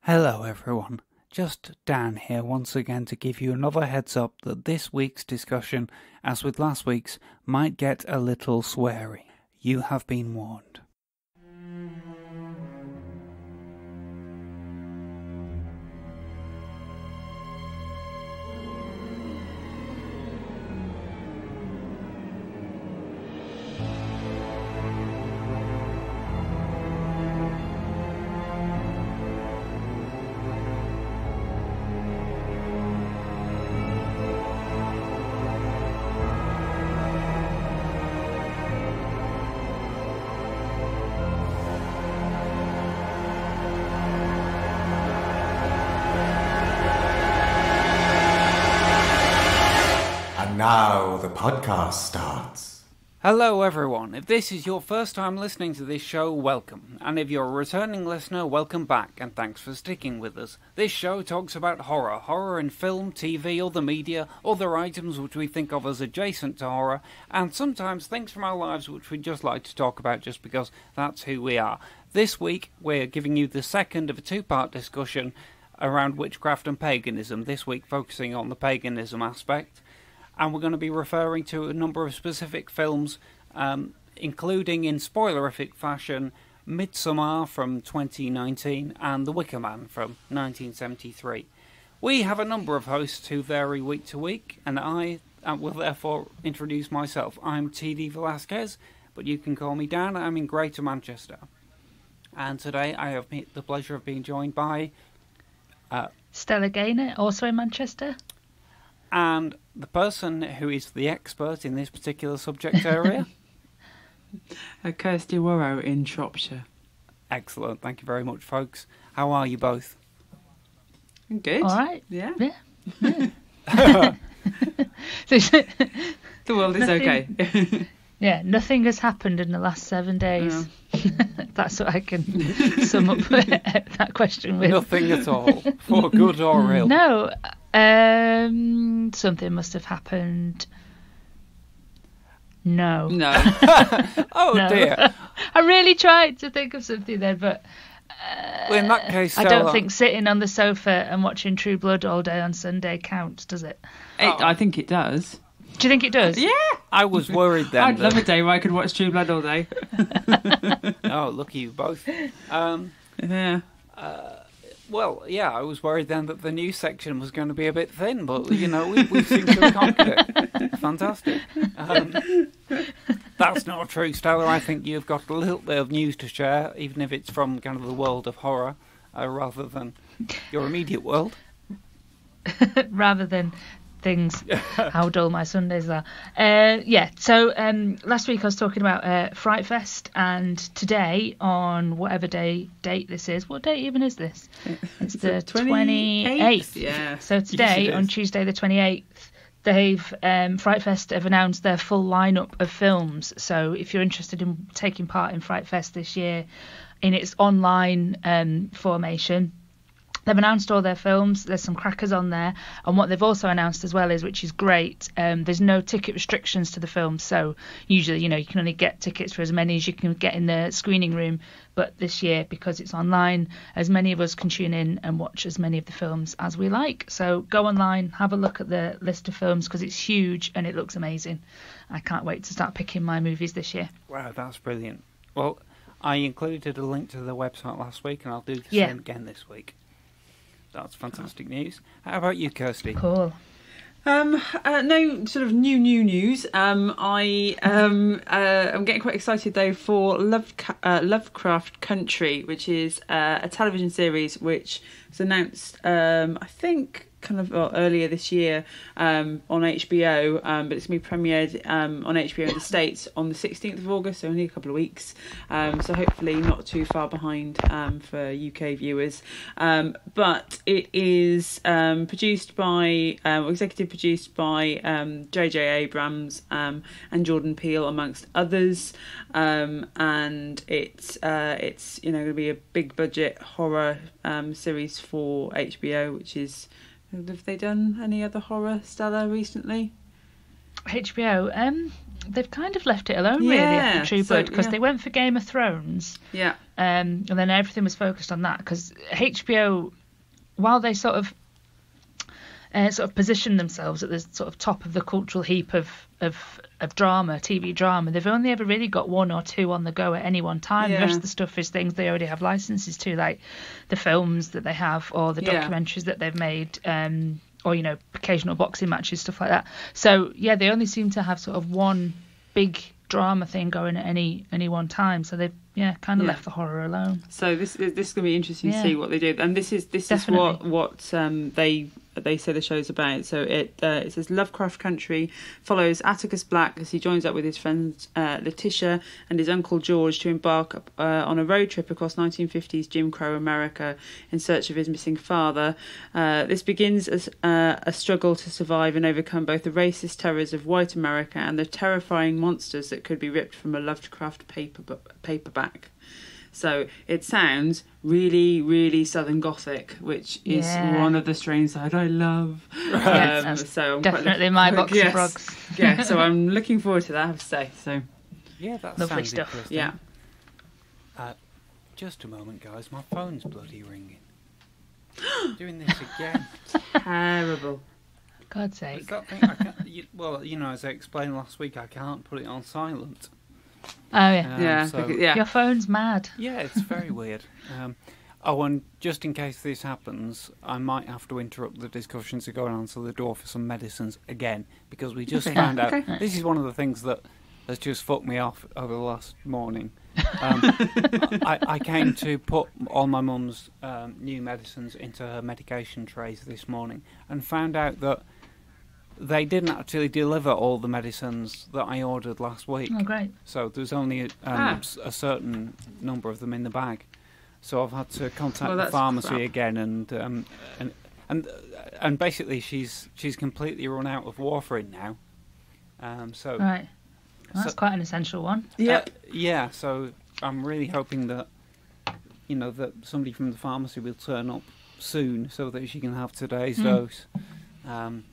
Hello everyone, just Dan here once again to give you another heads up that this week's discussion, as with last week's, might get a little sweary. You have been warned. Now the podcast starts. Hello everyone, if this is your first time listening to this show, welcome. And if you're a returning listener, welcome back, and thanks for sticking with us. This show talks about horror in film, TV, other media, other items which we think of as adjacent to horror, and sometimes things from our lives which we'd just like to talk about just because that's who we are. This week, we're giving you the second of a two-part discussion around witchcraft and paganism, this week focusing on the paganism aspect. And we're going to be referring to a number of specific films, including in spoilerific fashion, Midsommar from 2019 and The Wicker Man from 1973. We have a number of hosts who vary week to week, and I will therefore introduce myself. I'm TD Velasquez, but you can call me Dan. I'm in Greater Manchester. And today I have the pleasure of being joined by Stella Gaynor, also in Manchester. And the person who is the expert in this particular subject area? Kirsty in Shropshire. Excellent. Thank you very much, folks. How are you both? Good. All right. Yeah. The world is okay. Yeah, nothing has happened in the last 7 days. That's what I can sum up that question with. Nothing at all, for good or ill. No, something must have happened. No. Oh no. Dear. I really tried to think of something there, but well, in that case, I don't think sitting on the sofa and watching True Blood all day on Sunday counts, does it? I think it does. Do you think it does? Yeah. I was worried then. I'd love a day where I could watch True Blood all day. Oh, lucky you both. Yeah. Well, yeah, I was worried then that the news section was going to be a bit thin, but, you know, we seem to have conquered it. Fantastic. That's not true, Stella. I think you've got a little bit of news to share, even if it's from kind of the world of horror, rather than your immediate world. Rather than things, how dull my Sundays are. So last week I was talking about Fright Fest, and today, on whatever date this is, what date even is this? It's the 28th. Yeah. So today, on Tuesday the 28th, Fright Fest have announced their full lineup of films. So if you're interested in taking part in Fright Fest this year in its online formation, they've announced all their films. There's some crackers on there. And what they've also announced as well is, which is great, there's no ticket restrictions to the films. So usually, you can only get tickets for as many as you can get in the screening room. But this year, because it's online, as many of us can tune in and watch as many of the films as we like. So go online, have a look at the list of films, because it's huge and it looks amazing. I can't wait to start picking my movies this year. Wow, that's brilliant. Well, I included a link to the website last week, and I'll do the same again this week. That's fantastic news. How about you, Kirsty? Cool. No sort of new news. I'm getting quite excited though for Lovecraft Country, which is a television series which was announced, I think, kind of earlier this year on HBO, but it's going to be premiered on HBO in the States on the 16th of August, so only a couple of weeks, so hopefully not too far behind for UK viewers, but it is executive produced by J.J. Abrams and Jordan Peele, amongst others, and it's going to be a big budget horror series for HBO, which is... Have they done any other horror, Stella, recently? HBO, they've kind of left it alone, really, after True Blood, because they went for Game of Thrones. Yeah. And then everything was focused on that, because HBO, while they sort of position themselves at the sort of top of the cultural heap of drama, TV drama, they've only ever really got one or two on the go at any one time. The rest of the stuff is things they already have licenses to, like the films that they have or the documentaries that they've made, or, you know, occasional boxing matches, stuff like that. So, yeah, they only seem to have sort of one big drama thing going at any one time. So they've, kind of left the horror alone. So this is going to be interesting to see what they do. And this is what they say the show's about. So it says Lovecraft Country follows Atticus Black as he joins up with his friends Letitia and his uncle George to embark on a road trip across 1950s Jim Crow America in search of his missing father. This begins as a struggle to survive and overcome both the racist terrors of white America and the terrifying monsters that could be ripped from a Lovecraft paperback. So it sounds really, really Southern Gothic, which is one of the strains that I love. So I'm definitely my box of frogs. Yeah, so I'm looking forward to that, I have to say. So yeah, that's lovely stuff. Yeah. Just a moment, guys. My phone's bloody ringing. Doing this again. Terrible. God's sake. Is that thing I can't, well, you know, as I explained last week, I can't put it on silent. Oh, yeah. Your phone's mad. Yeah, it's very weird. And just in case this happens, I might have to interrupt the discussions that are going on to the door for some medicines again, because we just found out. This is one of the things that has just fucked me off over the last morning. I came to put all my mum's new medicines into her medication trays this morning and found out that they didn't actually deliver all the medicines that I ordered last week. Oh, great. So there's only a certain number of them in the bag. So I've had to contact the pharmacy again, and basically she's completely run out of warfarin now. Right. Well, that's quite an essential one. Yep. Yeah. So I'm really hoping that that somebody from the pharmacy will turn up soon so that she can have today's dose. And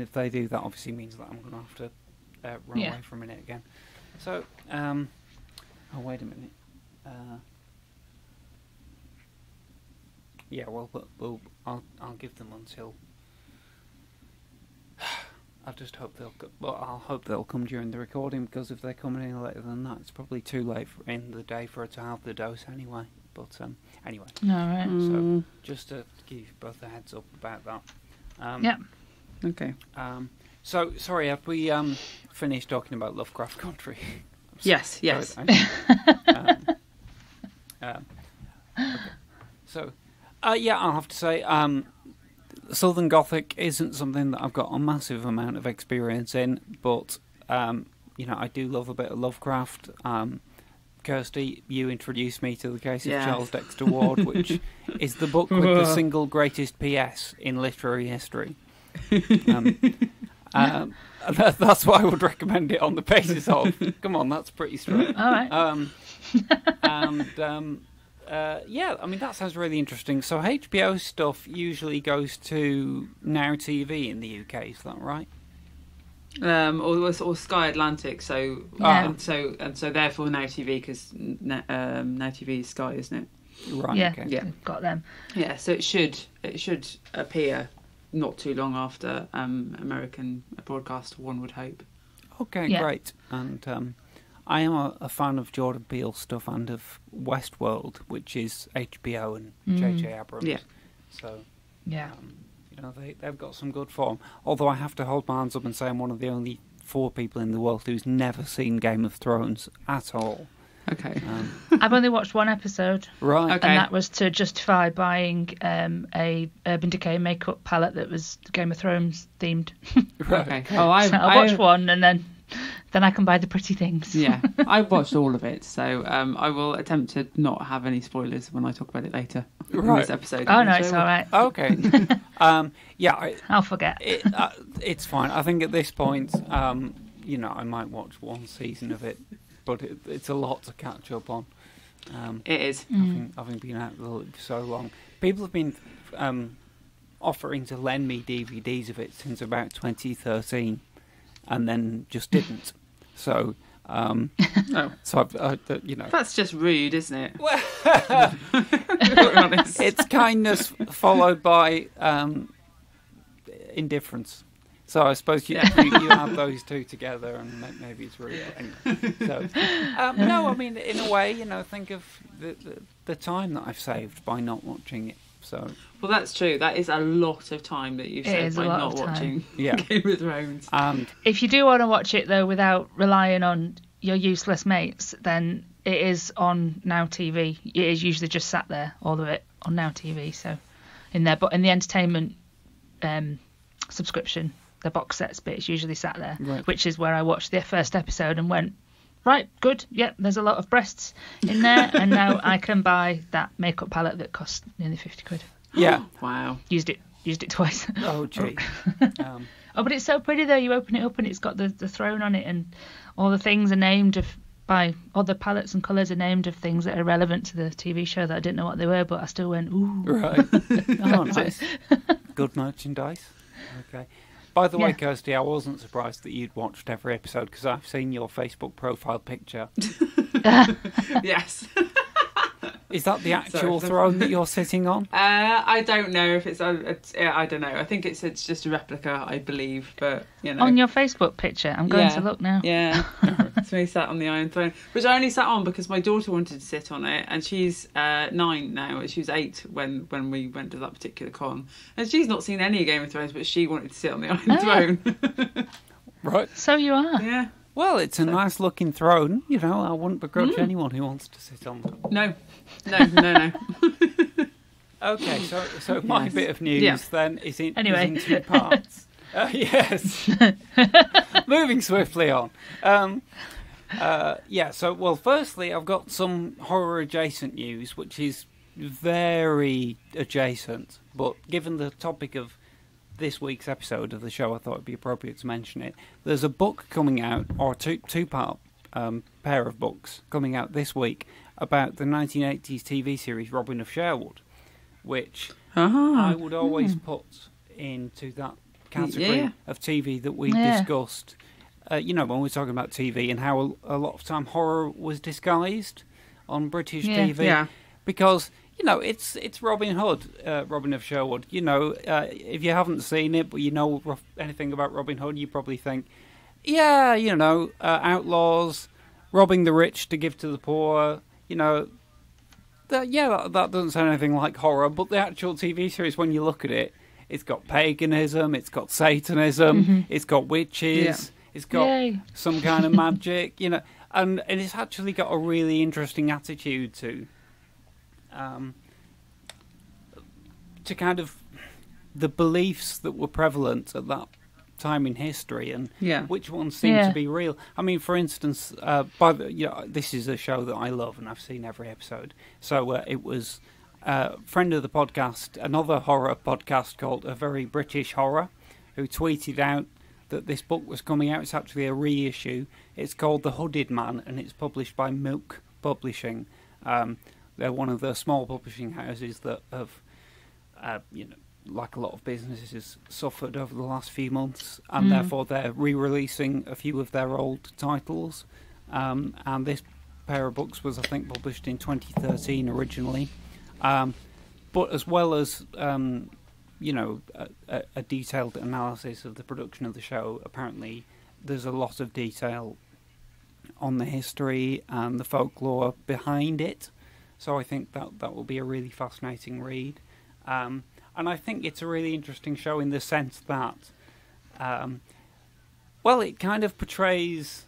if they do, that obviously means that I'm going to have to run away for a minute again. So, wait a minute. I'll give them until. I just hope I'll hope they'll come during the recording, because if they're coming in later than that, it's probably too late in the day for her to have the dose anyway. But anyway. All right. So just to give you both a heads up about that. Okay. So, sorry, have we finished talking about Lovecraft Country? Yes. Okay. So, I'll have to say, Southern Gothic isn't something that I've got a massive amount of experience in, but, I do love a bit of Lovecraft. Kirsty, you introduced me to the case of Charles Dexter Ward, which is the book with the single greatest PS in literary history. That's why I would recommend it on the basis of. Come on, that's pretty straight. All right. That sounds really interesting. So HBO stuff usually goes to Now TV in the UK, is that right? Or Sky Atlantic, so therefore Now TV, because Now TV is Sky, isn't it? Right. Yeah, okay. yeah, got them. Yeah, so it should appear not too long after American broadcast, one would hope. Okay, great. And I am a fan of Jordan Peele stuff and of Westworld, which is HBO and J.J. Abrams. Yeah. So they've got some good form. Although I have to hold my hands up and say I'm one of the only 4 people in the world who's never seen Game of Thrones at all. Okay. I've only watched one episode. Right. Okay. And that was to justify buying a Urban Decay makeup palette that was Game of Thrones themed. Right. Okay. I watched one, and then I can buy the pretty things. Yeah, I've watched all of it, so I will attempt to not have any spoilers when I talk about it later in this episode. Oh no, it's all right. Okay. I'll forget. It's fine. I think at this point, I might watch one season of it, but it's a lot to catch up on. It is. Having been out of the loop for so long. People have been offering to lend me DVDs of it since about 2013, and then just didn't. So, so that's just rude, isn't it? Well, honest. It's kindness followed by indifference. So I suppose you add those two together, and maybe it's rude. Anyway, so no, I mean, in a way, think of the time that I've saved by not watching it. So well, that's true. That is a lot of time that you've saved by not watching Game of Thrones. If you do want to watch it though, without relying on your useless mates, then it is on Now TV. It is usually just sat there, all of it on Now TV. So in there, but in the entertainment subscription, the box sets bit is usually sat there, right. Which is where I watched the first episode and went, right, good, yep, there's a lot of breasts in there, and now I can buy that makeup palette that cost nearly 50 quid. Yeah. Wow. Used it twice. Oh, gee. Oh, but it's so pretty though. You open it up and it's got the throne on it, and all the things are named by other palettes and colours are named of things that are relevant to the TV show that I didn't know what they were, but I still went, ooh. Right. Oh, nice. Good merchandise. Okay. By the way, Kirsty, I wasn't surprised that you'd watched every episode because I've seen your Facebook profile picture. Yes. Is that the actual throne that you're sitting on? I don't know if it's. I don't know. I think it's just a replica, I believe. But on your Facebook picture, I'm going to look now. Yeah, it's me sat on the Iron Throne, which I only sat on because my daughter wanted to sit on it, and she's 9 now. She was 8 when we went to that particular con, and she's not seen any Game of Thrones, but she wanted to sit on the Iron Throne. Right. So you are. Yeah. Well, it's a nice looking throne. I wouldn't begrudge anyone who wants to sit on it. No. Okay, so my bit of news then is in 2 parts. Yes. Moving swiftly on. Firstly, I've got some horror adjacent news, which is very adjacent, but given the topic of this week's episode of the show, I thought it'd be appropriate to mention it. There's a book coming out, or two-part pair of books coming out this week about the 1980s TV series Robin of Sherwood, which I would always put into that category of TV that we discussed, when we were talking about TV and how a lot of time horror was disguised on British TV. Yeah. Because, it's Robin Hood, Robin of Sherwood. If you haven't seen it, but you know anything about Robin Hood, you probably think, outlaws, robbing the rich to give to the poor, that doesn't sound anything like horror, but the actual TV series, when you look at it, it's got paganism, it's got Satanism, it's got witches, it's got some kind of magic, and it's actually got a really interesting attitude to kind of the beliefs that were prevalent at that time in history and which ones seem to be real. I mean, for instance, this is a show that I love and I've seen every episode. So it was a friend of the podcast, another horror podcast called A Very British Horror, who tweeted out that this book was coming out. It's actually a reissue. It's called The Hooded Man and it's published by Miwk Publishing. They're one of the small publishing houses that have, like a lot of businesses, suffered over the last few months, and therefore they're re-releasing a few of their old titles. And this pair of books was, I think, published in 2013 originally. But as well as, a detailed analysis of the production of the show, apparently there's a lot of detail on the history and the folklore behind it. So I think that will be a really fascinating read. And I think it's a really interesting show in the sense that, it kind of portrays...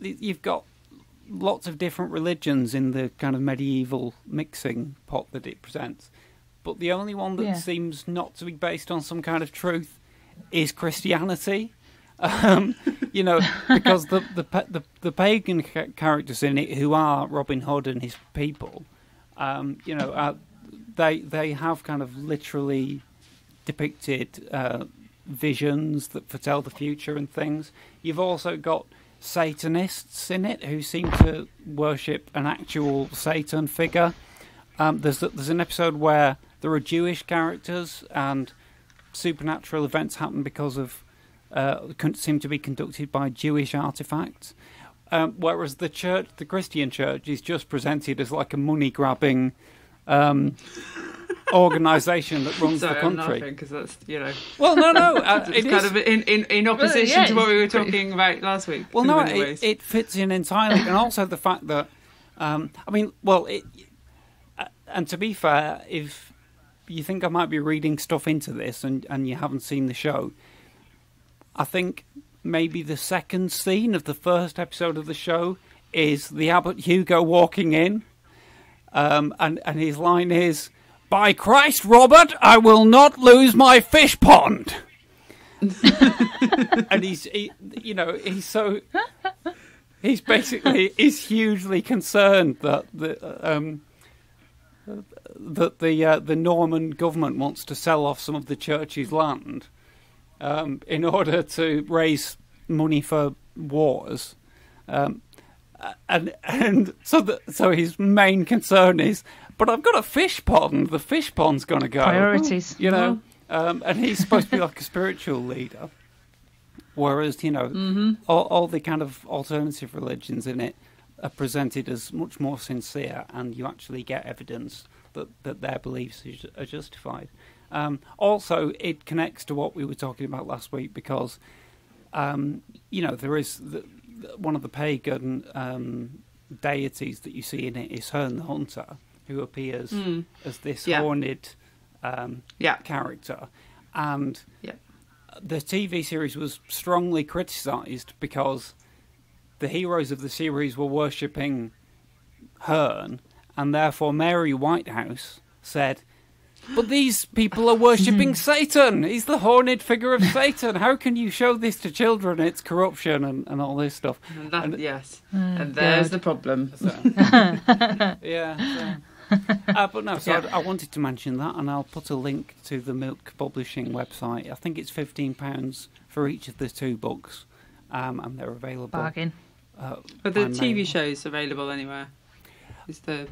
You've got lots of different religions in the kind of medieval mixing pot that it presents. But the only one that seems not to be based on some kind of truth is Christianity. Because the pagan characters in it, who are Robin Hood and his people, they have kind of literally depicted visions that foretell the future and things. You've also got Satanists in it who seem to worship an actual Satan figure. There's an episode where there are Jewish characters and supernatural events happen because of seem to be conducted by Jewish artifacts, whereas the church, the Christian church, is just presented as like a money grabbing organisation that runs the country. I'm laughing because that's Well, no, it's kind of in opposition to what we were talking about last week. Well, no, it fits in entirely, and also the fact that and to be fair, if you think I might be reading stuff into this and you haven't seen the show, I think maybe the second scene of the first episode of the show is the Abbot Hugo walking in, and his line is, "By Christ, Robert, I will not lose my fish pond." And he's hugely concerned that the Norman government wants to sell off some of the church's land in order to raise money for wars, and so his main concern is, but I've got a fish pond. The fish pond's going to go. Priorities, and he's supposed to be like a spiritual leader, whereas all the kind of alternative religions in it are presented as much more sincere, and you actually get evidence that their beliefs are justified. Also, it connects to what we were talking about last week because, there is one of the pagan deities that you see in it is Herne the Hunter, who appears as this horned character. And the TV series was strongly criticised because the heroes of the series were worshipping Herne, and therefore Mary Whitehouse said, "But these people are worshipping Satan. He's the horned figure of Satan. How can you show this to children? It's corruption and all this stuff." And there's the problem. But no, I wanted to mention that, and I'll put a link to the Miwk Publishing website. I think it's £15 for each of the two books, and they're available. Bargain. But the TV show's available anywhere? Is the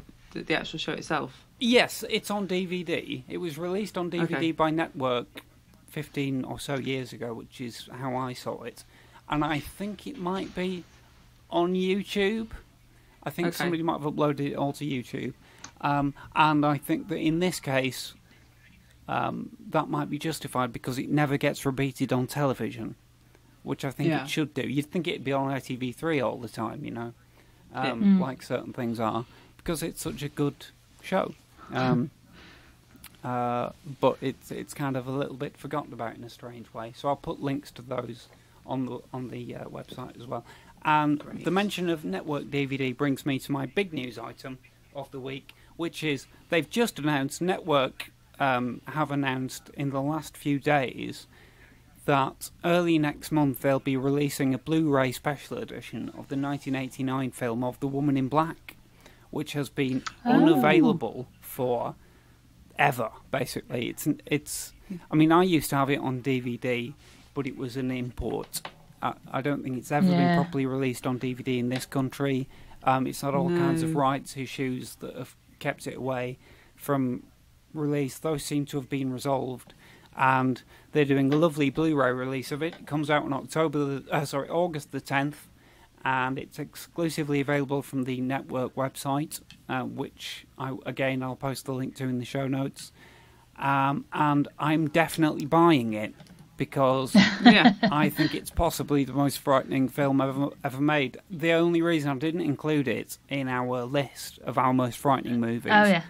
actual show itself? Yes, it's on DVD. It was released on DVD by Network 15 or so years ago, which is how I saw it. And I think it might be on YouTube. I think somebody might have uploaded it all to YouTube. And I think that in this case, that might be justified because it never gets repeated on television, which I think it should do. You'd think it'd be on ITV3 all the time, like certain things are, because it's such a good show. But it's kind of a little bit forgotten about in a strange way. So I'll put links to those on the website as well. And the mention of Network DVD brings me to my big news item of the week, which is they've just announced, Network have announced in the last few days that early next month they'll be releasing a Blu-ray special edition of the 1989 film of The Woman in Black, which has been unavailable for ever, basically. It's. I mean, I used to have it on DVD, but it was an import. I don't think it's ever been properly released on DVD in this country. It's had all kinds of rights issues that have kept it away from release. Those seem to have been resolved, and they're doing a lovely Blu-ray release of it. It comes out on August the 10th, and it's exclusively available from the Network website, which I'll post the link to in the show notes. And I'm definitely buying it because I think it's possibly the most frightening film ever made. The only reason I didn't include it in our list of our most frightening movies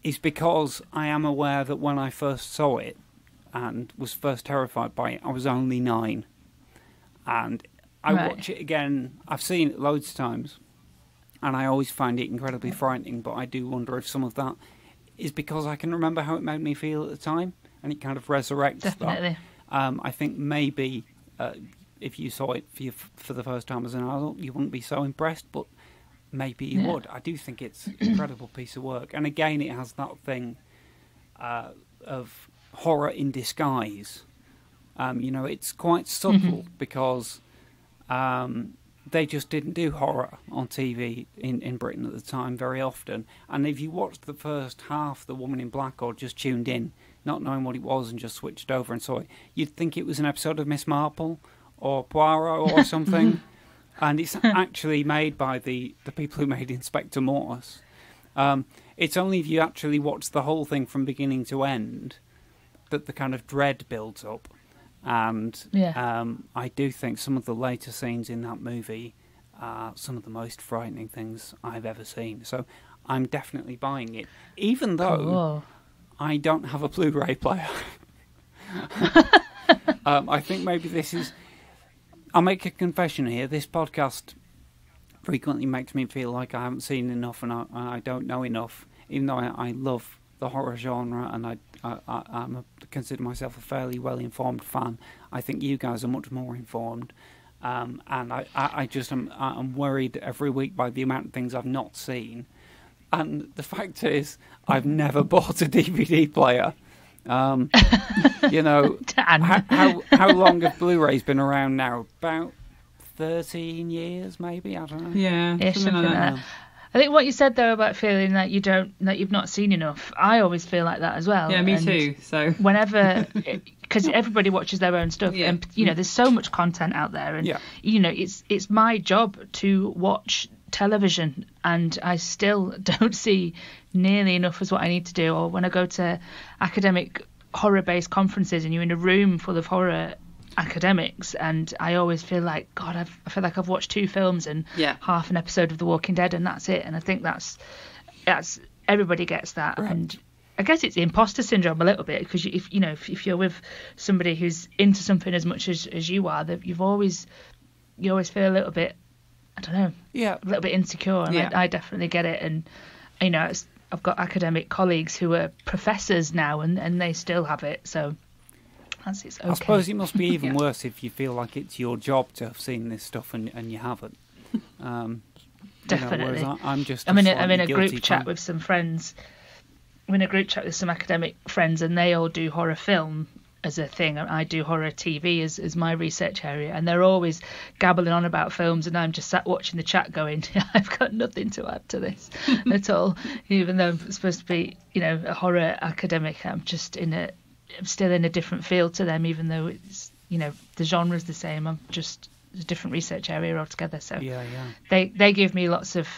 is because I am aware that when I first saw it and was first terrified by it, I was only 9. And I watch it again. I've seen it loads of times, and I always find it incredibly frightening, but I do wonder if some of that is because I can remember how it made me feel at the time, and it kind of resurrects that. I think maybe if you saw it for the first time as an adult, you wouldn't be so impressed, but maybe you would. I do think it's an incredible piece of work. And again, it has that thing of horror in disguise. It's quite subtle because they just didn't do horror on TV in Britain at the time very often. And if you watched the first half, The Woman in Black, or just tuned in, not knowing what it was and just switched over and saw it, you'd think it was an episode of Miss Marple or Poirot or something. And it's actually made by the people who made Inspector Morse. It's only if you actually watch the whole thing from beginning to end that the kind of dread builds up. And I do think some of the later scenes in that movie are some of the most frightening things I've ever seen. So I'm definitely buying it, even though I don't have a Blu-ray player. I think maybe this is... I'll make a confession here. This podcast frequently makes me feel like I haven't seen enough and I don't know enough, even though I love the horror genre and I consider myself a fairly well-informed fan. I think you guys are much more informed. And I just I'm worried every week by the amount of things I've not seen. And the fact is, I've never bought a DVD player. You know, how long have Blu-rays been around now? About 13 years, maybe. I don't know. Yeah, something like that. I think what you said though about feeling that you've not seen enough, I always feel like that as well. Yeah, me too. So whenever, because everybody watches their own stuff, and there's so much content out there, and it's my job to watch television, and I still don't see nearly enough as what I need to do. Or when I go to academic horror-based conferences and you're in a room full of horror academics, and I always feel like, God, I feel like I've watched 2 films and half an episode of The Walking Dead, and that's it. And I think that's everybody gets that. Right. And I guess it's imposter syndrome a little bit, because if you're with somebody who's into something as much as you are, that you always feel a little bit, I don't know, a little bit insecure. And I definitely get it. And I've got academic colleagues who are professors now, and they still have it. So it's okay. I suppose it must be even worse if you feel like it's your job to have seen this stuff and you haven't. Definitely. I'm in a group chat with some friends. I'm in a group chat with some academic friends, and they all do horror film as a thing. I do horror TV as my research area, and they're always gabbling on about films, and I'm just sat watching the chat going, I've got nothing to add to this at all. Even though I'm supposed to be, a horror academic, I'm still in a different field to them, even though it's, the genre's the same. I'm just a different research area altogether. So they give me lots of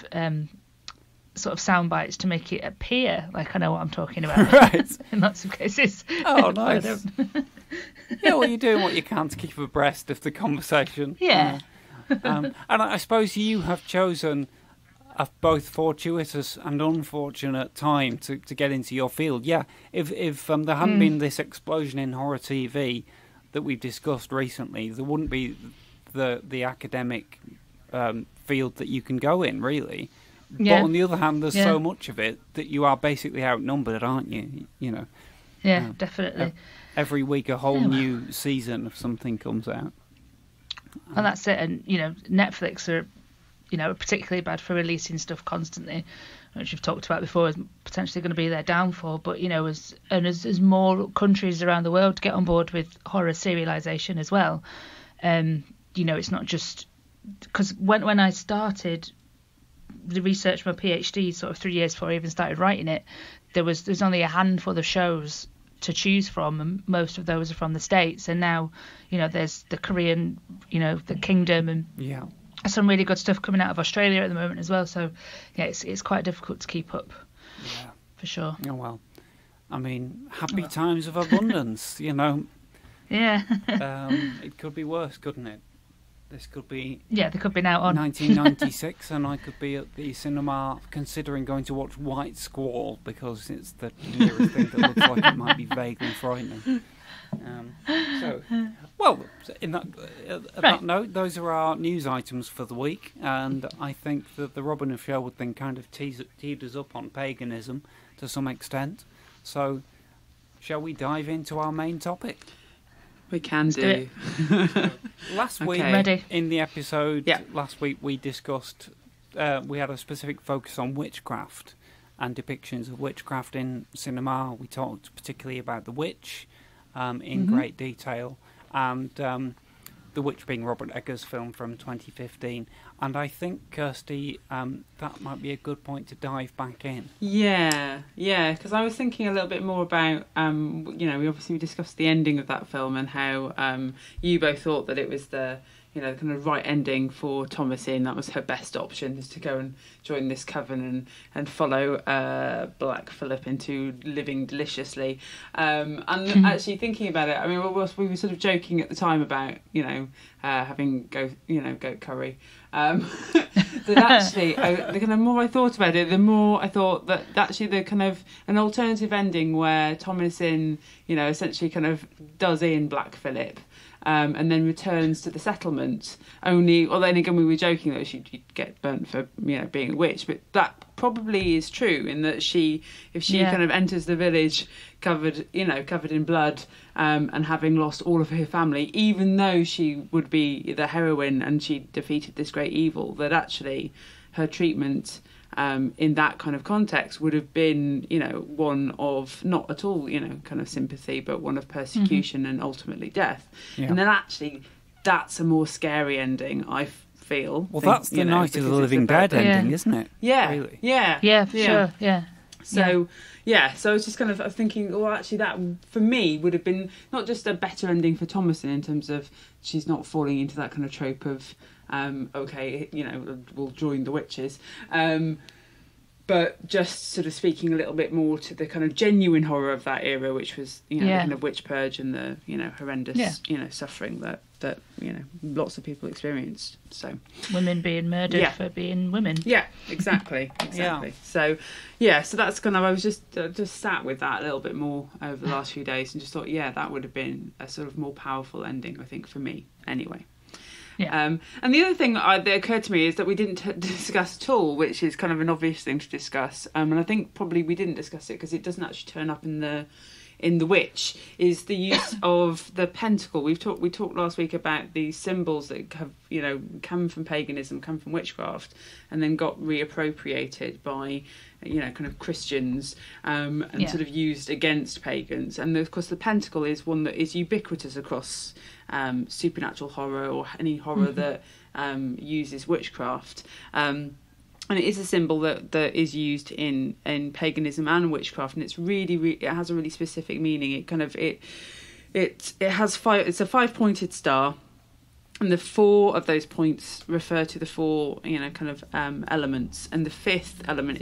sort of sound bites to make it appear like I know what I'm talking about. Right. In lots of cases. Oh, nice. Well, you're doing what you can to keep abreast of the conversation. Yeah. And I suppose you have chosen a both fortuitous and unfortunate time to get into your field. Yeah, if there hadn't been this explosion in horror TV that we've discussed recently, there wouldn't be the academic field that you can go in, really. Yeah. But on the other hand, there's so much of it that you are basically outnumbered, aren't you? Yeah, definitely. Every week a whole new season of something comes out. And that's it. And, Netflix are, particularly bad for releasing stuff constantly, which we've talked about before, is potentially going to be their downfall. But, as more countries around the world get on board with horror serialisation as well, it's not just... Because when I started the research for my PhD sort of 3 years before I even started writing it, there's only a handful of shows to choose from, and most of those are from the States. And now, there's the Korean, the Kingdom, and some really good stuff coming out of Australia at the moment as well. So, it's quite difficult to keep up. Yeah, for sure. Oh well, I mean, happy times of abundance, Yeah. It could be worse, couldn't it? This could be... Yeah, they could be now on. 1996, and I could be at the cinema considering going to watch White Squall because it's the nearest thing that looks like it might be vaguely frightening. In that note, those are our news items for the week, and I think that the Robin of Sherwood thing kind of teed us up on paganism to some extent. So, shall we dive into our main topic? We can do. Last week, in the episode, last week we discussed, we had a specific focus on witchcraft and depictions of witchcraft in cinema. We talked particularly about The Witch in great detail. And The Witch being Robert Eggers' film from 2015. And I think, Kirsty, that might be a good point to dive back in. Yeah, because I was thinking a little bit more about, we discussed the ending of that film and how you both thought that it was the kind of right ending for Thomasin. That was her best option, is to go and join this coven and follow Black Phillip into living deliciously. Actually thinking about it, I mean, we were sort of joking at the time about, having goat curry. That actually, the kind of more I thought about it, the more I thought that actually the kind of an alternative ending where Thomasin, essentially kind of does in Black Phillip. And then returns to the settlement. Then again, we were joking that she'd get burnt for being a witch, but that probably is true in that if she kind of enters the village covered in blood, and having lost all of her family, even though she would be the heroine and she defeated this great evil, that actually her treatment in that kind of context would have been, one of not at all, kind of sympathy, but one of persecution and ultimately death. Yeah. And then actually, that's a more scary ending, I feel. Well, that's the Night of the Living Dead ending, isn't it? Yeah. Really? Yeah, for sure, yeah. So I was just kind of thinking, well, actually, that for me would have been not just a better ending for Thomasin in terms of she's not falling into that kind of trope of, we'll join the witches, but just sort of speaking a little bit more to the kind of genuine horror of that era, which was, the kind of witch purge and the, horrendous, suffering that lots of people experienced. So women being murdered for being women. Yeah, exactly. Yeah. So that's kind of, I was just sat with that a little bit more over the last few days and just thought, that would have been a sort of more powerful ending, I think, for me anyway. Yeah. And the other thing that occurred to me is that we didn't discuss at all, which is kind of an obvious thing to discuss. And I think probably we didn't discuss it because it doesn't actually turn up in the Witch, is the use of the pentacle. We talked last week about these symbols that have come from paganism, come from witchcraft, and then got reappropriated by kind of Christians, and sort of used against pagans. And of course the pentacle is one that is ubiquitous across supernatural horror or any horror that uses witchcraft. And it is a symbol that is used in paganism and witchcraft, and it's really it has a really specific meaning. It kind of it has five. It's a 5-pointed star, and the 4 of those points refer to the 4 kind of elements, and the 5th element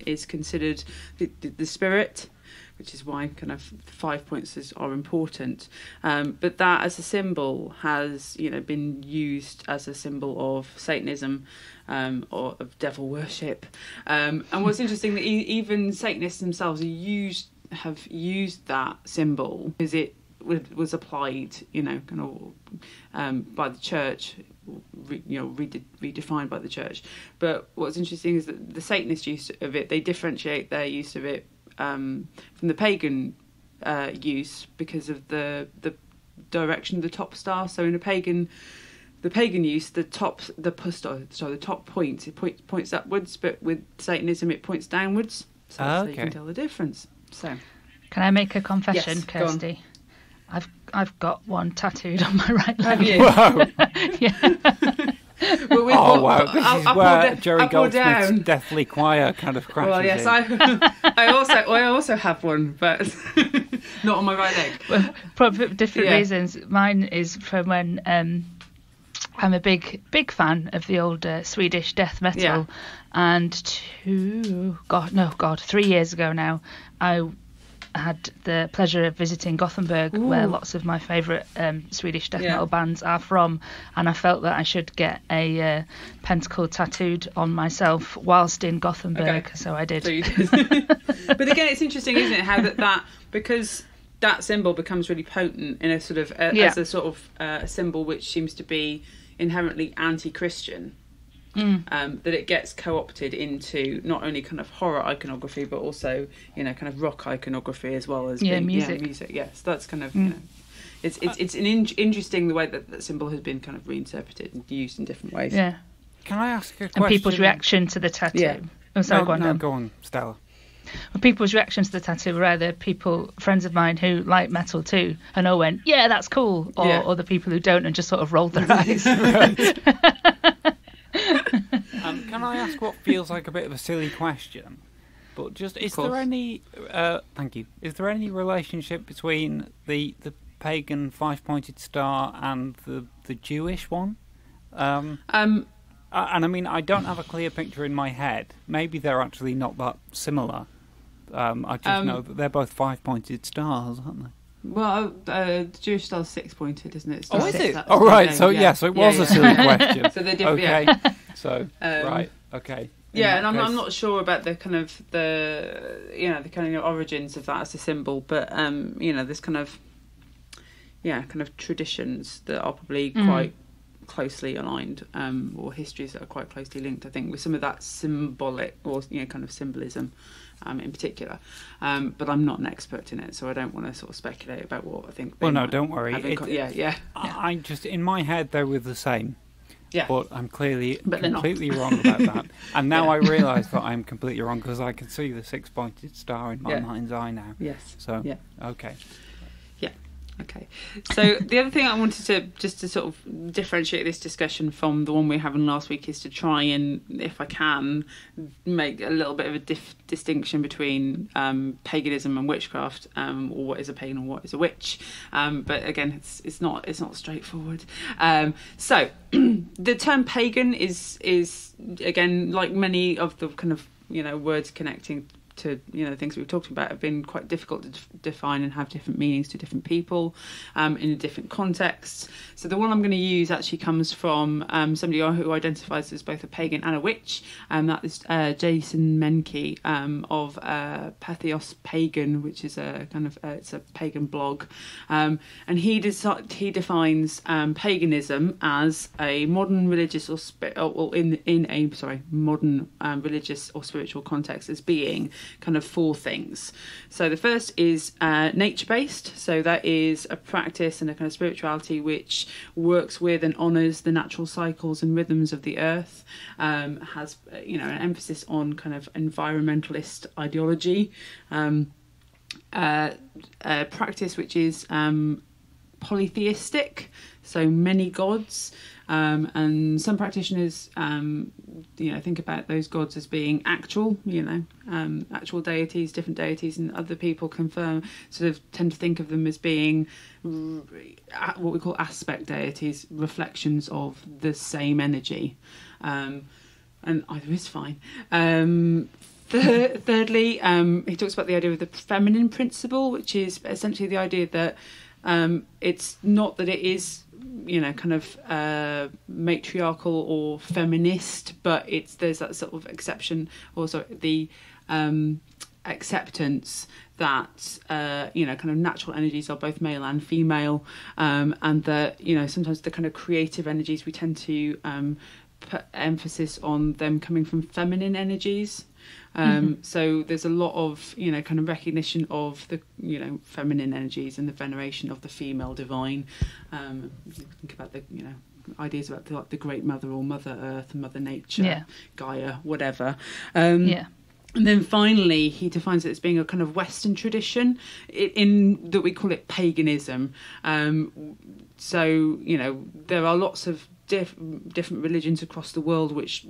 is considered the spirit, which is why kind of 5 points are important. But that as a symbol has been used as a symbol of Satanism, or of devil worship. And what's interesting that even Satanists themselves have used that symbol because it was applied, kind of by the church, redefined by the church. But what's interesting is that the Satanist use of it, they differentiate their use of it from the pagan use because of the direction of the top star. So in the pagan use, the top point, it points upwards, but with Satanism it points downwards. So you can tell the difference. So, can I make a confession, yes, Kirsty? I've got one tattooed on my right leg. Have you? Whoa. Yeah. Wow! This is where Jerry Goldsmith's Deathly Choir kind of crashes. Well, yes, I also have one, but not on my right leg. Well, probably for different reasons. Mine is from when I'm a big fan of the old Swedish death metal, and 3 years ago now, I had the pleasure of visiting Gothenburg, where lots of my favourite Swedish death metal bands are from, and I felt that I should get a pentacle tattooed on myself whilst in Gothenburg, so I did. So you did. But again, it's interesting, isn't it, how that because that symbol becomes really potent in a sort of as a sort of symbol which seems to be inherently anti-Christian. That it gets co-opted into not only kind of horror iconography but also kind of rock iconography as well as music. Yes, that's kind of it's interesting the way that symbol has been kind of reinterpreted and used in different ways. Can I ask a question? And people's reaction to the tattoo. Go on, Stella. people's reactions to the tattoo were either friends of mine who like metal too, and all went, yeah, that's cool, or other people who don't and just sort of rolled their eyes. Can I ask what feels like a bit of a silly question? But just, is there any... thank you. Is there any relationship between the pagan 5-pointed star and the Jewish one? And I mean, I don't have a clear picture in my head. Maybe they're actually not that similar. I just know that they're both 5-pointed stars, aren't they? Well, the Jewish star's 6-pointed, isn't it? Oh, is it? Oh, right. So, so it was a silly question. So they're different. Okay. Yeah. So, right. Okay. Yeah, and I'm not sure about the kind of the kind of origins of that as a symbol, but there's kind of traditions that are probably quite closely aligned, or histories that are quite closely linked, I think, with some of that symbolic or kind of symbolism in particular. But I'm not an expert in it, so I don't want to sort of speculate about what I think. Well, no, don't worry. I just, in my head, they were the same. Yeah. But I'm completely wrong about that. And now I realise that I'm completely wrong because I can see the 6-pointed star in my mind's eye now. Yes. So, okay. Yeah. Okay. So the other thing I wanted to sort of differentiate this discussion from the one we were having last week is to try and, if I can, make a little bit of a distinction between paganism and witchcraft, or what is a pagan and what is a witch. But again, it's not straightforward. So the term pagan is again, like many of the kind of words connecting to things we've talked about, have been quite difficult to define and have different meanings to different people in different contexts. So the one I'm going to use actually comes from somebody who identifies as both a pagan and a witch, and that is Jason Menke of Patheos Pagan, which is a kind of it's a pagan blog, and he defines paganism as a modern religious modern religious or spiritual context as being kind of 4 things. So the first is nature-based. So that is a practice and a kind of spirituality which works with and honours the natural cycles and rhythms of the earth. Has an emphasis on kind of environmentalist ideology. A practice which is polytheistic, so many gods. And some practitioners, think about those gods as being actual, actual deities, different deities, and other people tend to think of them as being what we call aspect deities, reflections of the same energy. And either is fine. Thirdly, he talks about the idea of the feminine principle, which is essentially the idea that it's not that it is matriarchal or feminist, but there's that sort of exception, or the acceptance that kind of natural energies are both male and female, and that sometimes the kind of creative energies we tend to put emphasis on them coming from feminine energies. So there's a lot of kind of recognition of the feminine energies and the veneration of the female divine. Think about the ideas about the Great Mother or Mother Earth, Mother Nature, Gaia, whatever. And then finally, he defines it as being a kind of Western tradition in that we call it paganism. So there are lots of different religions across the world which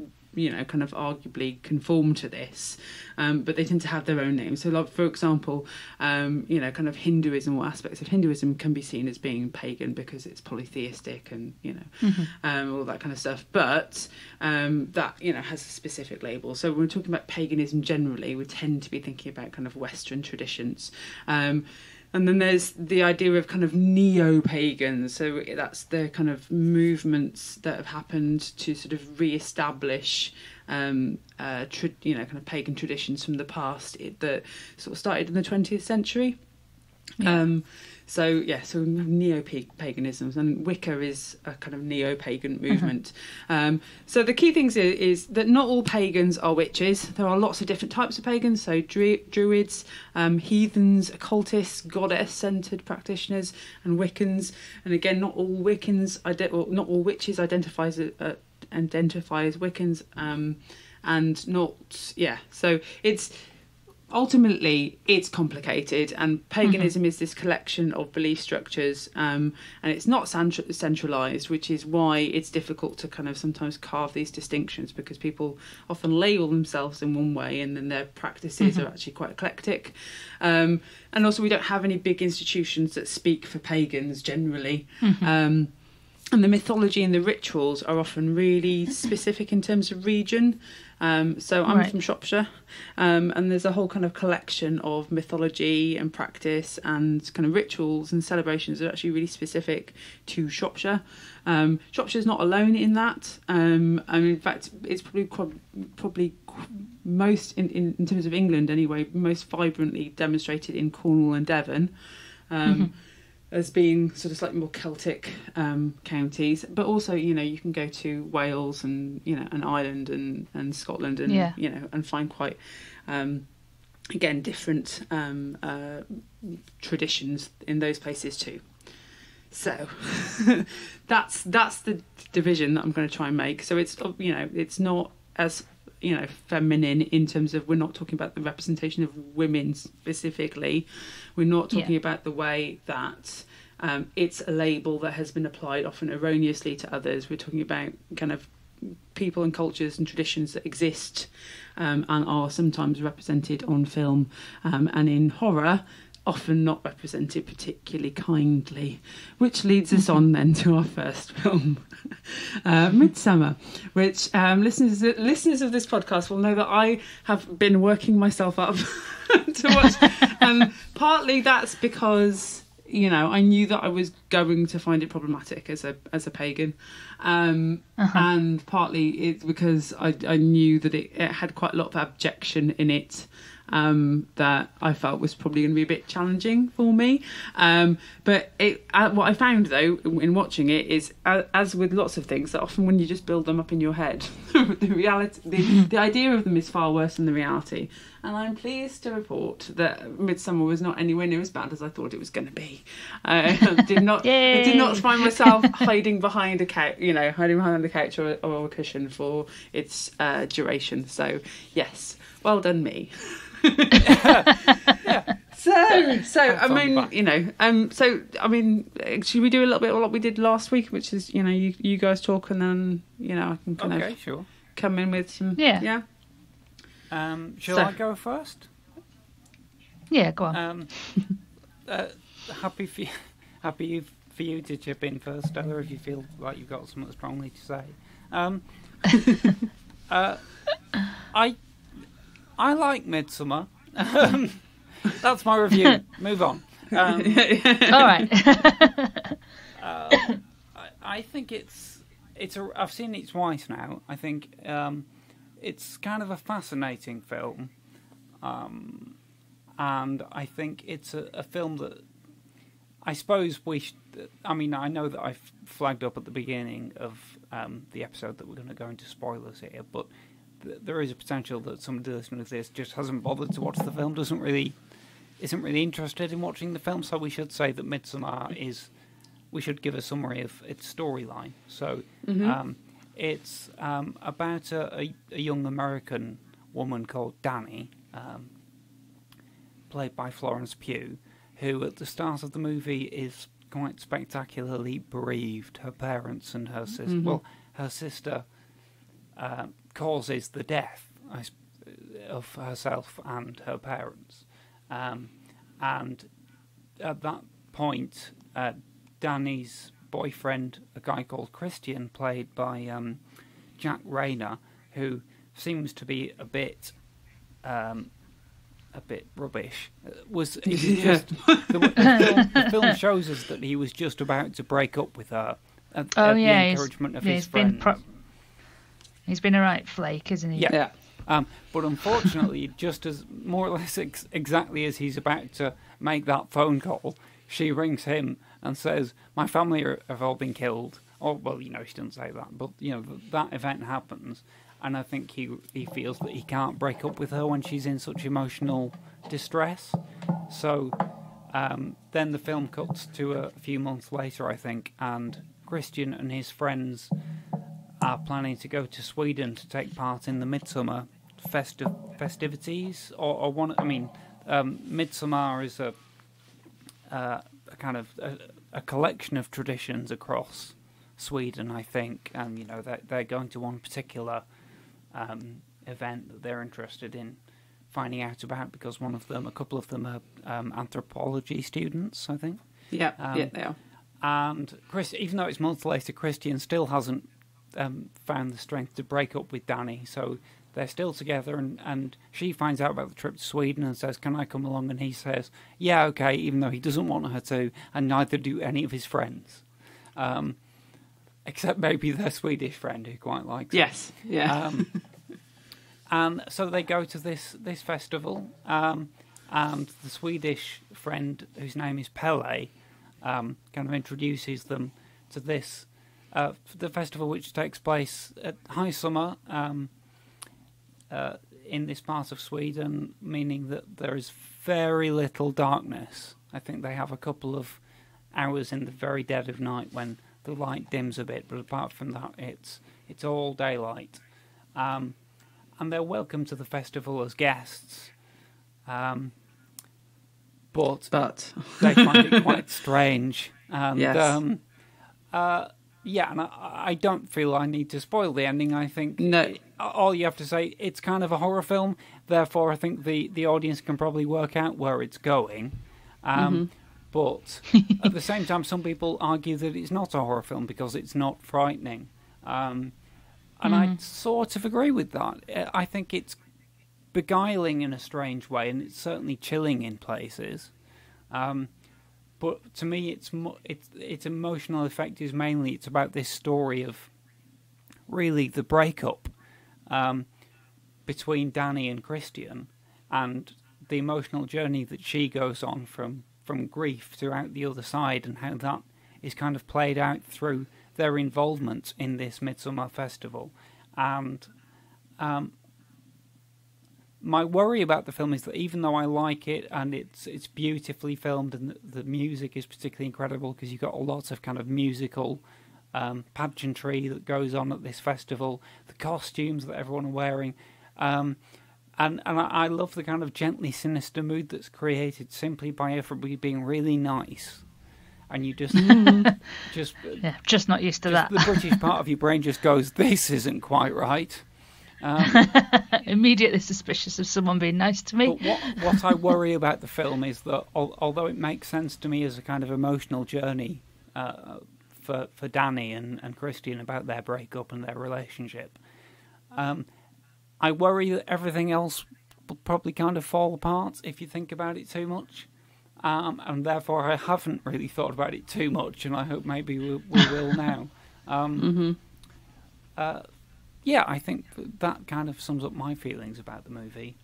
kind of arguably conform to this, but they tend to have their own names. So, like, for example, kind of Hinduism or aspects of Hinduism can be seen as being pagan because it's polytheistic and all that kind of stuff. But that has a specific label. So when we're talking about paganism generally, we tend to be thinking about kind of Western traditions. And then there's the idea of kind of neo-pagans. So that's the kind of movements that have happened to sort of re-establish, kind of pagan traditions from the past that sort of started in the 20th century. So neo-paganism, and Wicker is a kind of neo-pagan movement. So the key things is that not all pagans are witches. There are lots of different types of pagans, so druids, heathens, occultists, goddess-centered practitioners, and Wiccans. And again, not all witches identify as Wiccans, and not. So it's ultimately, it's complicated, and paganism is this collection of belief structures, and it's not centralised, which is why it's difficult to kind of sometimes carve these distinctions, because people often label themselves in one way and then their practices are actually quite eclectic. And also, we don't have any big institutions that speak for pagans generally. And the mythology and the rituals are often really specific in terms of region. So I'm from Shropshire, and there's a whole kind of collection of mythology and practice and kind of rituals and celebrations that are actually really specific to Shropshire. Shropshire's not alone in that. And in fact, it's probably most, in terms of England anyway, most vibrantly demonstrated in Cornwall and Devon. As being sort of slightly more Celtic counties, but also, you know, you can go to Wales and, you know, and Ireland and Scotland and, you know, and find quite, again, different traditions in those places too. So that's the division that I'm going to try and make. So it's, you know, it's not as, you know, feminine in terms of, we're not talking about the representation of women specifically. We're not talking about the way that it's a label that has been applied often erroneously to others. We're talking about kind of people and cultures and traditions that exist and are sometimes represented on film, and in horror often not represented particularly kindly, which leads us on then to our first film, Midsommar, which listeners of this podcast will know that I have been working myself up to watch, and partly that's because, you know, I knew that I was going to find it problematic as a pagan, and partly it's because I knew that it had quite a lot of abjection in it, that I felt was probably going to be a bit challenging for me. But what I found, though, in watching it is, as with lots of things, that often when you just build them up in your head, the idea of them is far worse than the reality. And I'm pleased to report that Midsommar was not anywhere near as bad as I thought it was going to be. I did not find myself hiding behind a couch, or a cushion for its duration. So yes, well done me. So I mean, you know, so I mean, should we do a little bit of what we did last week, which is, you know, you guys talk, and then, you know, I can kind of come in with some Shall I go first? Yeah, go on. Happy for you to chip in first, Stella, if you feel like you've got something strongly to say. I like Midsommar. That's my review. Move on. All right. I think I've seen it twice now. I think it's kind of a fascinating film, and I think it's a film that I suppose I mean, I know that I flagged up at the beginning of the episode that we're going to go into spoilers here, but there is a potential that somebody listening to this just hasn't bothered to watch the film, isn't really interested in watching the film. So we should say that Midsommar we should give a summary of its storyline. So it's about a young American woman called Dani, played by Florence Pugh, who at the start of the movie is quite spectacularly bereaved. Her parents and her sister, her sister causes the death of herself and her parents. And at that point, Dani's boyfriend, a guy called Christian, played by Jack Rayner, who seems to be a bit rubbish. The film shows us that he was just about to break up with her at the encouragement of his friends. He's been a right flake, isn't he? Yeah. But unfortunately, just as more or less exactly as he's about to make that phone call, she rings him and says, "My family have all been killed." Or, well, you know, she doesn't say that, but, you know, that event happens. And I think he feels that he can't break up with her when she's in such emotional distress. So then the film cuts to a few months later, I think, and Christian and his friends are planning to go to Sweden to take part in the Midsommar festivities, or one. I mean, Midsommar is a kind of a collection of traditions across Sweden, I think, and they're going to one particular event that they're interested in finding out about, because a couple of them are anthropology students, I think. Yeah, they are. And Chris, even though it's months later, Christian still hasn't found the strength to break up with Danny, so they're still together, and she finds out about the trip to Sweden and says, "Can I come along?" And he says, "Yeah, okay," even though he doesn't want her to, and neither do any of his friends. Except maybe their Swedish friend who quite likes Yes, yeah. And so they go to this festival, and the Swedish friend, whose name is Pelle, kind of introduces them to this the festival, which takes place at high summer in this part of Sweden, meaning that there is very little darkness. I think they have a couple of hours in the very dead of night when the light dims a bit, but apart from that, it's all daylight. And they're welcome to the festival as guests, but they find it quite strange. And, yes. And I don't feel I need to spoil the ending. I think all you have to say, it's kind of a horror film, therefore I think the audience can probably work out where it's going. But at the same time, some people argue that it's not a horror film because it's not frightening. And I sort of agree with that. I think it's beguiling in a strange way, and it's certainly chilling in places. But to me, its emotional effect is mainly it's about this story of really the breakup between Danny and Christian, and the emotional journey that she goes on from grief throughout the other side, and how that is kind of played out through their involvement in this Midsommar festival. And my worry about the film is that even though I like it and it's beautifully filmed and the music is particularly incredible, because you've got lots of kind of musical pageantry that goes on at this festival, the costumes that everyone are wearing, and I love the kind of gently sinister mood that's created simply by everybody being really nice. And you just just not used to that. The British part of your brain just goes, "This isn't quite right." Immediately suspicious of someone being nice to me. But what I worry about the film is that although it makes sense to me as a kind of emotional journey for Danny and Christian about their breakup and their relationship, I worry that everything else will probably kind of fall apart if you think about it too much. And therefore I haven't really thought about it too much, and I hope maybe we will now. I think that kind of sums up my feelings about the movie.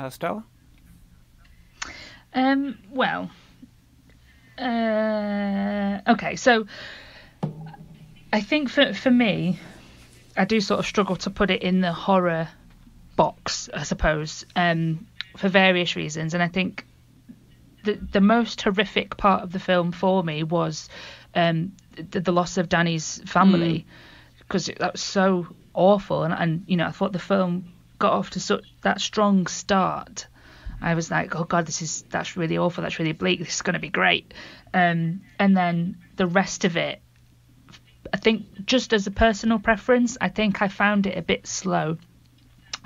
Stella? Okay, so I think for me, I do sort of struggle to put it in the horror box, I suppose, for various reasons, and I think the most horrific part of the film for me was the loss of Danny's family, because that was so awful, and I thought the film got off to that strong start. I was like, oh god, that's really awful, that's really bleak, this is going to be great, and then the rest of it, I think just as a personal preference, I think I found it a bit slow.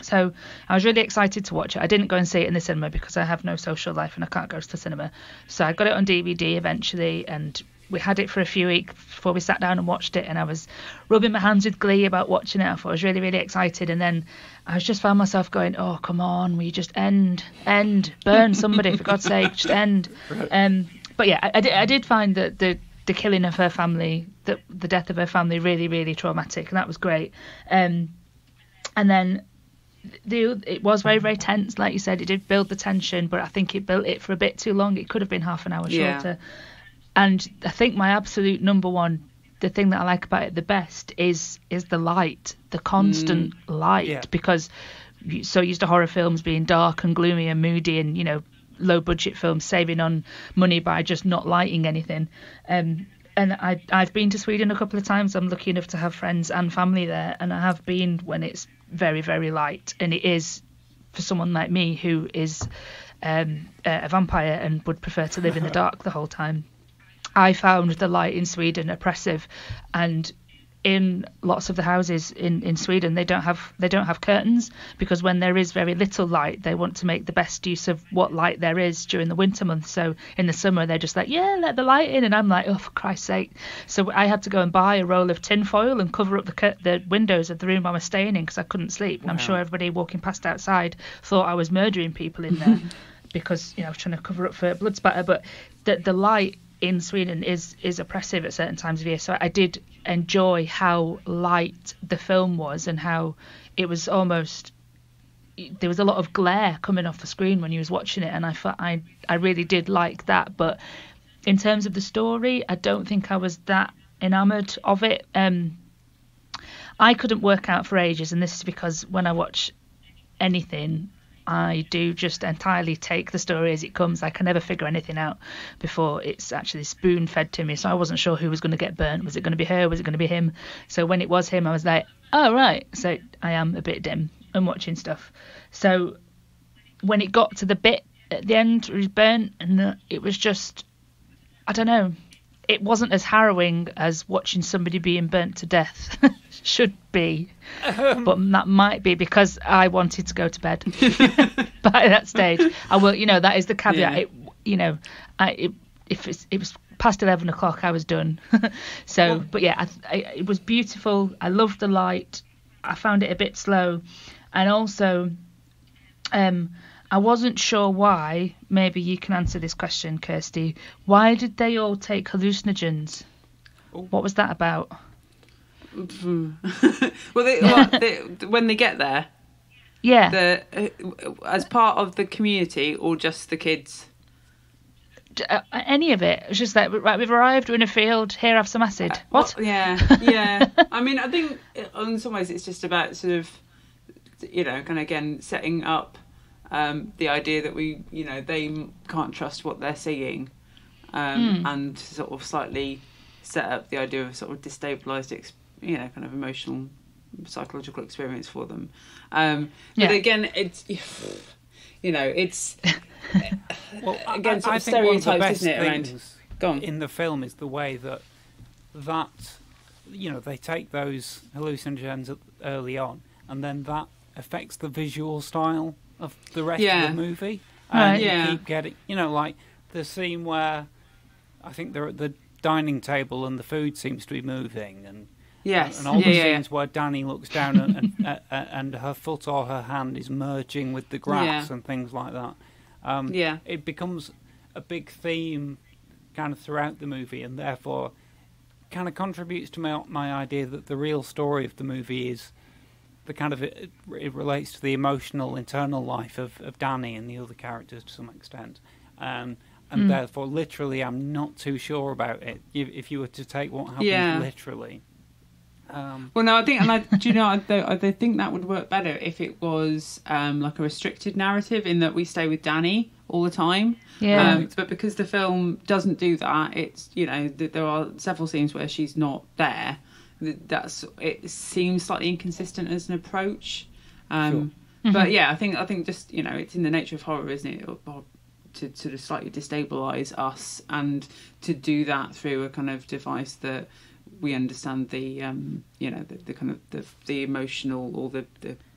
So I was really excited to watch it. I didn't go and see it in the cinema because I have no social life and I can't go to the cinema. So I got it on DVD eventually, and we had it for a few weeks before we sat down and watched it, and I was rubbing my hands with glee about watching it. I thought I was really, really excited, and then I just found myself going, oh, come on, will you just end, burn somebody, for God's sake, just end. But yeah, I did find that the killing of her family, the death of her family, really, really traumatic, and that was great. And then it was very, very tense, like you said. It did build the tension, but I think it built it for a bit too long. It could have been half an hour shorter. And I think my absolute number one, the thing that I like about it the best is the light, the constant light, because you're so used to horror films being dark and gloomy and moody, and low budget films saving on money by just not lighting anything. And and I've been to Sweden a couple of times. I'm lucky enough to have friends and family there, and I have been when it's very, very light, and it is for someone like me who is a vampire and would prefer to live in the dark the whole time. I found the light in Sweden oppressive, and in lots of the houses in Sweden they don't have curtains, because when there is very little light they want to make the best use of what light there is during the winter months. So in the summer they're just like, yeah, let the light in, and I'm like, oh, for Christ's sake. So I had to go and buy a roll of tin foil and cover up the windows of the room I was staying in because I couldn't sleep. And I'm sure everybody walking past outside thought I was murdering people in there because I was trying to cover up for blood spatter. But the light in Sweden is oppressive at certain times of year. So I did enjoy how light the film was, and how it was almost, there was a lot of glare coming off the screen when you was watching it, and I really did like that. But in terms of the story, I don't think I was that enamoured of it. I couldn't work out for ages, and this is because when I watch anything, I do just entirely take the story as it comes. I can never figure anything out before it's actually spoon-fed to me. So I wasn't sure who was going to get burnt. Was it going to be her? Was it going to be him? So when it was him, I was like, oh, right. So I am a bit dim and watching stuff. So when it got to the bit at the end where he's burnt, and it was just, I don't know. It wasn't as harrowing as watching somebody being burnt to death should be. But that might be because I wanted to go to bed by that stage. I will, that is the caveat. Yeah. It was past 11 o'clock, I was done. So, but yeah, it was beautiful. I loved the light. I found it a bit slow. And also, I wasn't sure why. Maybe you can answer this question, Kirsty. Why did they all take hallucinogens? What was that about? Well, when they get there, yeah, as part of the community or just the kids? Any of it. It's just like, right, we've arrived, we're in a field, here, have some acid. What? Well, yeah. I mean, I think in some ways it's just about sort of, kind of again setting up the idea that they can't trust what they're seeing, and sort of slightly set up the idea of sort of destabilised, kind of emotional, psychological experience for them. But again, it's, it's well, again sort I of think one of the stereotypes, best isn't it? Around things in the film is the way that they take those hallucinogens early on, and then that affects the visual style of the rest of the movie. And you keep getting, like the scene where I think they're at the dining table and the food seems to be moving, and all the scenes where Danny looks down and her foot or her hand is merging with the grass and things like that. It becomes a big theme kind of throughout the movie, and therefore kind of contributes to my idea that the real story of the movie is the kind of it relates to the emotional internal life of Danny and the other characters to some extent, and therefore literally I'm not too sure about it if you were to take what happens literally. Well, no, I think, and I think that would work better if it was like a restricted narrative, in that we stay with Danny all the time. But because the film doesn't do that, it's there are several scenes where she's not there. It seems slightly inconsistent as an approach. Sure. But I think just it's in the nature of horror, isn't it, to sort of slightly destabilise us, and to do that through a kind of device that we understand the the kind of the emotional or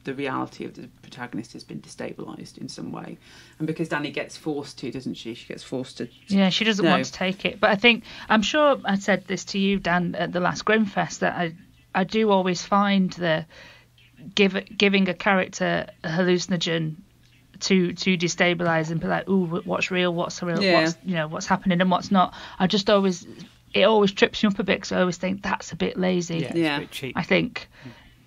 the reality of the protagonist has been destabilised in some way. And because Danny gets forced to, doesn't she? She gets forced to. Yeah, she doesn't want to take it. But I'm sure I said this to you, Dan, at the last Grimfest, that I do always find the giving a character a hallucinogen to destabilise and be like, ooh, what's real, what's real, what's happening and what's not. It always trips me up a bit, because I always think that's a bit lazy. Yeah, it's a bit cheap. I think,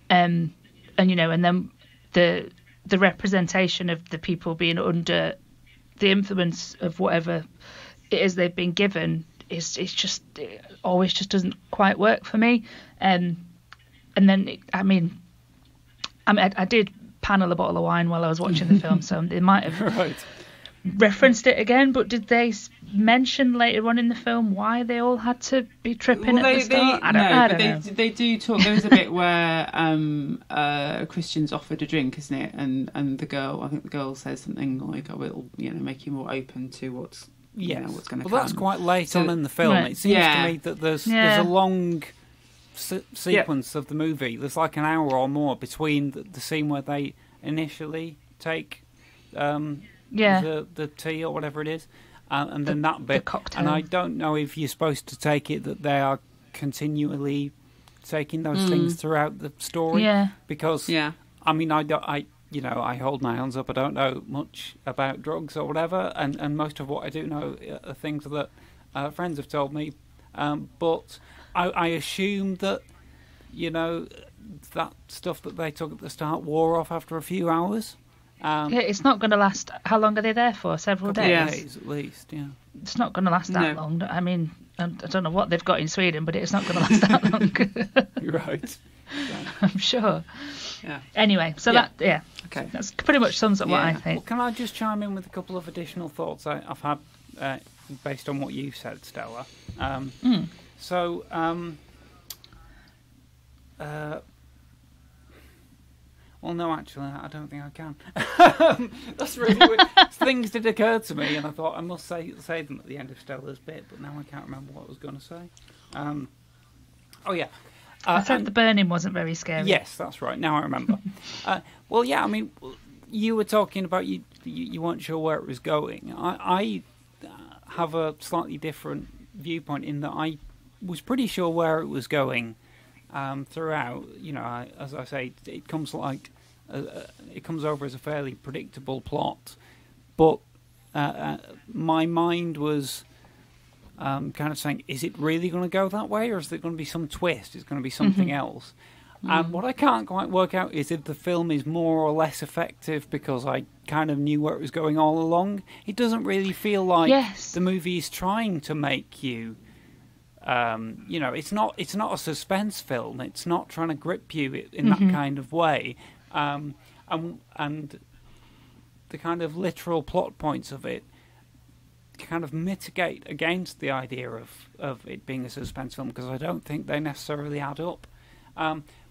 and then the representation of the people being under the influence of whatever it is they've been given it always just doesn't quite work for me. And then I did panel a bottle of wine while I was watching the film, so it might have. Right. referenced it again, but did they mention later on in the film why they all had to be tripping at the start? I don't know. They do talk. There's a bit where Christian's offered a drink, isn't it? And the girl, I think the girl says something like, "I will, make you more open to what's what's going to come." Well, that's quite late on in the film. Right. It seems to me that there's a long sequence of the movie. There's like an hour or more between the scene where they initially take the tea or whatever it is, and then that bit. The cocktail. And I don't know if you're supposed to take it that they are continually taking those things throughout the story. Yeah. Because I mean, I hold my hands up. I don't know much about drugs or whatever, and most of what I do know are things that friends have told me. But I assume that that stuff that they took at the start wore off after a few hours. It's not going to last. How long are they there for? Several days? Days at least. Yeah. It's not going to last that long. I mean, I don't know what they've got in Sweden, but it's not going to last that long. You're right. I'm sure. Yeah. Anyway, so Okay. that's pretty much sums up what I think. Well, can I just chime in with a couple of additional thoughts I've had based on what you said, Stella? So, well, no, actually, I don't think I can. That's really weird. Things did occur to me, and I thought I must say them at the end of Stella's bit, but now I can't remember what I was going to say. I said the burning wasn't very scary. Yes, that's right. Now I remember. Well, yeah, I mean, you were talking about you weren't sure where it was going. I have a slightly different viewpoint in that I was pretty sure where it was going throughout. As I say, it comes over as a fairly predictable plot, but my mind was kind of saying, is it really going to go that way, or is there going to be some twist? Is it going to be something else? And what I can't quite work out is if the film is more or less effective because I kind of knew where it was going all along. It doesn't really feel like the movie is trying to make you. It's not a suspense film. It's not trying to grip you in that kind of way. And the kind of literal plot points of it kind of mitigate against the idea of it being a suspense film, because I don't think they necessarily add up.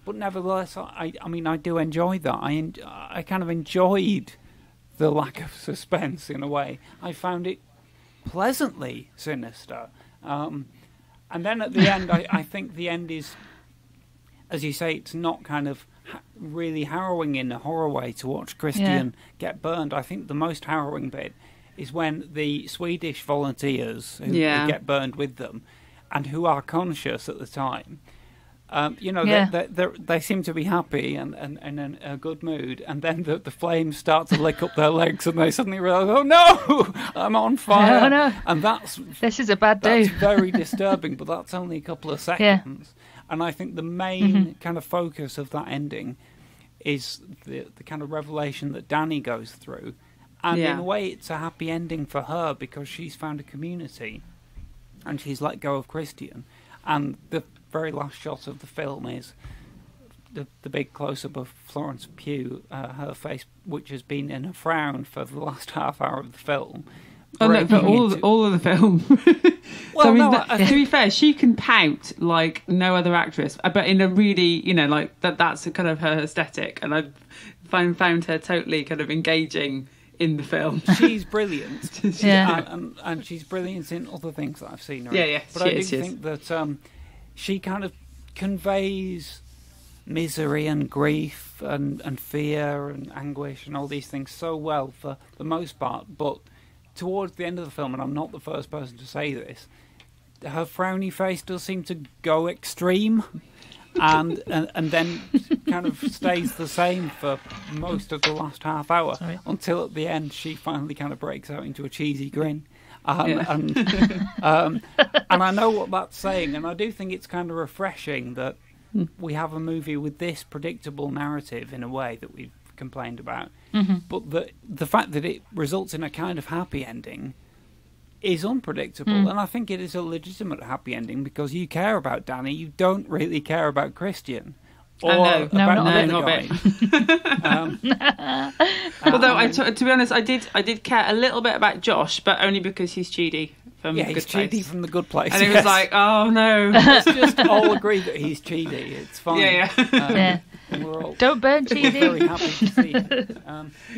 But nevertheless, I mean, I do enjoy that. I kind of enjoyed the lack of suspense in a way. I found it pleasantly sinister. And then at the end, I think the end is, as you say, it's not kind of really harrowing in a horror way to watch Christian get burned. I think the most harrowing bit is when the Swedish volunteers who get burned with them and who are conscious at the time, they seem to be happy and in a good mood, and then the flames start to lick up their legs and they suddenly realise, oh no, I'm on fire. Oh, no. And this is a bad day. That's very disturbing, but that's only a couple of seconds. And I think the main kind of focus of that ending is the kind of revelation that Danny goes through. And in a way, it's a happy ending for her because she's found a community and she's let go of Christian. And the very last shot of the film is the big close-up of Florence Pugh, her face, which has been in a frown for the last half hour of the film. Oh no, for all of the film. Well, so, to be fair, she can pout like no other actress, but in a really, like that's a kind of her aesthetic, and I found her totally kind of engaging in the film. She's brilliant. And she's brilliant in other things that I've seen her in. But I do think that she kind of conveys misery and grief and fear and anguish and all these things so well for the most part, but towards the end of the film, and I'm not the first person to say this, her frowny face does seem to go extreme and then kind of stays the same for most of the last half hour until at the end she finally kind of breaks out into a cheesy grin. And I know what that's saying, and I do think it's kind of refreshing that we have a movie with this predictable narrative in a way that we've complained about, but the fact that it results in a kind of happy ending is unpredictable, and I think it is a legitimate happy ending because you care about Danny, you don't really care about Christian, Or no, about not a bit. Although, to be honest, I did care a little bit about Josh, but only because he's Chidi from The Good he's Place. Chidi from The Good Place. And it was like, oh no. Let's just all agree that he's Chidi. It's fine. Yeah. We're all, Don't burn we're very Chidi. happy to see it.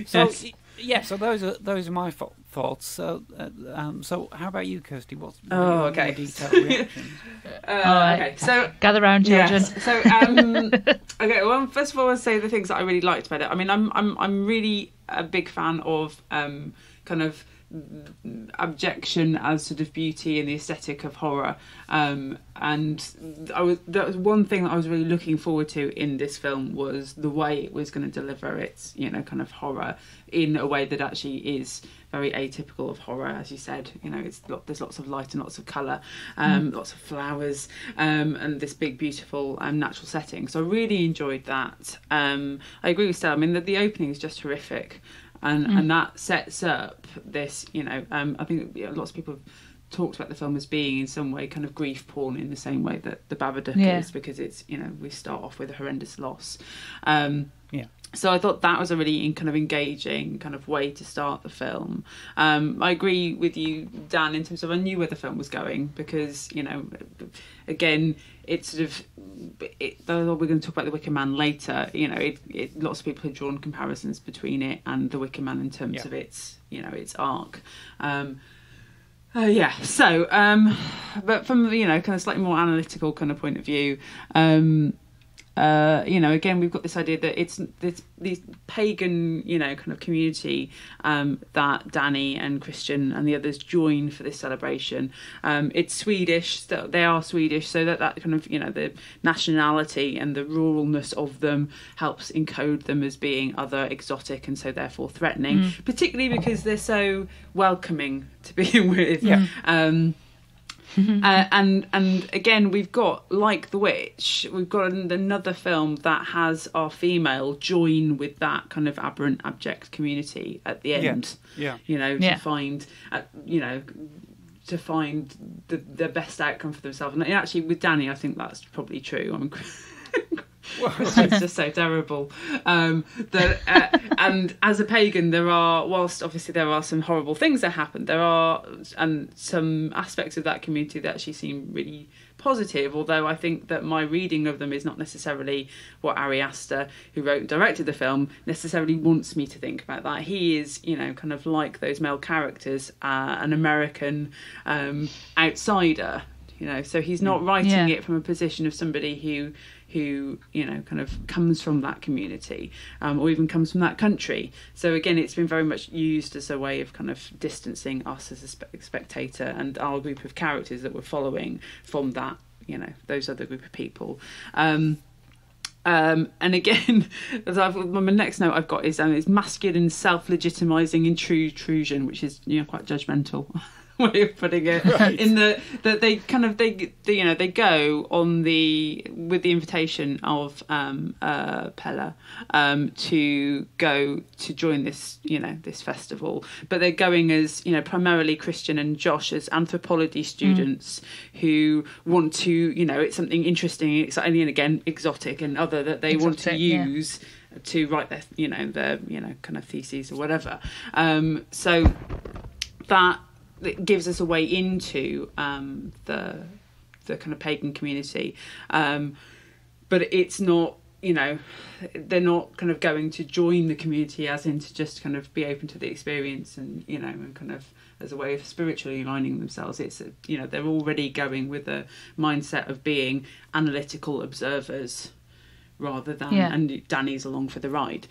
So, Yes. yeah, so those are my thoughts. So how about you, Kirsty? What's Oh, your okay. more detailed reactions? Okay, so Gather round, children. yes. So okay. Well, first of all, I'll say the things that I really liked about it. I mean, I'm really a big fan of kind of abjection as sort of beauty and the aesthetic of horror, and that was one thing that I was really looking forward to in this film, was the way it was going to deliver its kind of horror in a way that actually is very atypical of horror. As you said, there's lots of light and lots of colour, lots of flowers, and this big beautiful natural setting. So I really enjoyed that. I agree with Stella. I mean, the opening is just horrific. And that sets up this, I think lots of people have talked about the film as being in some way kind of grief porn, in the same way that The Babadook is, because it's, we start off with a horrendous loss. So I thought that was a really kind of engaging kind of way to start the film. I agree with you, Dan, in terms of I knew where the film was going, because, again, it's sort of, though we're going to talk about The Wicker Man later, lots of people have drawn comparisons between it and The Wicker Man in terms of its, its arc. But from the, kind of slightly more analytical kind of point of view, again, we've got this idea that it's these pagan, kind of community that Danny and Christian and the others join for this celebration. It's Swedish, they are Swedish, so that kind of, the nationality and the ruralness of them helps encode them as being other, exotic, and so therefore threatening, particularly because they're so welcoming to be with. Yeah. And again, we've got, like The Witch, we've got another film that has our female join with that kind of aberrant, abject community at the end. To find, to find the best outcome for themselves. And actually, with Danny, I think that's probably true. I mean, it's just so terrible. And as a pagan, whilst obviously there are some horrible things that happen, there are some aspects of that community that actually seem really positive, although I think that my reading of them is not necessarily what Ari Aster, who wrote and directed the film, necessarily wants me to think about that. He is, kind of like those male characters, an American outsider, so he's not writing it from a position of somebody who kind of comes from that community, or even comes from that country. So again, it's been very much used as a way of kind of distancing us as a spectator and our group of characters that we're following from that, those other group of people. And again, my next note I've got is masculine self-legitimizing intrusion, which is quite judgmental way of putting it, right. In that they kind of they go on with the invitation of Pella to go to join this this festival, but they're going as primarily Christian and Josh as anthropology students who want to it's something interesting, exciting, and again exotic and other that they want to use to write their their kind of theses or whatever. So that it gives us a way into the kind of pagan community, but it's not they're not kind of going to join the community as in to just kind of be open to the experience and and kind of as a way of spiritually aligning themselves. It's they're already going with a mindset of being analytical observers rather than and Danny's along for the ride.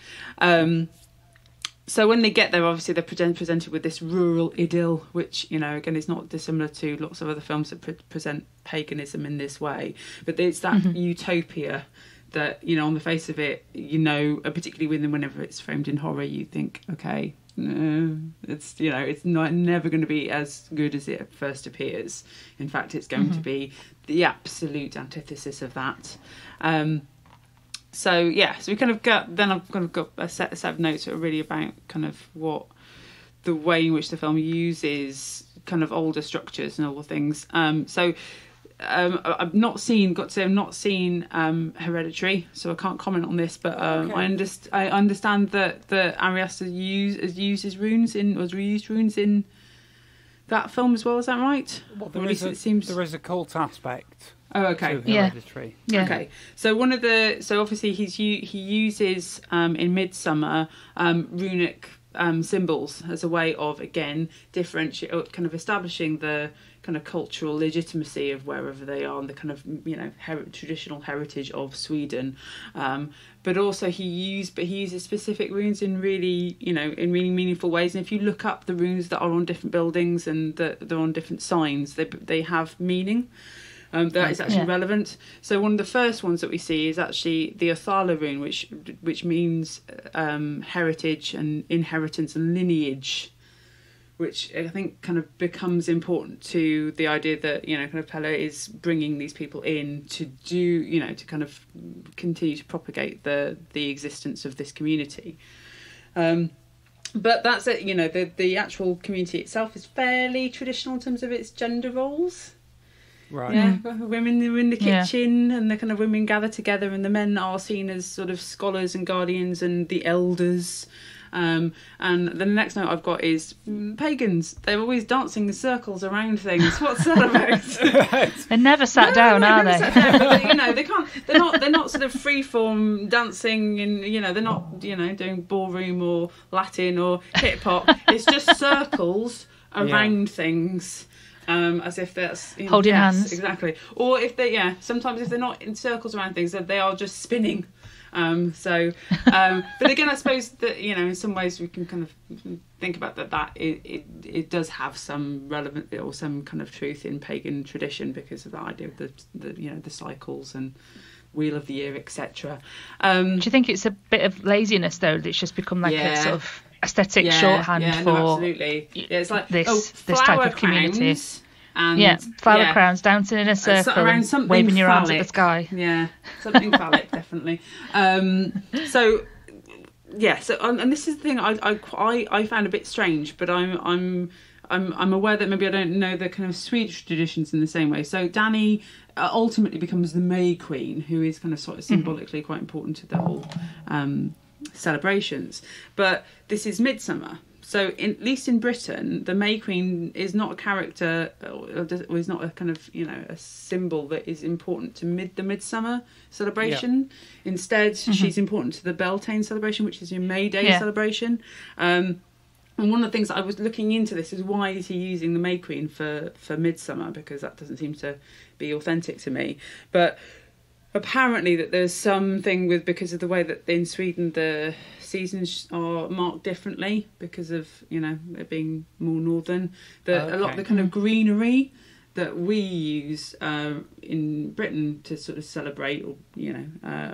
So when they get there, obviously they're presented with this rural idyll, which, again, is not dissimilar to lots of other films that present paganism in this way. But it's that utopia that, on the face of it, particularly whenever it's framed in horror, you think, okay, no, it's, it's never going to be as good as it first appears. In fact, it's going to be the absolute antithesis of that. So we kind of got. Then I've kind of got a set of notes that are really about kind of what the way in which the film uses kind of older structures and all the things. So I've not seen Hereditary, so I can't comment on this. But I understand that Ari Aster used his runes in, was reused runes in that film as well. Is that right? Well, there is a cult aspect. Oh, okay. To Hereditary. Yeah. Okay. So obviously he uses in Midsommar runic symbols as a way of, again, kind of establishing the kind of cultural legitimacy of wherever they are and the kind of, you know, traditional heritage of Sweden. But also he uses specific runes in really meaningful ways. And if you look up the runes that are on different buildings and that they're on different signs, they have meaning. That is actually relevant. So one of the first ones that we see is actually the Othala rune, which means heritage and inheritance and lineage, which I think kind of becomes important to the idea that, you know, kind of Pelle is bringing these people in to do, you know, to kind of continue to propagate the existence of this community. But that's it. You know, the actual community itself is fairly traditional in terms of its gender roles. Right. Yeah, women are in the kitchen and the kind of women gather together and the men are seen as sort of scholars and guardians and the elders. And the next note I've got is pagans. They're always dancing in circles around things. What's that about? They never sat down, are they? But, you know, they can't. They're not sort of freeform dancing, and you know, they're not, you know, doing ballroom or Latin or hip hop. It's just circles around things. As if that's holding hands, exactly. Or if sometimes if they're not in circles around things, they are just spinning. But again, I suppose that, you know, in some ways we can kind of think about that it does have some relevant or some kind of truth in pagan tradition because of the idea of the cycles and wheel of the year, etc. Do you think it's a bit of laziness though? That it's just become like a sort of aesthetic shorthand for absolutely. Yeah, it's like this type of community. And flower crowns dancing in a circle, around waving your arms phallic. at the sky. Yeah, something phallic, definitely. And this is the thing I found a bit strange, but I'm aware that maybe I don't know the kind of Swedish traditions in the same way. So Dani ultimately becomes the May Queen, who is kind of sort of symbolically quite important to the whole celebrations. But this is Midsommar. So, at least in Britain, the May Queen is not a character, or is not a kind of, you know, a symbol that is important to the Midsommar celebration. Yeah. Instead, she's important to the Beltane celebration, which is your May Day celebration. And one of the things that I was looking into this is why is he using the May Queen for Midsommar, because that doesn't seem to be authentic to me. But apparently that there's something because of the way that in Sweden the seasons are marked differently because of, you know, it being more northern, that a lot of the kind of greenery that we use in Britain to sort of celebrate, or, you know,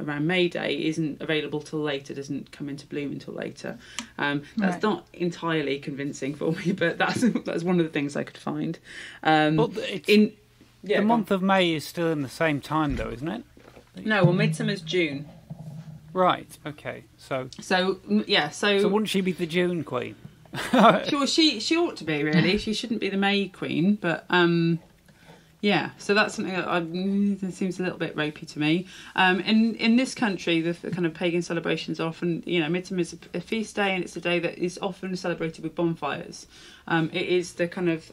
around May Day isn't available till later, doesn't come into bloom until later. That's not entirely convincing for me, but that's one of the things I could find. The month of May is still in the same time though, isn't it? No, well, Midsummer's June. Right. Okay. So wouldn't she be the June Queen? Sure, she ought to be, really. She shouldn't be the May Queen, but so that's something that seems a little bit ropey to me. In this country, the kind of pagan celebrations are often, you know, Midsummer is a feast day, and it's a day that is often celebrated with bonfires. It is the kind of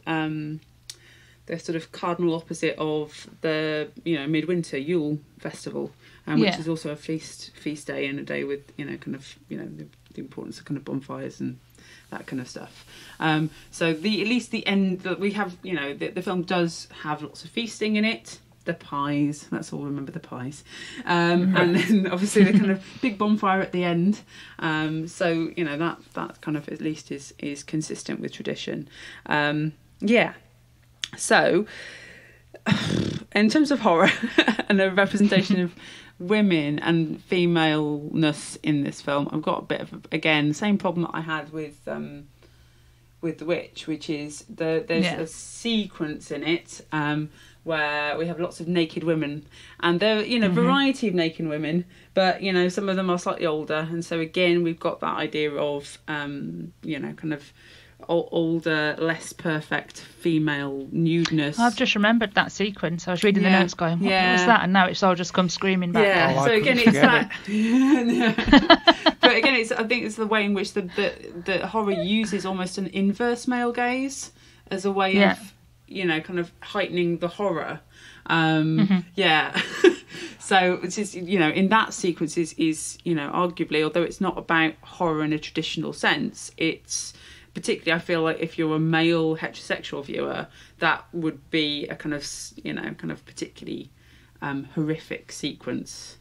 the sort of cardinal opposite of the, you know, midwinter Yule festival, which is also a feast day and a day with, you know, kind of, you know, the importance of kind of bonfires and that kind of stuff. So at least the end that we have, you know, the film does have lots of feasting in it. The pies, let's all remember the pies. And then obviously the kind of big bonfire at the end. So, you know, that kind of at least is consistent with tradition. So, in terms of horror and the representation of women and femaleness in this film, I've got a bit of, again, the same problem that I had with The Witch, which is there's a sequence in it where we have lots of naked women, and there, you know, variety of naked women, but, you know, some of them are slightly older, and so again we've got that idea of you know, kind of older, less perfect female nudeness. I've just remembered that sequence. I was reading the notes going, what was that? And now it's all just come screaming back. Yeah, so again, it's that. But again, I think it's the way in which the horror uses almost an inverse male gaze as a way of, kind of heightening the horror. Yeah. So it's just, in that sequence is arguably, although it's not about horror in a traditional sense, it's particularly, I feel like if you're a male heterosexual viewer, that would be a kind of particularly horrific sequence.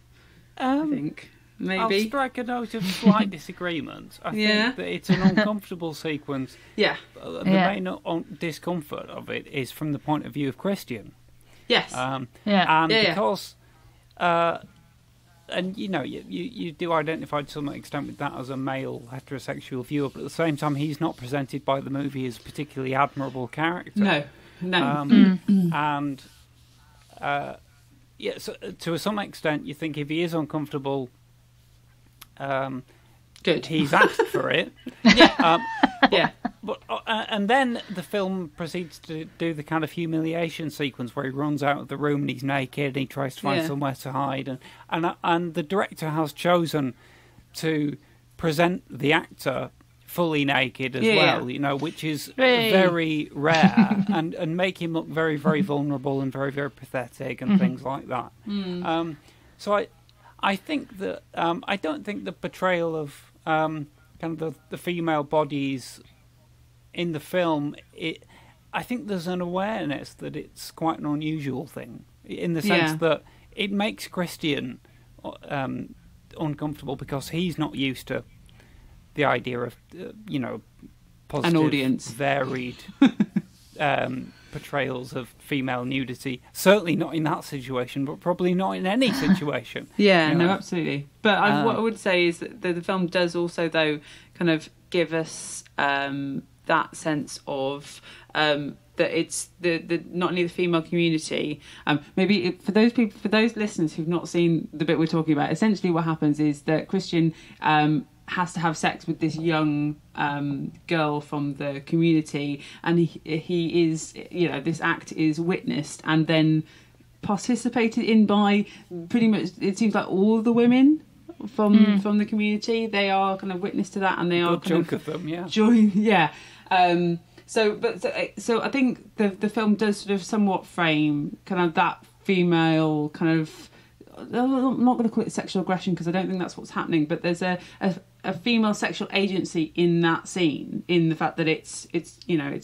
I think maybe I'll strike a note of slight disagreement. I think that it's an uncomfortable sequence. Yeah. The main discomfort of it is from the point of view of Christian. Yes. Because, and you do identify to some extent with that as a male heterosexual viewer, but at the same time, he's not presented by the movie as a particularly admirable character. No. And so to some extent, you think if he is uncomfortable, good, he's asked for it. But and then the film proceeds to do the kind of humiliation sequence where he runs out of the room and he's naked and he tries to find somewhere to hide, and the director has chosen to present the actor fully naked as well, which is very rare, and make him look very, very vulnerable and very, very pathetic and things like that. So I think that I don't think the portrayal of kind of the female bodies in the film, I think there's an awareness that it's quite an unusual thing, in the sense that it makes Christian uncomfortable because he's not used to the idea of, positive, an audience, varied portrayals of female nudity. Certainly not in that situation, but probably not in any situation. No, absolutely. But what I would say is that the film does also, though, kind of give us that sense of that it's the not only the female community. Maybe for those listeners who've not seen the bit we're talking about, essentially what happens is that Christian has to have sex with this young girl from the community, and he is, this act is witnessed and then participated in by pretty much, it seems like all the women from the community. They are kind of witness to that, and they are kind of them, join. So I think the film does sort of somewhat frame kind of that female kind of, I'm not going to call it sexual aggression because I don't think that's what's happening, but there's a female sexual agency in that scene, in the fact that it's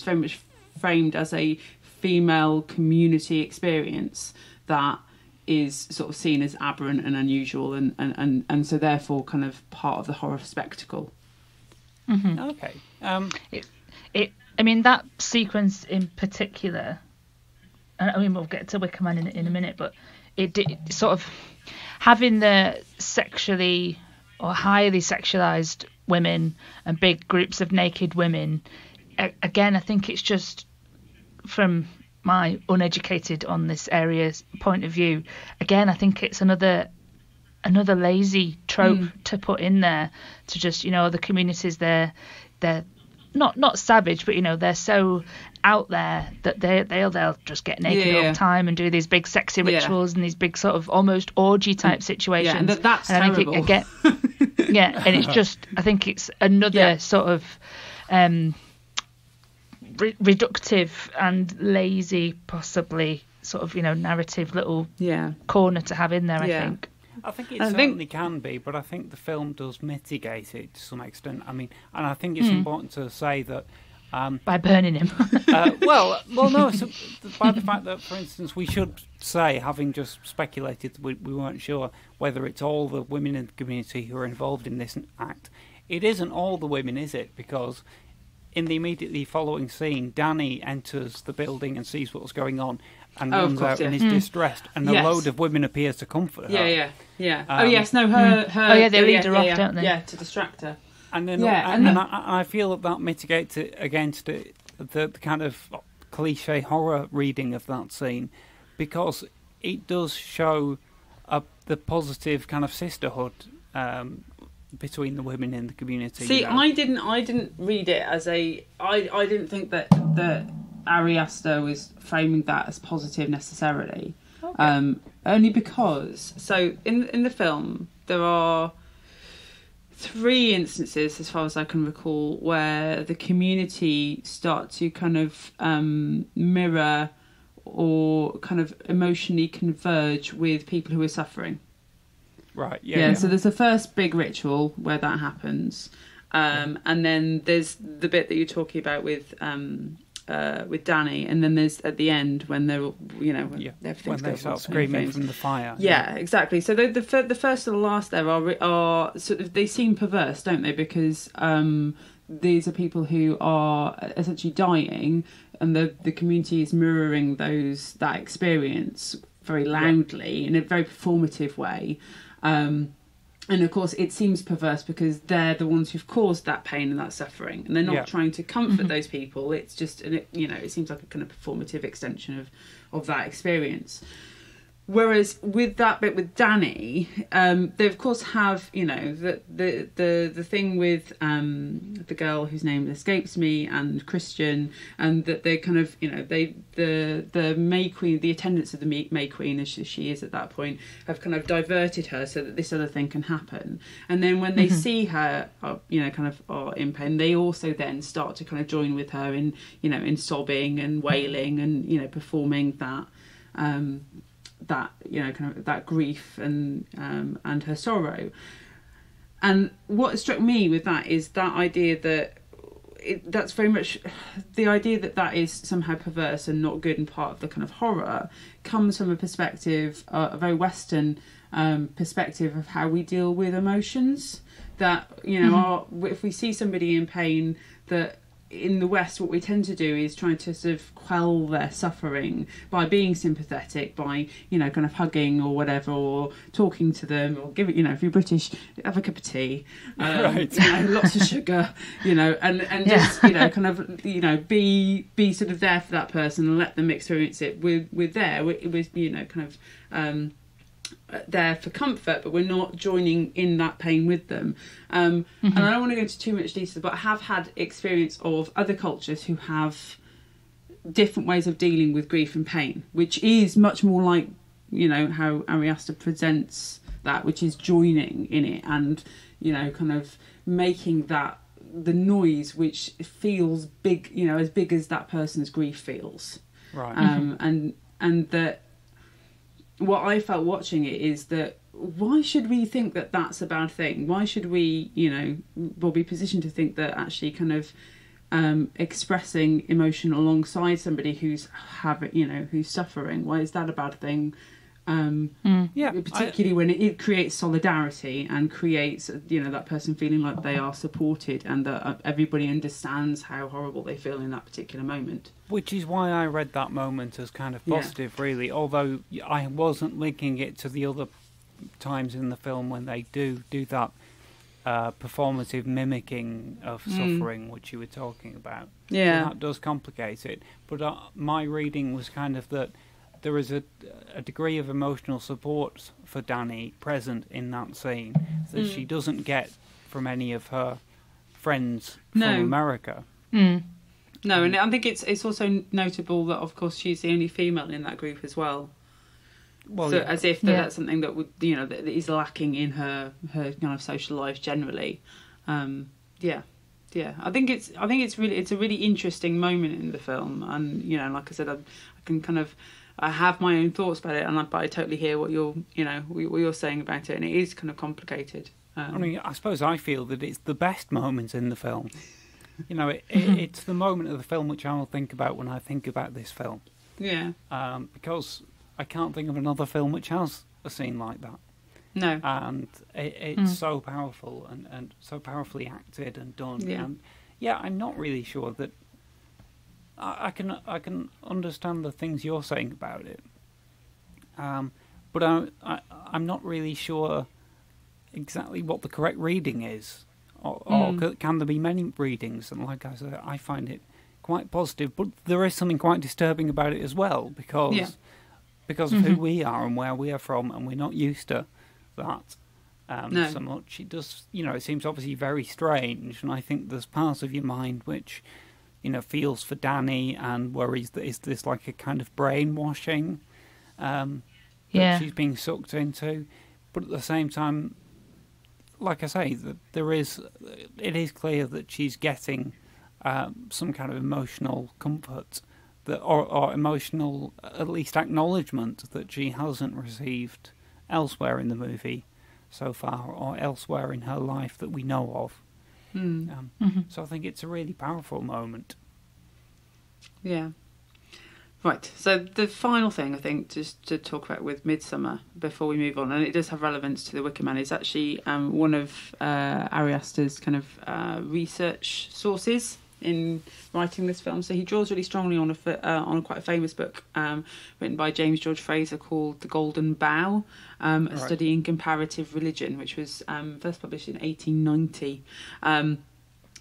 very much framed as a female community experience that is sort of seen as aberrant and unusual, and so therefore kind of part of the horror spectacle. Okay. I mean, that sequence in particular, I mean, we'll get to Wicker Man in a minute, but it sort of having the sexually or highly sexualized women and big groups of naked women. Again, I think it's just from my uneducated on this area's point of view. Again, I think it's another lazy trope to put in there, to just, the communities they're not savage, but they're so out there that they'll just get naked all the time and do these big sexy rituals and these big sort of almost orgy type situations. And that's terrible. I think and it's just, I think it's another sort of reductive and lazy, possibly sort of narrative little corner to have in there. I think it certainly can be, but I think the film does mitigate it to some extent. I mean, and I think it's important to say that by burning him. No. So by the fact that, for instance, we should say, having just speculated, we weren't sure whether it's all the women in the community who are involved in this act. It isn't all the women, is it? Because in the immediately following scene, Danny enters the building and sees what's going on and runs out and is distressed, and a load of women appears to comfort her. They lead her off, don't they? Yeah, to distract her. And then, I feel that mitigates it against the kind of cliche horror reading of that scene, because it does show the positive kind of sisterhood between the women in the community. See, I didn't read it as I didn't think that Ari Aster was framing that as positive necessarily. Okay. Only because, so in the film there are 3 instances, as far as I can recall, where the community start to kind of mirror or kind of emotionally converge with people who are suffering. Right. Yeah. So there's the first big ritual where that happens, and then there's the bit that you're talking about with Danny, and then there's at the end when they're everything's when they start screaming from the fire. Yeah, exactly. So the first and the last there are sort of, they seem perverse, don't they? Because these are people who are essentially dying, and the community is mirroring that experience very loudly in a very performative way. And of course, it seems perverse because they're the ones who've caused that pain and that suffering, and they're not trying to comfort those people. It's just, it seems like a kind of performative extension of that experience. Whereas with that bit with Danny, they of course have, the thing with the girl whose name escapes me and Christian, and that they kind of, the May Queen, the attendants of the May Queen, as she is at that point, have kind of diverted her so that this other thing can happen. And then when they see her, in pain, they also then start to kind of join with her in sobbing and wailing and, performing that. That grief and her sorrow. And what struck me with that is that idea that that's very much the idea that is somehow perverse and not good and part of the kind of horror comes from a perspective, a very Western perspective of how we deal with emotions. That if we see somebody in pain, that in the West, what we tend to do is try to sort of quell their suffering by being sympathetic, by, kind of hugging or whatever, or talking to them, or give it, if you're British, have a cup of tea, right. Lots of sugar, and just, kind of, be sort of there for that person and let them experience it with kind of, there for comfort, but we're not joining in that pain with them. And I don't want to go into too much detail, but I have had experience of other cultures who have different ways of dealing with grief and pain, which is much more like, how Ari Aster presents that, which is joining in it and, kind of making that the noise which feels big, as big as that person's grief feels. Right. And that what I felt watching it is that why should we think that that's a bad thing? Why should we, be positioned to think that actually kind of expressing emotion alongside somebody who's who's suffering, why is that a bad thing? Particularly when it creates solidarity and creates, that person feeling like they are supported and that everybody understands how horrible they feel in that particular moment. Which is why I read that moment as kind of positive, really, although I wasn't linking it to the other times in the film when they do that performative mimicking of suffering, which you were talking about. Yeah. So that does complicate it. But my reading was kind of that there is a degree of emotional support for Danny present in that scene that she doesn't get from any of her friends from America. No, and I think it's also notable that, of course, she's the only female in that group as well. Well, so as if that's something that would, that is lacking in her kind of social life generally. I think it's a really interesting moment in the film, and like I said, I can kind of. I have my own thoughts about it, but I totally hear what you're saying about it, and it is kind of complicated. I suppose I feel that it's the best moment in the film. It's the moment of the film which I will think about when I think about this film. Yeah. Because I can't think of another film which has a scene like that. No. And it's so powerful and so powerfully acted and done. Yeah. And I'm not really sure that I can understand the things you're saying about it. But I'm not really sure exactly what the correct reading is. Or can there be many readings? And like I said, I find it quite positive, but there is something quite disturbing about it as well, because of who we are and where we are from, and we're not used to that. No. so much. It does, it seems obviously very strange, and I think there's part of your mind which, feels for Danny and worries that is this like a kind of brainwashing that she's being sucked into. But at the same time, like I say, that it is clear that she's getting some kind of emotional comfort, or emotional, at least acknowledgement that she hasn't received elsewhere in the movie so far, or elsewhere in her life that we know of. So I think it's a really powerful moment. Yeah. Right, so the final thing I think just to talk about with Midsommar before we move on, and it does have relevance to the Wicker Man, is actually one of Ari Aster's kind of research sources in writing this film. So he draws really strongly on on quite a famous book written by James George Fraser called The Golden Bough, a study in comparative religion, which was first published in 1890.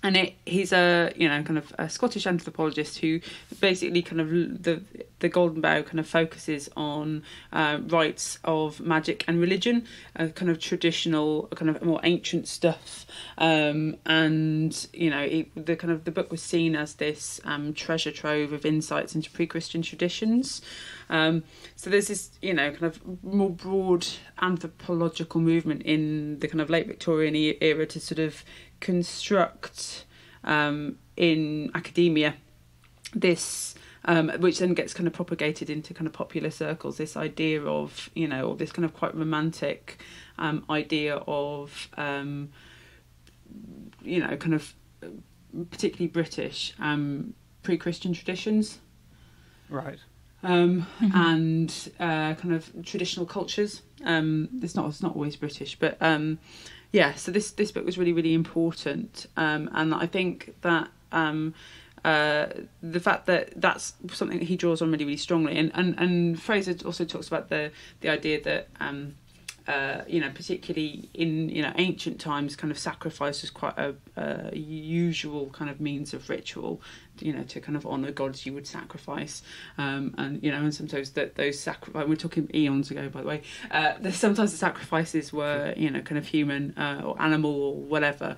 And he's a kind of a Scottish anthropologist who basically kind of the Golden Bough kind of focuses on rites of magic and religion, kind of traditional, kind of more ancient stuff. And the book was seen as this treasure trove of insights into pre-Christian traditions. So there's this kind of more broad anthropological movement in the kind of late Victorian era to sort of construct in academia this which then gets kind of propagated into kind of popular circles, this idea of or this kind of quite romantic idea of kind of particularly British pre-Christian traditions, right? And kind of traditional cultures. It's not always British, but so this book was really, really important, and I think that the fact that that's something that he draws on really, really strongly, and Fraser also talks about the idea that particularly in ancient times, kind of sacrifice was quite a usual kind of means of ritual, to kind of honour gods you would sacrifice, and sometimes that those sacrifices, we're talking eons ago by the way, sometimes the sacrifices were kind of human or animal or whatever.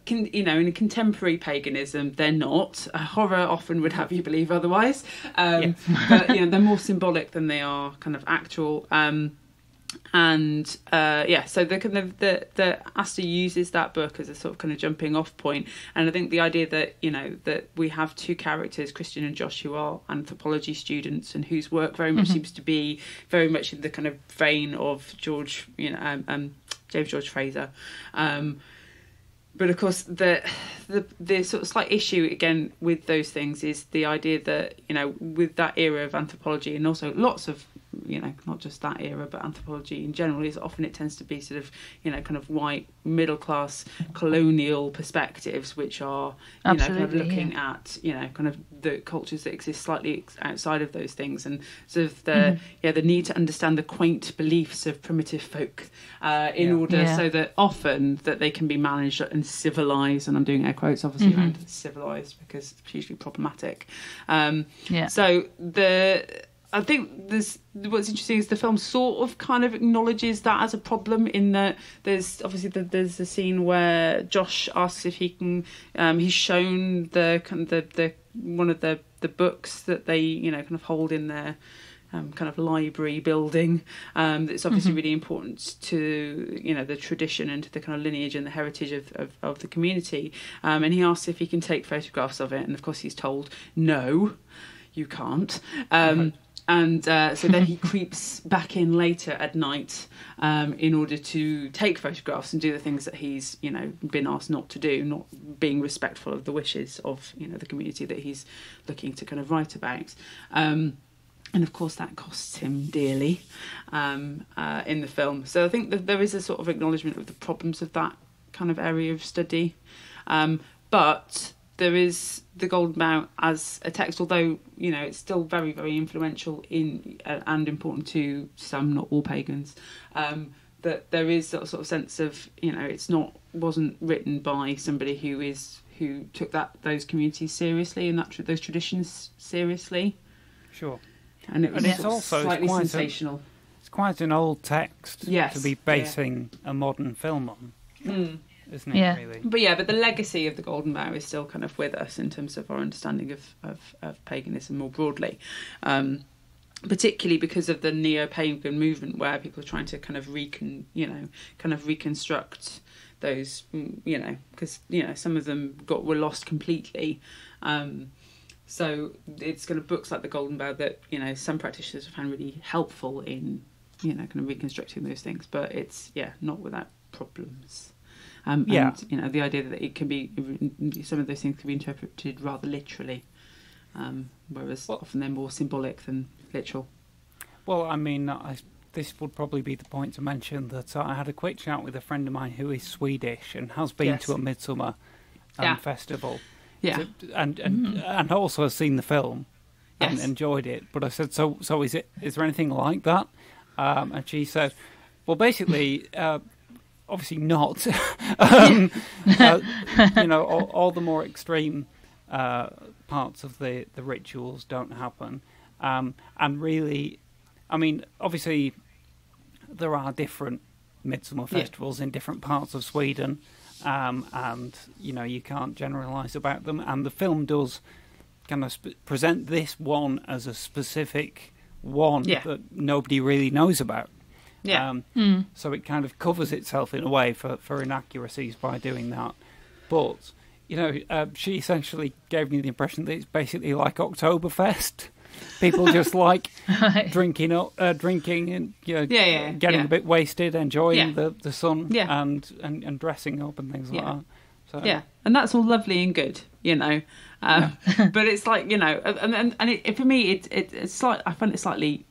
In a contemporary paganism, they're not. Horror often would have you believe otherwise, but they're more symbolic than they are kind of actual. So the kind of the Aster uses that book as a sort of kind of jumping off point, and I think the idea that that we have two characters, Christian and Josh, who are anthropology students and whose work very much seems to be very much in the kind of vein of James George Fraser. But of course, the sort of slight issue again with those things is the idea that with that era of anthropology, and also lots of not just that era, but anthropology in general, is often it tends to be sort of kind of white middle class colonial perspectives, which are kind of looking at kind of the cultures that exist slightly outside of those things, and sort of the need to understand the quaint beliefs of primitive folk in order so that often that they can be managed and civilized, and I'm doing air quotes obviously around civilized because it's hugely problematic. So I think what's interesting is the film sort of kind of acknowledges that as a problem, in that there's a scene where Josh asks if he can. He's shown the one of the books that they kind of hold in their kind of library building. That's obviously really important to the tradition and to the kind of lineage and the heritage of the community. And he asks if he can take photographs of it, and of course he's told no, you can't. And so then he creeps back in later at night in order to take photographs and do the things that he's been asked not to do, not being respectful of the wishes of the community that he's looking to kind of write about. And of course that costs him dearly in the film. So I think that there is a sort of acknowledgement of the problems of that kind of area of study. But there is the Golden Bough as a text, although it's still very, very influential in and important to some, not all pagans. That there is a sort of sense of wasn't written by somebody who took those communities seriously and those traditions seriously. Sure. And it's also slightly sensational. It's quite an old text Yes, to be basing a modern film on, isn't it? Yeah. Really. But the legacy of the Golden Bough is still kind of with us in terms of our understanding of paganism more broadly. Particularly because of the neo-pagan movement, where people are trying to kind of reconstruct those, because some of them were lost completely. So it's kind of books like the Golden Bough that some practitioners have found really helpful in kind of reconstructing those things, but it's not without problems. And the idea that it can be, some of those things can be interpreted rather literally, whereas often they're more symbolic than literal. Well, I mean, this would probably be the point to mention that I had a quick chat with a friend of mine who is Swedish and has been to a Midsommar festival. Yeah. And also has seen the film and enjoyed it. But I said, so is there anything like that? And she said, well, basically, obviously not. All the more extreme parts of the rituals don't happen. And really, I mean, obviously, there are different Midsommar festivals in different parts of Sweden, and you can't generalise about them. And the film does kind of present this one as a specific one that nobody really knows about. So it kind of covers itself in a way for inaccuracies by doing that. But she essentially gave me the impression that it's basically like Oktoberfest. People just like drinking and getting a bit wasted, enjoying the sun and dressing up and things like that. So. And that's all lovely and good, but it's like for me it's I find it slightly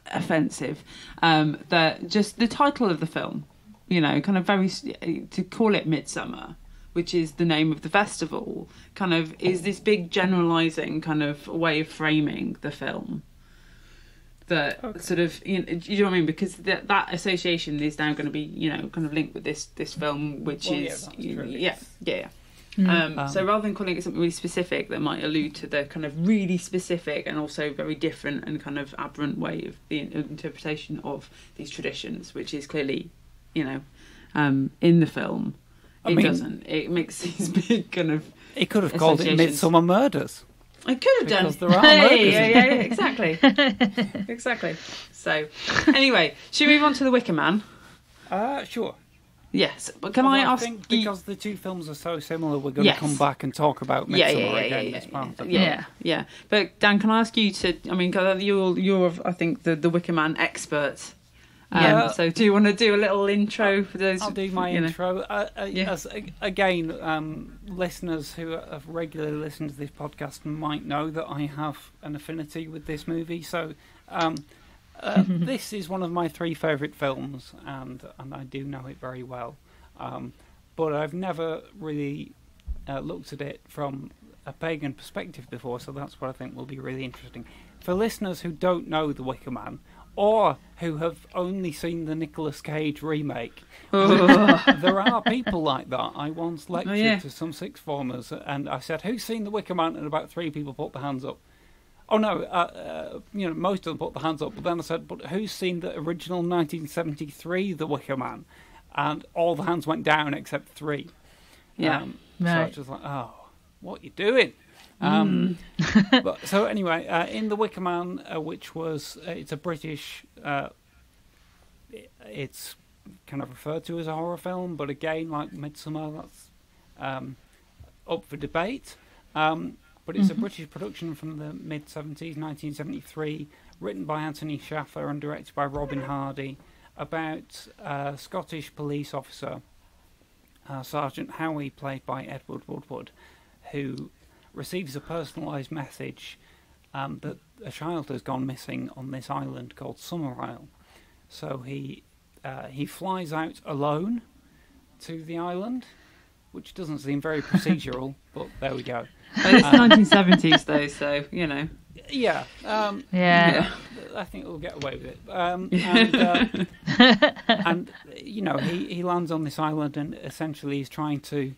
offensive that just the title of the film, kind of very to call it Midsommar, which is the name of the festival, kind of is this big generalising kind of way of framing the film. That sort of, do you know what I mean? Because that association is now going to be, kind of linked with this film, which is, So rather than calling it something really specific that might allude to the kind of really specific and also very different and kind of aberrant way of the interpretation of these traditions, which is clearly, in the film. Doesn't. It makes these big kind of. It could have called it Midsommar Murders. I could have done. Because there are murders. Exactly. Exactly. So, anyway, should we move on to The Wicker Man? Sure. Yes, but can I ask? I think because the two films are so similar, we're going to come back and talk about Midsommar again as part of Yeah. But Dan, can I ask you to? I mean, you're I think the Wicker Man expert. So do you want to do a little intro for those? I'll do my intro. Listeners who have regularly listened to this podcast might know that I have an affinity with this movie. So this is one of my three favourite films, and I do know it very well. But I've never really looked at it from a pagan perspective before, so that's what I think will be really interesting. For listeners who don't know The Wicker Man, or who have only seen the Nicolas Cage remake. There are people like that. I once lectured to some sixth formers, and I said, "Who's seen The Wicker Man?" And about 3 people put their hands up. Oh no, most of them put their hands up. But then I said, "But who's seen the original 1973 The Wicker Man?" And all the hands went down except 3. So I was just like, "Oh, what are you doing?" So anyway, in The Wicker Man, which was it's a British, it's kind of referred to as a horror film, but again, like Midsommar, that's up for debate. But it's a British production from the mid-70s, 1973, written by Anthony Shaffer and directed by Robin Hardy, about a Scottish police officer, Sergeant Howie, played by Edward Woodward, who receives a personalised message that a child has gone missing on this island called Summerisle. So he flies out alone to the island, which doesn't seem very procedural, but there we go. But it's 1970s though, so Yeah. I think we'll get away with it. And he lands on this island and essentially is trying to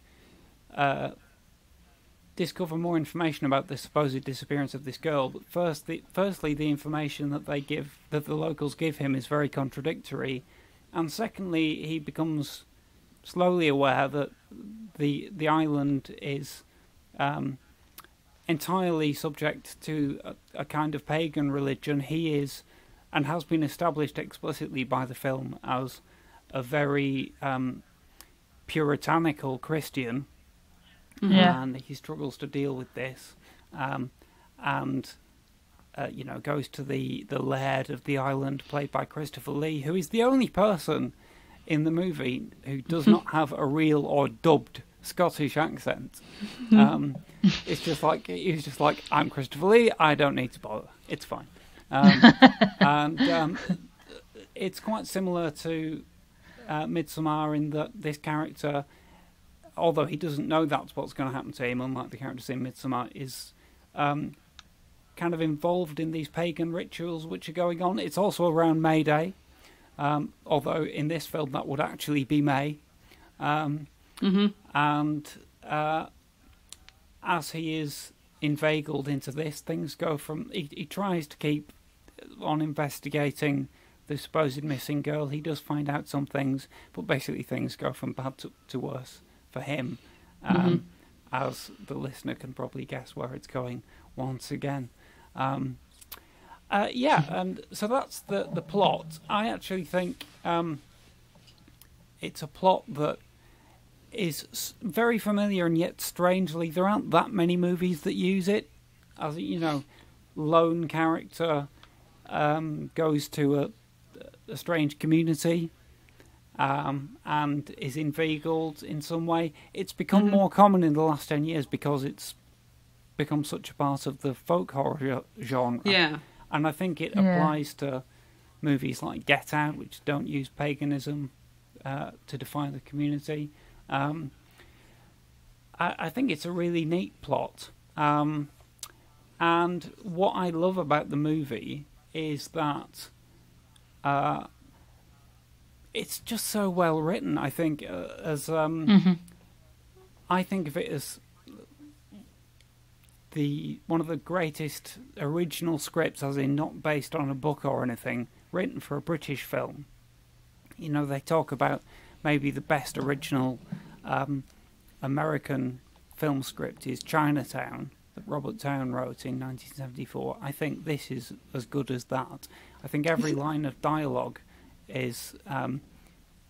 discover more information about the supposed disappearance of this girl. But firstly, the information that the locals give him is very contradictory, and secondly, he becomes slowly aware that the island is entirely subject to a kind of pagan religion. He is, and has been established explicitly by the film, as a very puritanical Christian. Yeah. And he struggles to deal with this, and goes to the laird of the island, played by Christopher Lee, who is the only person in the movie who does not have a real or dubbed Scottish accent. It's just like he's just like, I'm Christopher Lee, I don't need to bother, it's fine. And it's quite similar to Midsommar in that this character, although he doesn't know that's what's going to happen to him, unlike the characters in Midsommar, is kind of involved in these pagan rituals which are going on. It's also around May Day, although in this film that would actually be May. And as he is inveigled into this, things go from... He tries to keep on investigating the supposed missing girl. He does find out some things, but basically things go from bad to worse for him, as the listener can probably guess where it's going once again. And so that's the plot. I actually think it's a plot that is very familiar, and yet strangely there aren't that many movies that use it. As lone character goes to a strange community and is inveigled in some way. It's become more common in the last 10 years because it's become such a part of the folk horror genre. Yeah. And I think it applies to movies like Get Out, which don't use paganism to define the community. I think it's a really neat plot. And what I love about the movie is that it's just so well written. I think I think of it as one of the greatest original scripts, as in not based on a book or anything, written for a British film. They talk about maybe the best original American film script is Chinatown, that Robert Towne wrote in 1974. I think this is as good as that. I think every line of dialogue is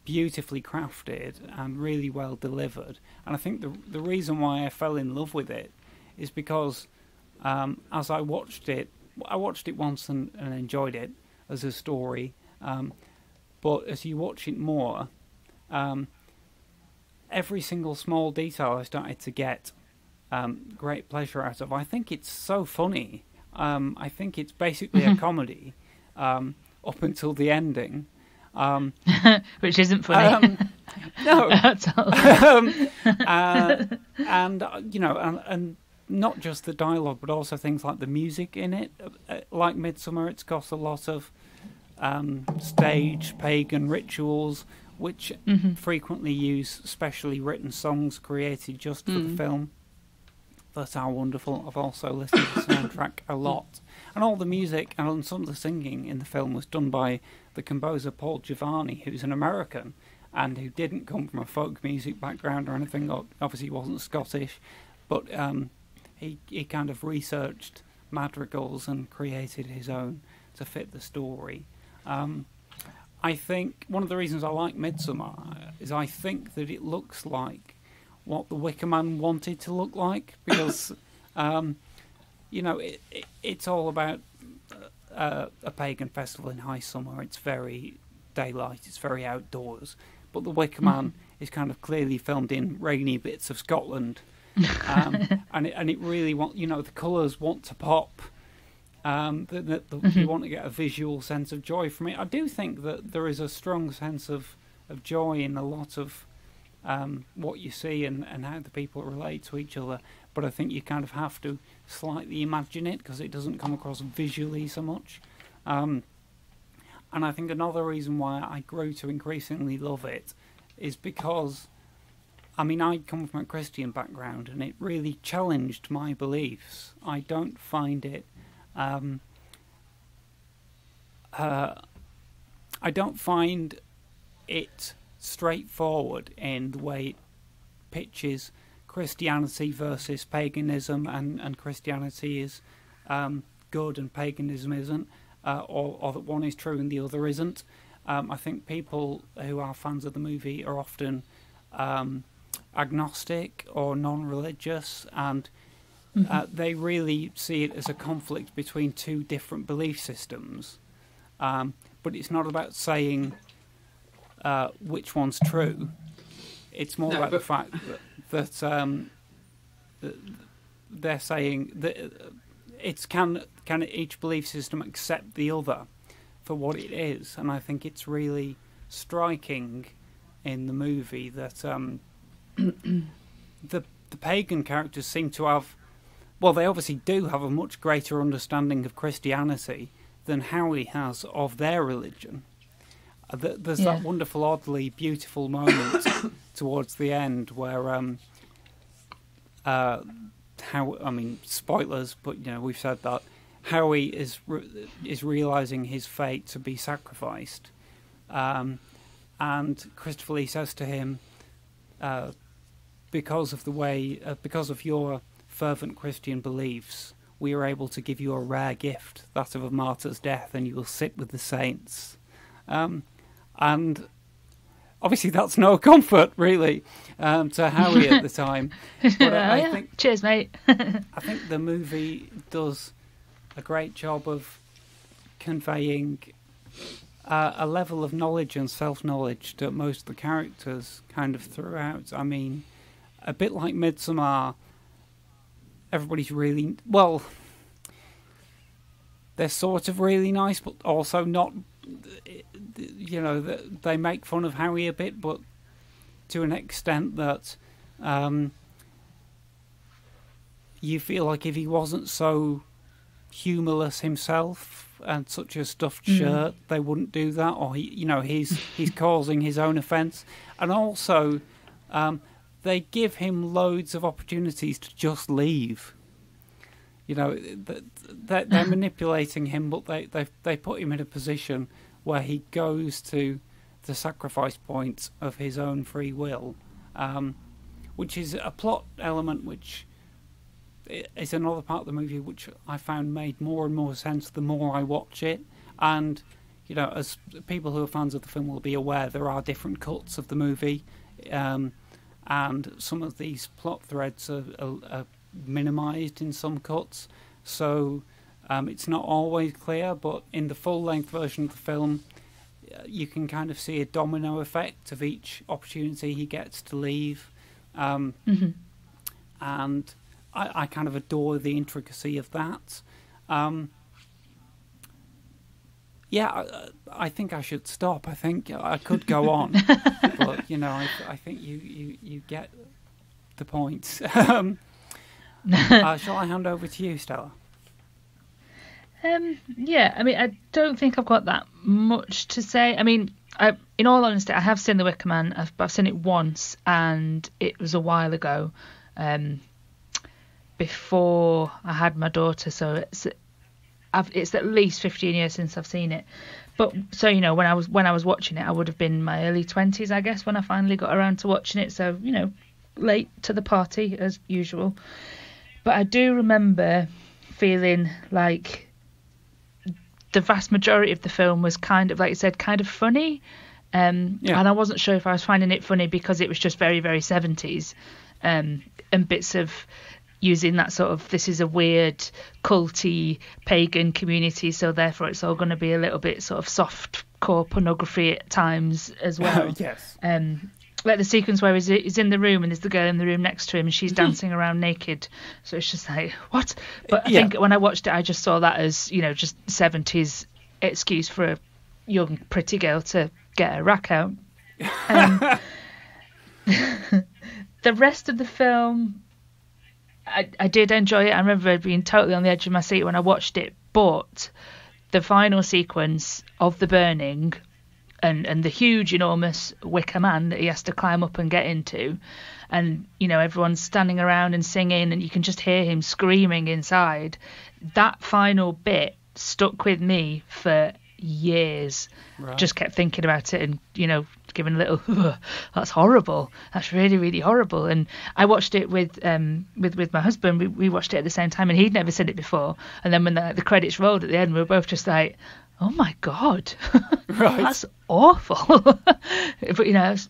beautifully crafted and really well delivered. And I think the reason why I fell in love with it is because as I watched it once and enjoyed it as a story, but as you watch it more, every single small detail I started to get great pleasure out of. I think it's so funny. I think it's basically a comedy up until the ending. Which isn't funny. No. At all. And not just the dialogue, but also things like the music in it. Like Midsommar, it's got a lot of stage pagan rituals, which frequently use specially written songs created just for the film that are wonderful. I've also listened to the soundtrack a lot. And all the music and some of the singing in the film was done by the composer Paul Giovanni, who's an American and who didn't come from a folk music background or anything. Obviously he wasn't Scottish, but he kind of researched madrigals and created his own to fit the story. I think one of the reasons I like Midsommar is I think that it looks like what the Wicker Man wanted to look like, because it's all about a pagan festival in high summer. It's very daylight, it's very outdoors, but the Wicker Man is kind of clearly filmed in rainy bits of Scotland, and it really the colours want to pop. You want to get a visual sense of joy from it. I do think that there is a strong sense of joy in a lot of what you see and how the people relate to each other, but I think you kind of have to slightly imagine it because it doesn't come across visually so much. And I think another reason why I grew to increasingly love it is because I mean, I come from a Christian background, and it really challenged my beliefs. I don't find it. I don't find it straightforward in the way it pitches Christianity versus paganism, and Christianity is good and paganism isn't, or that one is true and the other isn't. I think people who are fans of the movie are often agnostic or non-religious, and they really see it as a conflict between two different belief systems. But it's not about saying which one's true. It's more about the fact that they're saying that can each belief system accept the other for what it is, and I think it's really striking in the movie that the pagan characters seem to have, well, they obviously do have a much greater understanding of Christianity than Howie has of their religion. There's that wonderful, oddly beautiful moment towards the end where spoilers, but we've said that Howie is realizing his fate to be sacrificed, and Christopher Lee says to him, because of your fervent Christian beliefs, we are able to give you a rare gift, that of a martyr's death, and you will sit with the saints. And obviously that's no comfort, really, to Howie at the time. But I think, cheers, mate. I think the movie does a great job of conveying a level of knowledge and self-knowledge that most of the characters kind of threw out. I mean, a bit like Midsommar, everybody's really, well, they're sort of really nice, but also not, they make fun of Howie a bit, but to an extent that you feel like if he wasn't so humourless himself and such a stuffed shirt, they wouldn't do that, or he's causing his own offence. And also, they give him loads of opportunities to just leave. They're manipulating him, but they put him in a position where he goes to the sacrifice point of his own free will, which is a plot element which is another part of the movie which I found made more and more sense the more I watch it. And as people who are fans of the film will be aware, there are different cuts of the movie, and some of these plot threads are minimised in some cuts, so it's not always clear, but in the full-length version of the film you can kind of see a domino effect of each opportunity he gets to leave, and I kind of adore the intricacy of that. I think I should stop. I think I could go on, but I think you get the point. Shall I hand over to you, Stella? I don't think I've got that much to say. I mean, in all honesty, I have seen The Wicker Man. I've seen it once, and it was a while ago, before I had my daughter. So it's at least 15 years since I've seen it. But so when I was watching it, I would have been in my early 20s, I guess, when I finally got around to watching it. So late to the party as usual. But I do remember feeling like the vast majority of the film was kind of, like you said, kind of funny. And I wasn't sure if I was finding it funny because it was just very, very 70s, and bits of using that sort of, this is a weird, culty, pagan community, so therefore it's all going to be a little bit sort of soft core pornography at times as well. Yes. Like the sequence where he's in the room and there's the girl in the room next to him and she's dancing around naked. So it's just like, what? But I think when I watched it, I just saw that as, just 70s excuse for a young, pretty girl to get a rack out. The rest of the film, I did enjoy it. I remember being totally on the edge of my seat when I watched it. But the final sequence of the burning, and the huge, enormous Wicker Man that he has to climb up and get into. And, you know, everyone's standing around and singing, and you can just hear him screaming inside. That final bit stuck with me for years. Right. Just kept thinking about it and, you know, giving a little, that's horrible. That's really, really horrible. And I watched it with my husband. We watched it at the same time, and he'd never seen it before. And then when the credits rolled at the end, we were both just like, oh my God, Right. that's awful. But, you know, it's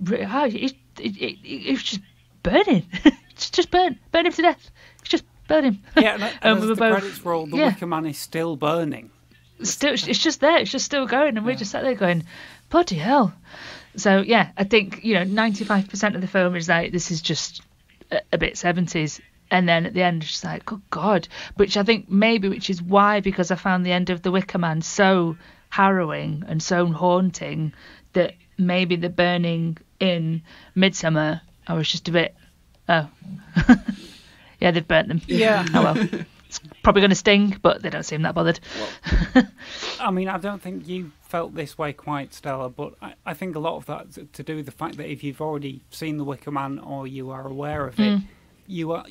just burning. It's just burn him to death. It's just burn him. Yeah, and we as were the both, credits roll, the yeah. Wicker Man is still burning. Still, it's just there. It's just still going, and we're just sat there going, bloody hell. So yeah, I think, you know, 95% of the film is like, this is just a bit 70s, and then at the end it's just like, good God. Which I think which is why, because I found the end of The Wicker Man so harrowing and so haunting, that maybe the burning in Midsommar, I was just a bit, oh. Yeah, they've burnt them. Yeah. Oh well. It's probably going to sting, but they don't seem that bothered. I mean, I don't think you felt this way quite, Stella, but I think a lot of that's to do with the fact that if you've already seen The Wicker Man or you are aware of it, you're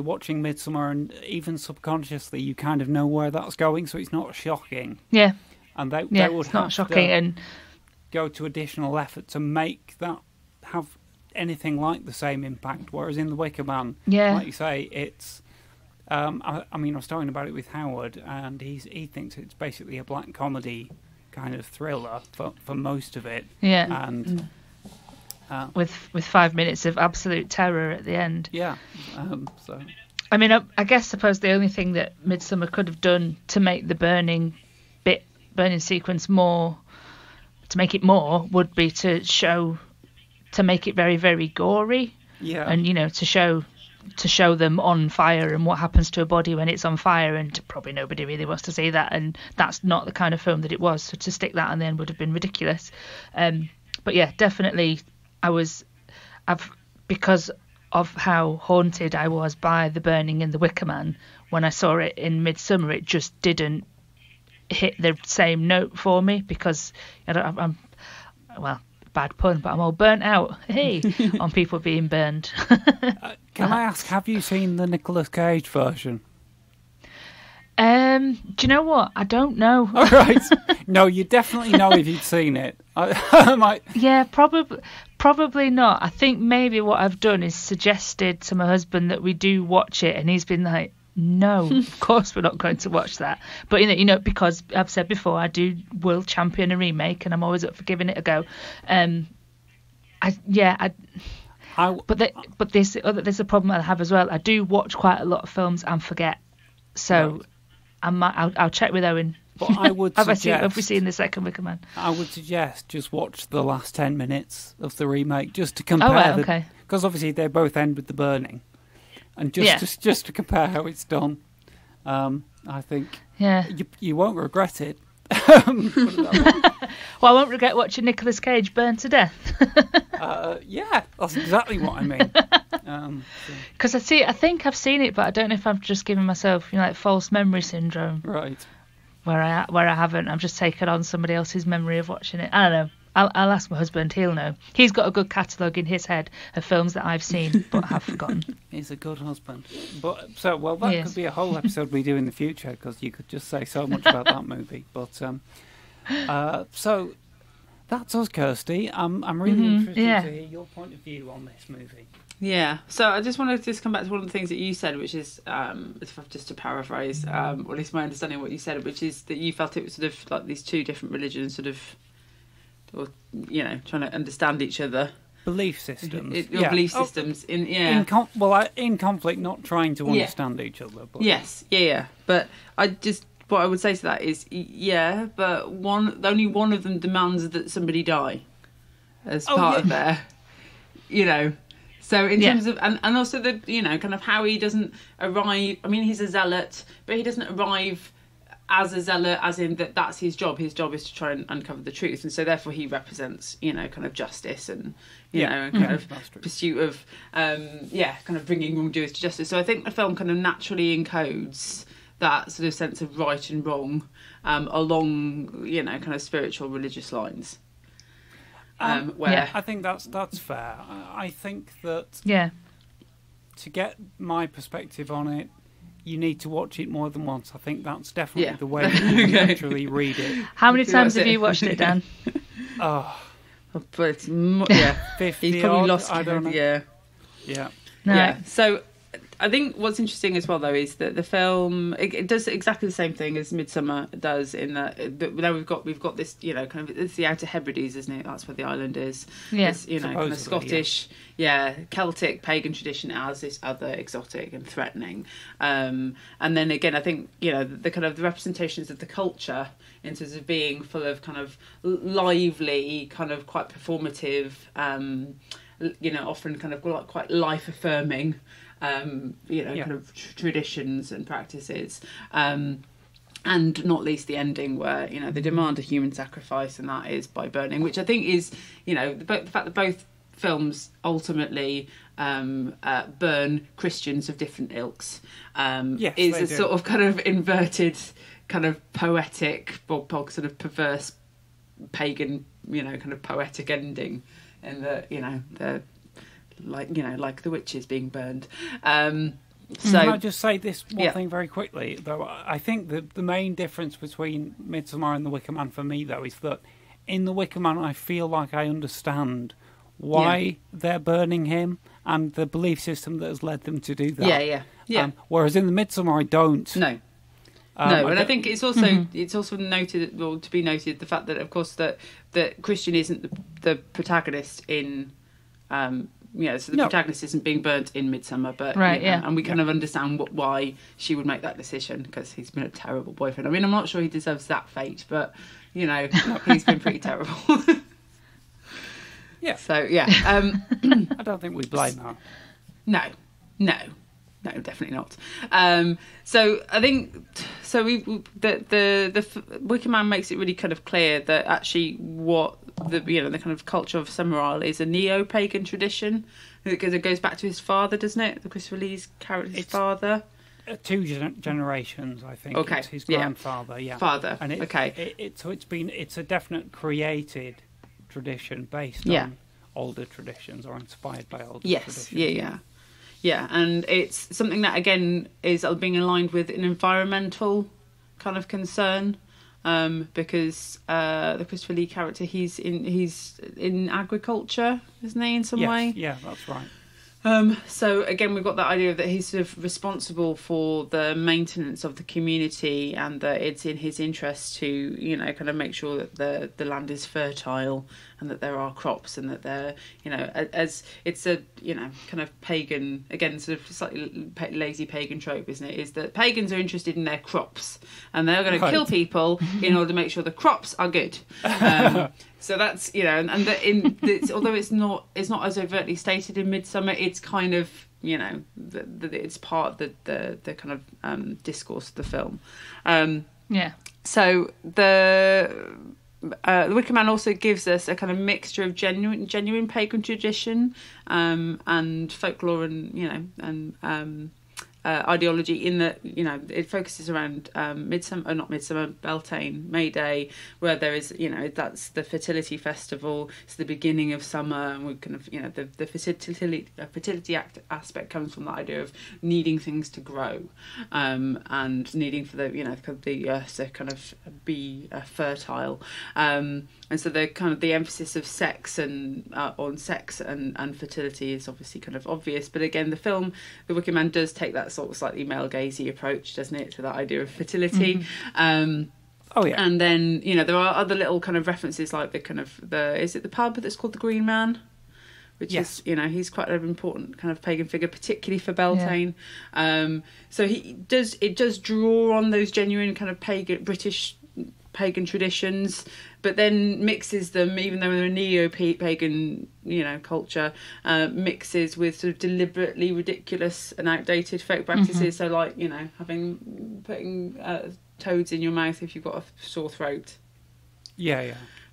watching Midsommar, and even subconsciously you kind of know where that's going, so it's not shocking. Yeah. And they would it's not have shocking, to and go to additional effort to make that have anything like the same impact. Whereas in The Wicker Man, like you say, it's. I mean, I was talking about it with Howard, and he thinks it's basically a black comedy kind of thriller for most of it. Yeah. And with 5 minutes of absolute terror at the end. Yeah. So. I mean, I suppose the only thing that Midsommar could have done to make the burning sequence more, to make it more, would be to make it very, very gory. Yeah. And, you know, to show them on fire and what happens to a body when it's on fire, and probably nobody really wants to see that, and that's not the kind of film that it was, so to stick that on the end would have been ridiculous. But yeah, definitely because of how haunted I was by the burning in The Wicker Man, when I saw it in Midsommar, it just didn't hit the same note for me, because I'm bad pun, but I'm all burnt out, on people being burned. Can I ask, have you seen the Nicolas Cage version? Do you know what? I don't know. All right. No, you definitely know if you'd seen it. Yeah, probably not. I think maybe what I've done is suggested to my husband that we do watch it, and he's been like, no, of course we're not going to watch that. But you know, because I've said before, I will champion a remake, and I'm always up for giving it a go. But there's a problem I have as well. I do watch quite a lot of films and forget. So right. I'll check with Owen. But I would have we seen the second Wicker Man? I would suggest just watch the last 10 minutes of the remake just to compare. Oh, right, okay. Because obviously they both end with the burning. And just to compare how it's done, I think you won't regret it. Well, I won't regret watching Nicolas Cage burn to death. Yeah, that's exactly what I mean. Because I think I've seen it, but I don't know if I've just given myself, you know, like false memory syndrome. Right. Where I haven't. I've just taken on somebody else's memory of watching it. I don't know. I'll ask my husband. He'll know. He's got a good catalogue in his head of films that I've seen but have forgotten. He's a good husband. But that could be a whole episode we do in the future, because you could just say so much about that movie. But so that's us, Kirsty. I'm really interested to hear your point of view on this movie. Yeah, so I just wanted to come back to one of the things that you said, which is, just to paraphrase, or at least my understanding of what you said, which is that you felt it was sort of like these two different religions sort of, or, you know, trying to understand each other. Belief systems. Belief systems. In conflict, not trying to understand each other. But yes, yeah. But what I would say to that is, but only one of them demands that somebody die as part of their, you know. So in terms of, and also the, you know, kind of how he doesn't arrive, I mean, he's a zealot, but he doesn't arrive as a zealot, as in that's his job. His job is to try and uncover the truth. And so therefore he represents, you know, kind of justice and, you know, kind of pursuit of, kind of bringing wrongdoers to justice. So I think the film kind of naturally encodes that sort of sense of right and wrong along, you know, kind of spiritual religious lines. where I think that's fair. I think that Yeah. to get my perspective on it, you need to watch it more than once. I think that's definitely the way you naturally read it. How many times have you watched it, Dan? Oh, but it's 50 he's probably odd, lost. I don't know. Yeah. No. Yeah. So I think what's interesting as well, though, is that the film it does exactly the same thing as Midsommar does. In that now we've got this, kind of it's the Outer Hebrides, isn't it? That's where the island is. Yeah. It's, kind of Scottish, Celtic pagan tradition as this other exotic and threatening. And then again, I think the kind of the representations of the culture in terms of being full of kind of lively, kind of quite performative, often kind of quite life affirming. Kind of traditions and practices, and not least the ending where they demand a human sacrifice, and that is by burning, which I think is the fact that both films ultimately burn Christians of different ilks is a sort of kind of inverted, kind of poetic or sort of perverse pagan, kind of poetic ending, in the like the witches being burned. So can I just say this one thing very quickly, though? I think that the main difference between Midsommar and The Wicker Man for me, though, is that in The Wicker Man I feel like I understand why they're burning him and the belief system that has led them to do that. Whereas in the Midsommar I don't. No, and I think it's also noted, or to be noted, the fact that of course that Christian isn't the protagonist in. So the protagonist isn't being burnt in Midsommar, but and we kind of understand why she would make that decision, because he's been a terrible boyfriend. I mean, I'm not sure he deserves that fate, but he's been pretty terrible. Yeah. So I don't think we blame her. No, definitely not. So I think the Wicker Man makes it really kind of clear that actually what the kind of culture of Summerisle is a neo-pagan tradition, because it goes back to his father, doesn't it? The Christopher Lee's character's father. 2 generations, I think. Okay. It's his grandfather, Father. And it's a definite created tradition based on older traditions or inspired by older traditions. Yeah, and it's something that again is being aligned with an environmental kind of concern, because the Christopher Lee character he's in agriculture, isn't he, in some way? Yeah, that's right. So again, we've got that idea that he's sort of responsible for the maintenance of the community, and that it's in his interest to, kind of make sure that the land is fertile and that there are crops, and that they're, as it's a, kind of pagan, again, sort of slightly lazy pagan trope, isn't it? Is that pagans are interested in their crops, and they're going to kill people in order to make sure the crops are good. So that's although it's not as overtly stated in Midsommar, it's kind of it's part of the kind of discourse of the film. So the Wicker Man also gives us a kind of mixture of genuine pagan tradition and folklore and ideology, in that it focuses around Beltane, May Day, where there is that's the fertility festival. It's the beginning of summer, and we kind of the fertility aspect comes from the idea of needing things to grow, and needing for the earth to kind of be fertile, and so the emphasis of sex and on sex and fertility is obviously kind of obvious. But again, the film The Wicker Man does take that sort of slightly male gazy approach, doesn't it, to that idea of fertility. And then there are other little kind of references, like is it the pub that's called the Green Man, which is he's quite an important kind of pagan figure, particularly for Beltane. So it does draw on those genuine kind of British pagan traditions, but then mixes them, even though they're a neo-pagan culture, mixes with sort of deliberately ridiculous and outdated folk practices. So like putting toads in your mouth if you've got a sore throat.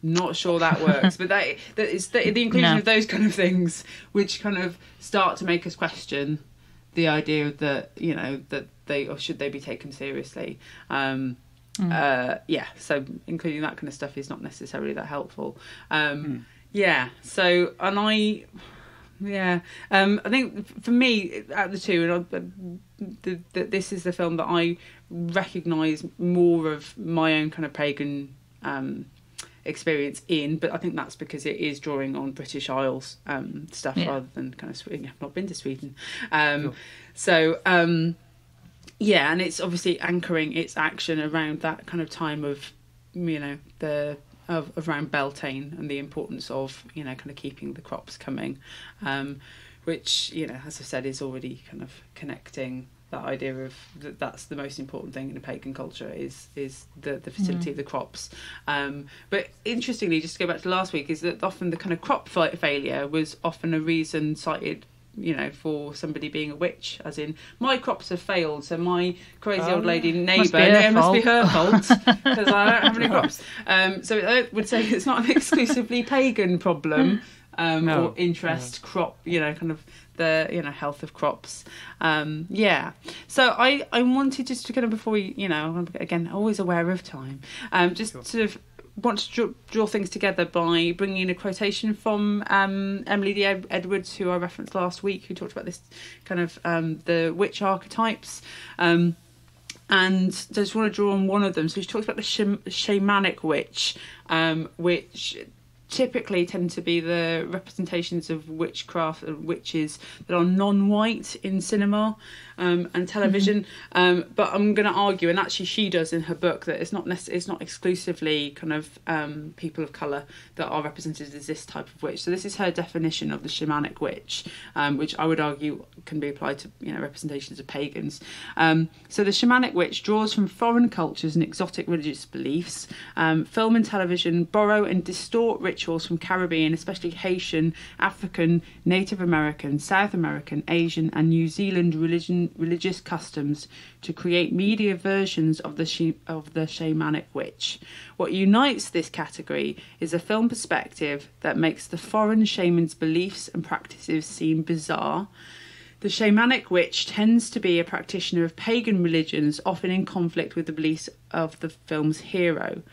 Not sure that works, but that is the inclusion of those kind of things, which kind of start to make us question the idea that that should they be taken seriously. So including that kind of stuff is not necessarily that helpful. Yeah. So, and I think for me, out of the two, this is the film that I recognise more of my own kind of pagan experience in, but I think that's because it is drawing on British Isles stuff rather than kind of Sweden. I've not been to Sweden. Sure. So, and it's obviously anchoring its action around that kind of time of, around Beltane and the importance of, kind of keeping the crops coming, which, as I said, is already kind of connecting that idea of that's the most important thing in a pagan culture is the fertility of the crops. But interestingly, just to go back to last week, is that often the kind of crop failure was often a reason cited, for somebody being a witch, as in my crops have failed, so my crazy old lady neighbour, it must be her fault because I don't have any crops. So I would say it's not an exclusively pagan problem or interest crop, kind of the health of crops. So I wanted just to kind of, before we, again, always aware of time, sort of want to draw things together by bringing in a quotation from Emily D. Edwards, who I referenced last week, who talked about this kind of the witch archetypes. And I just want to draw on one of them. So she talks about the shamanic witch, which typically tend to be the representations of witchcraft and witches that are non-white in cinema and television. But I'm going to argue, and actually she does in her book, that it's not exclusively kind of people of colour that are represented as this type of witch. So this is her definition of the shamanic witch, which I would argue can be applied to representations of pagans. So the shamanic witch draws from foreign cultures and exotic religious beliefs. Film and television borrow and distort rituals from Caribbean, especially Haitian, African, Native American, South American, Asian and New Zealand religious customs to create media versions of the shamanic witch. What unites this category is a film perspective that makes the foreign shaman's beliefs and practices seem bizarre. The shamanic witch tends to be a practitioner of pagan religions, often in conflict with the beliefs of the film's hero.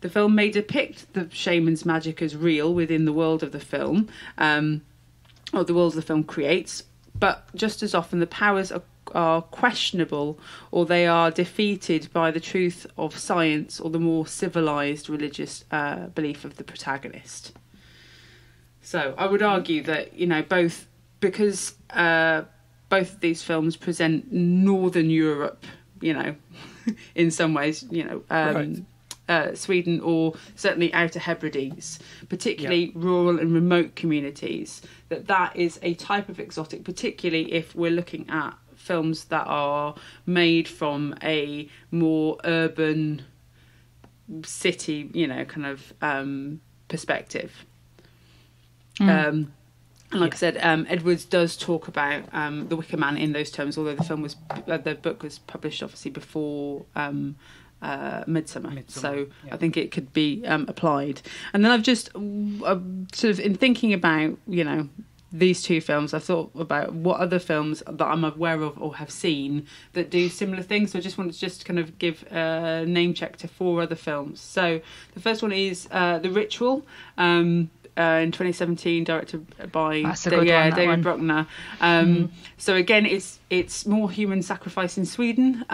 The film may depict the shaman's magic as real within the world of the film, or the world the film creates, but just as often the powers are questionable, or they are defeated by the truth of science or the more civilised religious belief of the protagonist. So I would argue that, both because both of these films present Northern Europe, in some ways, right. Sweden or certainly Outer Hebrides, particularly rural and remote communities, that is a type of exotic, particularly if we're looking at films that are made from a more urban city, kind of perspective. And like I said, Edwards does talk about the Wicker Man in those terms, although the book was published obviously before Midsommar. So I think it could be applied. And then I've just sort of, in thinking about these two films, I thought about what other films that I'm aware of or have seen that do similar things. So I just wanted to kind of give a name check to 4 other films. So the first one is The Ritual, in 2017, directed by David Bruckner. So again, it's more human sacrifice in Sweden,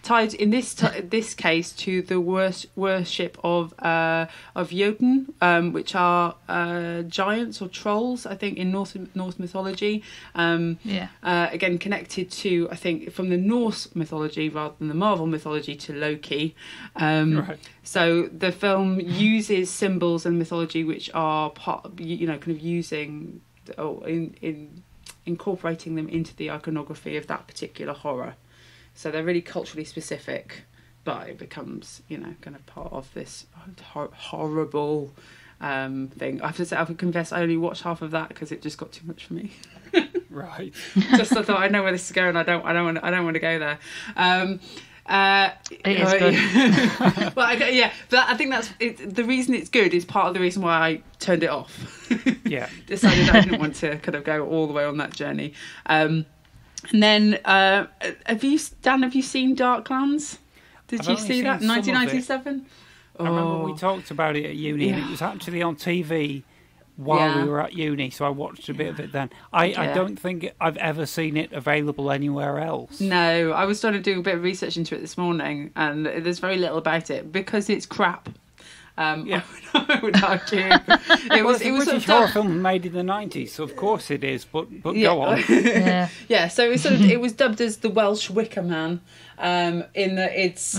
tied in this case to the worship of Jotun, which are giants or trolls, I think, in Norse mythology. Again, connected to, I think, from the Norse mythology rather than the Marvel mythology, to Loki. Right. So the film uses symbols and mythology which are part, kind of using in incorporating them into the iconography of that particular horror. So they're really culturally specific, but it becomes, kind of part of this horrible thing. I have to say, I would confess, I only watched half of that because it just got too much for me. Right. Just I thought, I know where this is going. I don't want to go there. It is good. But I think that's it, the reason it's good is part of the reason why I turned it off. Decided I didn't want to kind of go all the way on that journey. And then have you seen Darklands? Did you see that? 1997. I remember we talked about it at uni, and it was actually on TV while we were at uni, so I watched a bit of it then. I don't think I've ever seen it available anywhere else. No, I was trying to do a bit of research into it this morning, and there's very little about it because it's crap. I would argue it was a British horror film made in the 90s, so of course it is. But go on. So it was dubbed as the Welsh Wicker Man. In that it's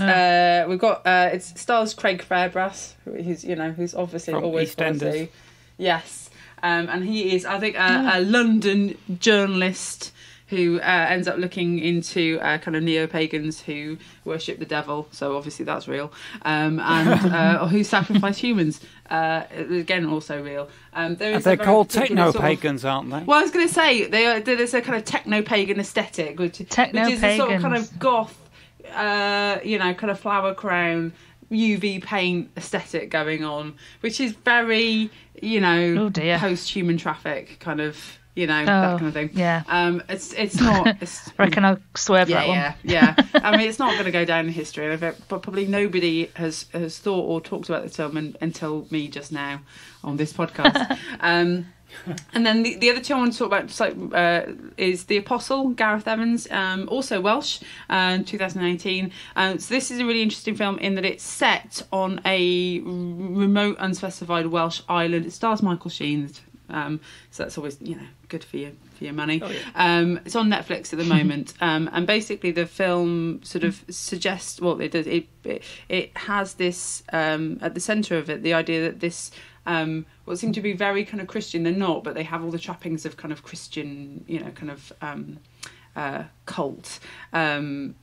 we've got it stars Craig Fairbrass, who's obviously from always EastEnders. Yes, and he is, I think, a London journalist who ends up looking into kind of neo-pagans who worship the devil, so obviously that's real, and or who sacrifice humans, again also real. They're called techno-pagans, aren't they? Well, I was going to say there's a kind of techno-pagan aesthetic, which is a sort of kind of goth, kind of flower crown, UV paint aesthetic going on, which is very, post-human traffic kind of. That kind of thing. Yeah. It's not. I reckon I'll swerve that one. Yeah. I mean, it's not going to go down in history, but probably nobody has thought or talked about the film until me just now on this podcast. And then the other two I want to talk about is The Apostle, Gareth Evans, also Welsh, 2018. So this is a really interesting film in that it's set on a remote, unspecified Welsh island. It stars Michael Sheen. So that's always good for your money. Oh, yeah. It's on Netflix at the moment, and basically the film sort of suggests what it does. It has this at the centre of it, the idea that this what seem to be very kind of Christian. They're not, but they have all the trappings of kind of Christian, kind of cult in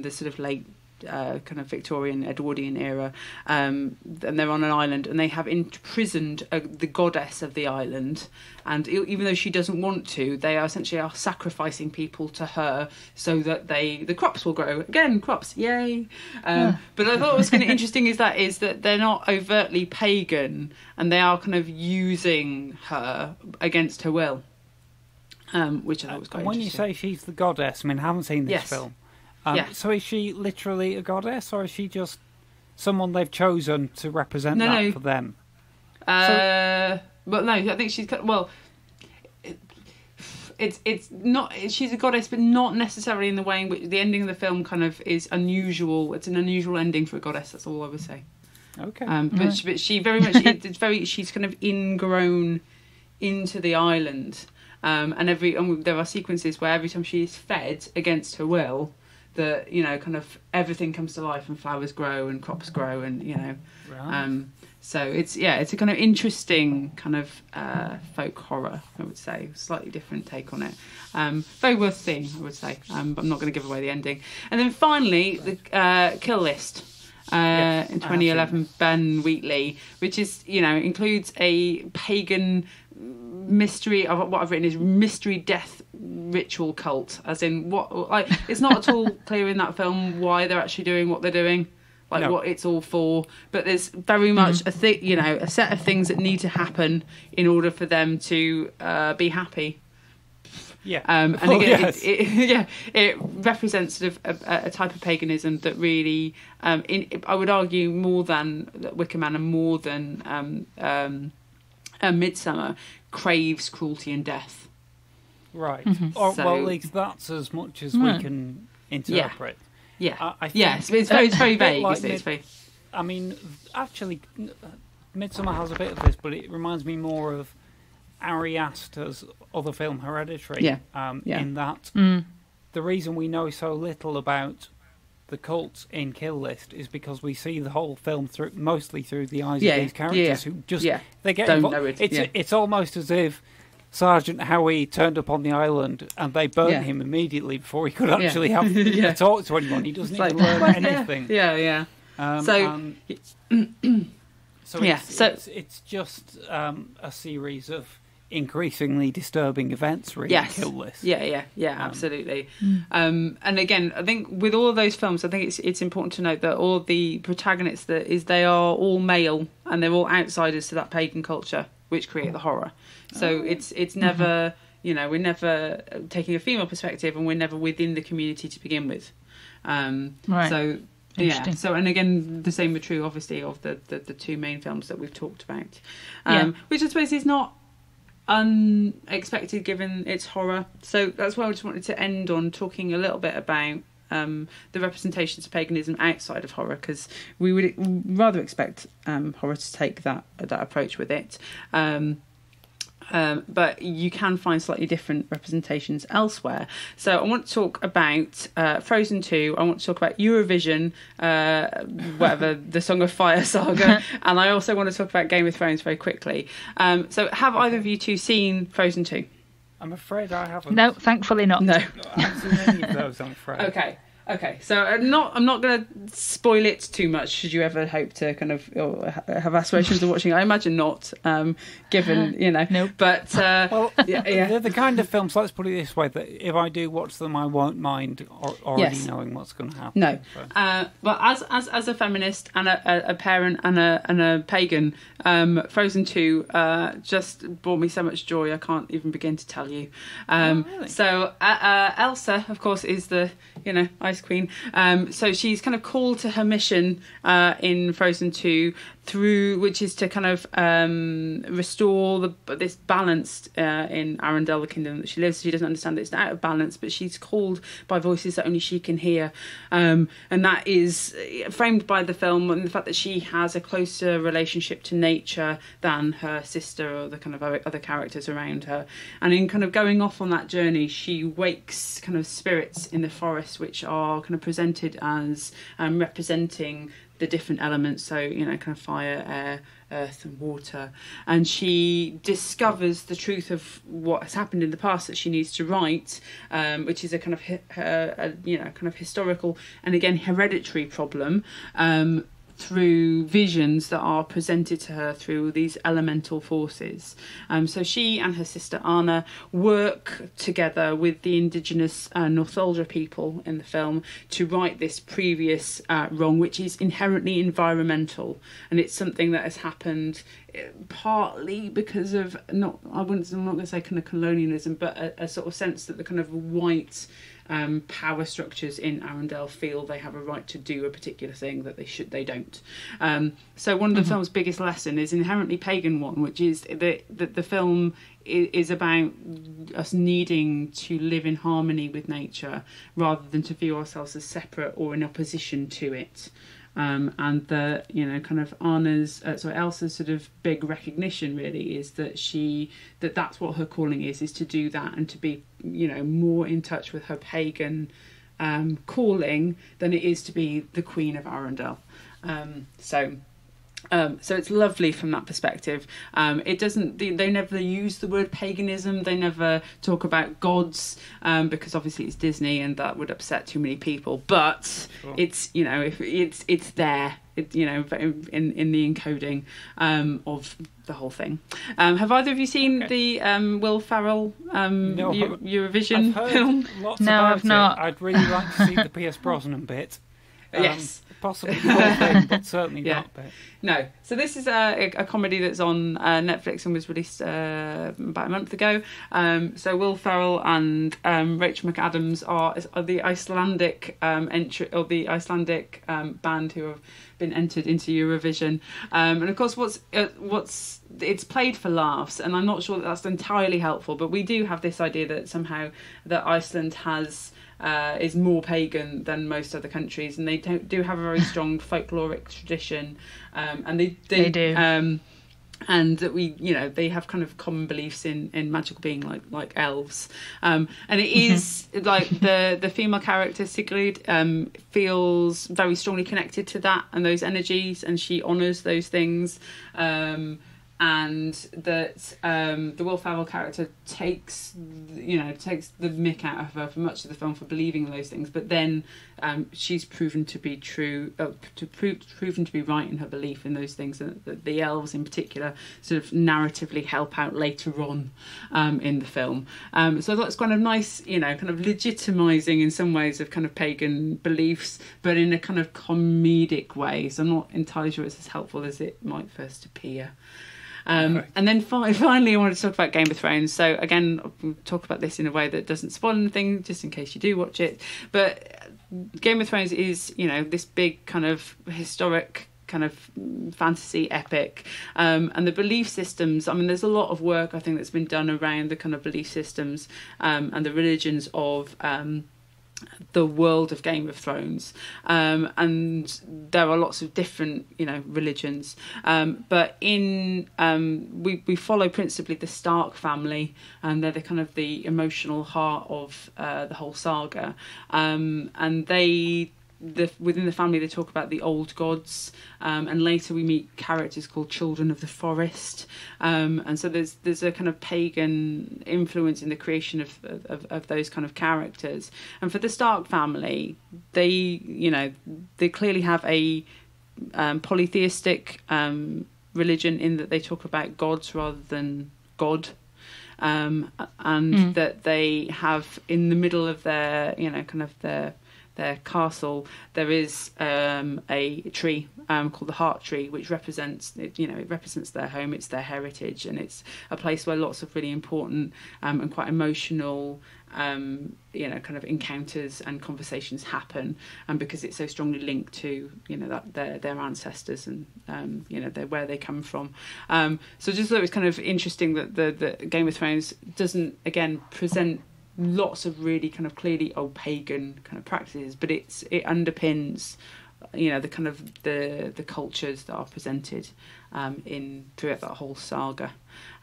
the sort of late. Kind of Victorian Edwardian era, and they're on an island, and they have imprisoned the goddess of the island, and even though she doesn't want to, they are essentially sacrificing people to her so that the crops will grow again. Crops, yay! But I thought what was kind of interesting is that they're not overtly pagan, and they are kind of using her against her will, which I thought was quite interesting. When you say she's the goddess, I mean, I haven't seen this film. So is she literally a goddess, or is she just someone they've chosen to represent for them? Well, no, I think she's it's not. She's a goddess, but not necessarily in the way in which the ending of the film kind of is unusual. It's an unusual ending for a goddess. That's all I would say. Okay. But she very much she's kind of ingrown into the island, and there are sequences where every time she is fed against her will, that kind of everything comes to life and flowers grow and crops grow and Right. So it's a kind of interesting kind of folk horror, I would say, slightly different take on it. Very worth seeing, I would say. But I'm not going to give away the ending. And then finally, the Kill List. In 2011, Ben Wheatley, which is includes a pagan mystery of what I've written is mystery death ritual cult, as in it's not at all clear in that film why they're actually doing what they're doing, what it's all for, but there's very much a set of things that need to happen in order for them to be happy. And again, it represents sort of a type of paganism that really, I would argue, more than Wicker Man and more than Midsommar, craves cruelty and death. Right. Or, well, at least that's as much as we can interpret. Yeah. I think yes, it's very vague. I mean, actually, Midsommar has a bit of this, but it reminds me more of Ari Aster's other film, Hereditary. In that the reason we know so little about the cult in Kill List is because we see the whole film mostly through the eyes of these characters who just they get don't know it. It's almost as if Sergeant Howie turned up on the island and they burnt him immediately before he could actually have a talk to anyone. He doesn't even learn anything. It's just a series of increasingly disturbing events, really. Kill List. Absolutely. And again, I think with all of those films, I think it's important to note that all the protagonists they are all male and they're all outsiders to that pagan culture, which create the horror. So it's never we're never taking a female perspective, and we're never within the community to begin with. So Interesting. So, and again, the same were true, obviously, of the two main films that we've talked about, which I suppose is not unexpected given its horror. So that's why I just wanted to end on talking a little bit about the representations of paganism outside of horror, because we would rather expect horror to take that approach with it. But you can find slightly different representations elsewhere. So I want to talk about Frozen 2. I want to talk about Eurovision, whatever, the Song of Fire saga. And I also want to talk about Game of Thrones very quickly. So have either of you two seen Frozen 2? I'm afraid I haven't. No, thankfully not. No. I haven't seen any of those, I'm afraid. Okay, so I'm not going to spoil it too much. Should you ever hope to kind of have aspirations of watching it? I imagine not, given Nope. But Well, yeah. they're the kind of films. Let's put it this way: that if I do watch them, I won't mind already Yes. knowing what's going to happen. No, So. but as a feminist and a parent and a pagan, Frozen 2 just brought me so much joy I can't even begin to tell you. Really? So Elsa, of course, is the Ice Queen. So she's kind of called to her mission in Frozen 2 which is to kind of restore this balance in Arendelle, the kingdom that she lives. She doesn't understand that it's out of balance, but she's called by voices that only she can hear, and that is framed by the film and the fact that she has a closer relationship to nature than her sister or the kind of other characters around her. And in kind of going off on that journey, she wakes kind of spirits in the forest which are kind of presented as representing the different elements, so kind of fire, air, earth and water, and she discovers the truth of what has happened in the past that she needs to write, which is a kind of kind of historical and again hereditary problem, through visions that are presented to her through these elemental forces. So she and her sister Anna work together with the indigenous Northuldra people in the film to right this previous wrong, which is inherently environmental, and it's something that has happened partly because of I'm not going to say kind of colonialism, but a sort of sense that the kind of white power structures in Arendelle feel they have a right to do a particular thing that they don't. So one of the film's biggest lesson is inherently pagan one, which is that the film is about us needing to live in harmony with nature rather than to view ourselves as separate or in opposition to it. And the kind of Elsa's sort of big recognition really is that that's what her calling is to do that and to be more in touch with her pagan calling than it is to be the Queen of Arendelle. So it's lovely from that perspective. It doesn't. They never use the word paganism. They never talk about gods because obviously it's Disney and that would upset too many people. But sure. It's if it's there. In the encoding of the whole thing. Have either of you seen the Will Ferrell Eurovision film? Lots No, about I've not. It. I'd really like to see the Pierce Brosnan bit. Yes. Possibly the whole thing, but certainly that bit. No. So this is a comedy that's on Netflix and was released about a month ago. So Will Ferrell and Rachel McAdams are the Icelandic the Icelandic band who have been entered into Eurovision. And of course, it's played for laughs, and I'm not sure that that's entirely helpful. But we do have this idea that somehow that Iceland is more pagan than most other countries, and they do have a very strong folkloric tradition, and they do. And that they have kind of common beliefs in magical being like elves, and it is like the female character Sigrid feels very strongly connected to that and those energies, and she honours those things. And that the Will Ferrell character takes the mick out of her for much of the film for believing those things, but then she's proven to be proven to be right in her belief in those things, and that the elves in particular sort of narratively help out later on in the film. So that's kind of nice, kind of legitimising in some ways of kind of pagan beliefs, but in a kind of comedic way. So I'm not entirely sure it's as helpful as it might first appear. Right. And then finally, I wanted to talk about Game of Thrones. So again, we'll talk about this in a way that doesn't spoil anything, just in case you do watch it. But Game of Thrones is, this big kind of historic kind of fantasy epic, and the belief systems. I mean, there's a lot of work I think that's been done around the kind of belief systems and the religions of the world of Game of Thrones, and there are lots of different religions, but in we follow principally the Stark family, and they're the kind of the emotional heart of the whole saga, and within the family they talk about the old gods, and later we meet characters called children of the forest, and so there's a kind of pagan influence in the creation of those kind of characters. And for the Stark family, they clearly have a polytheistic religion, in that they talk about gods rather than God, and that they have in the middle of their their castle, there is a tree called the Heart Tree, which represents it represents their home, it's their heritage, and it's a place where lots of really important and quite emotional kind of encounters and conversations happen, and because it's so strongly linked to that their ancestors and where they come from. So just thought it was kind of interesting that the Game of Thrones doesn't again present lots of really kind of clearly pagan kind of practices, but it underpins the kind of the cultures that are presented throughout that whole saga.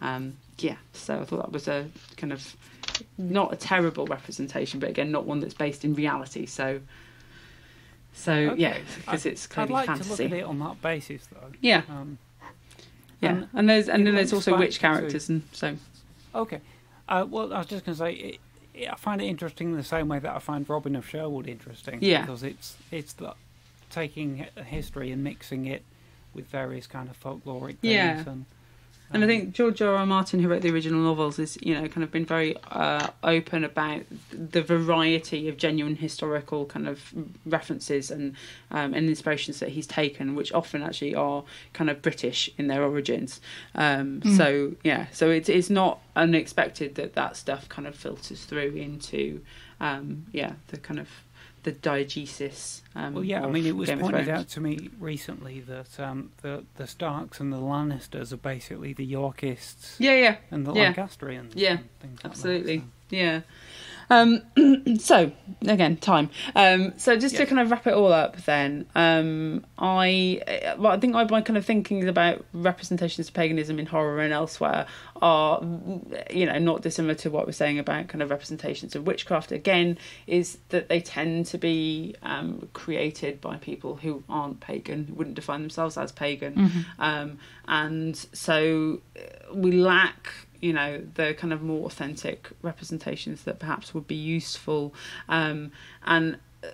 So I thought that was a kind of not a terrible representation, but again not one that's based in reality, so okay. Yeah, because it's clearly I'd like fantasy. to look at it on that basis though. And there's also witch characters, and so okay. Well, I was just going to say, I find it interesting in the same way that I find Robin of Sherwood interesting. Yeah. Because it's taking history and mixing it with various kind of folkloric things. Yeah. And I think George R. R. Martin, who wrote the original novels, is kind of been very open about the variety of genuine historical kind of references and inspirations that he's taken, which often actually are kind of British in their origins. So it's not unexpected that stuff kind of filters through into the kind of the diegesis. I mean, it was pointed out to me recently that the Starks and the Lannisters are basically the Yorkists, and the Lancastrians, and things like absolutely, that, so. Yeah. So again, time. So just to kind of wrap it all up, then, I think my kind of thinking about representations of paganism in horror and elsewhere are, not dissimilar to what we're saying about kind of representations of witchcraft. Again, is that they tend to be created by people who aren't pagan, who wouldn't define themselves as pagan, and so we lack the kind of more authentic representations that perhaps would be useful, and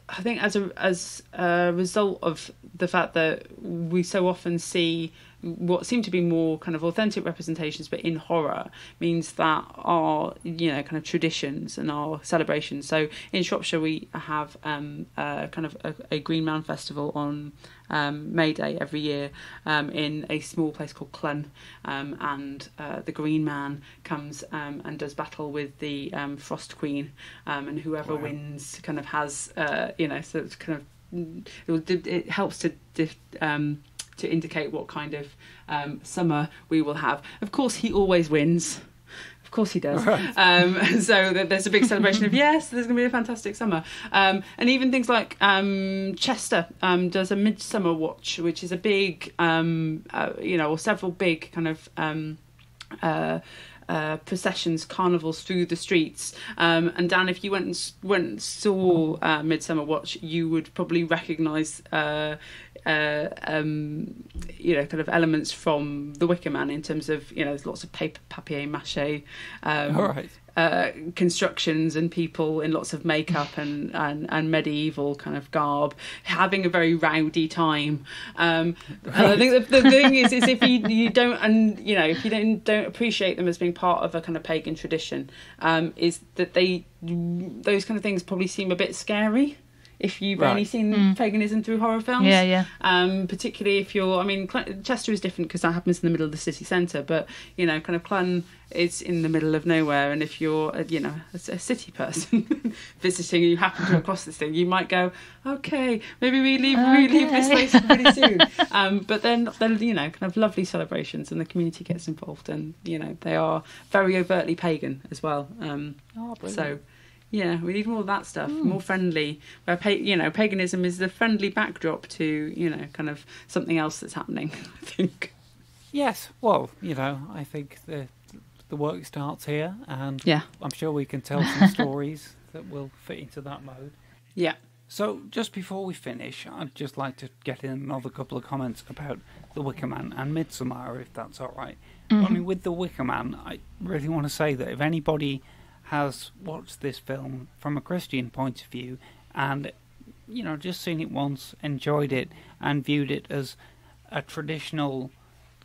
I think as a result of the fact that we so often see what seem to be more kind of authentic representations, but in horror, means that our kind of traditions and our celebrations. So in Shropshire we have kind of a Green Man festival on May Day every year in a small place called Clun, and the Green Man comes and does battle with the Frost Queen, and whoever wins kind of has so it's kind of it helps to indicate what kind of summer we will have. Of course, he always wins. Of course he does. Right. So there's a big celebration of, yes, there's going to be a fantastic summer. And even things like Chester does a Midsommar watch, which is a big, or several big kind of processions, carnivals through the streets. And Dan, if you went and saw Midsommar Watch, you would probably recognise kind of elements from the Wicker Man in terms of there's lots of papier-mâché constructions and people in lots of makeup and medieval kind of garb having a very rowdy time. And I think the thing is if you don't if you don't appreciate them as being part of a kind of pagan tradition, is that those kind of things probably seem a bit scary if you've only seen paganism through horror films. Yeah. Particularly if you're, I mean, Chester is different because that happens in the middle of the city centre, but, you know, kind of Clun is in the middle of nowhere, and if you're, a city person visiting and you happen to across this thing, you might go, okay, maybe we leave this place pretty soon. But then, kind of lovely celebrations, and the community gets involved, and, they are very overtly pagan as well. So... yeah, we need more of that stuff, more friendly, where paganism is the friendly backdrop to, kind of something else that's happening, I think. Yes, well, I think the work starts here, and I'm sure we can tell some stories that will fit into that mode. Yeah. So, just before we finish, I'd just like to get in another couple of comments about The Wicker Man and Midsommar, if that's all right. I mean, with The Wicker Man, I really want to say that if anybody has watched this film from a Christian point of view and, just seen it once, enjoyed it, and viewed it as a traditional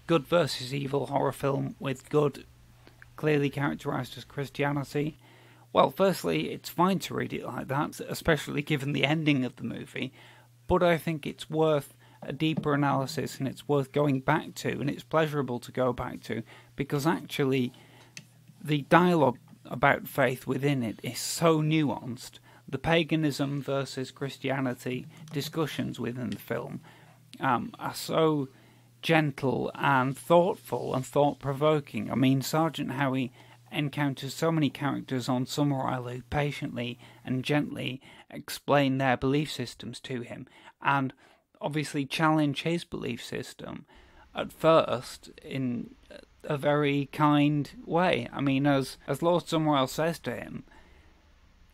good versus evil horror film with good clearly characterised as Christianity, well, firstly, it's fine to read it like that, especially given the ending of the movie, but I think it's worth a deeper analysis, and it's worth going back to, and it's pleasurable to go back to, because actually the dialogue about faith within it is so nuanced. The paganism versus Christianity discussions within the film are so gentle and thoughtful and thought-provoking. I mean, Sergeant Howie encounters so many characters on Summer Isle who patiently and gently explain their belief systems to him, and obviously challenge his belief system at first in a very kind way. I mean, as Lord Summerall says to him,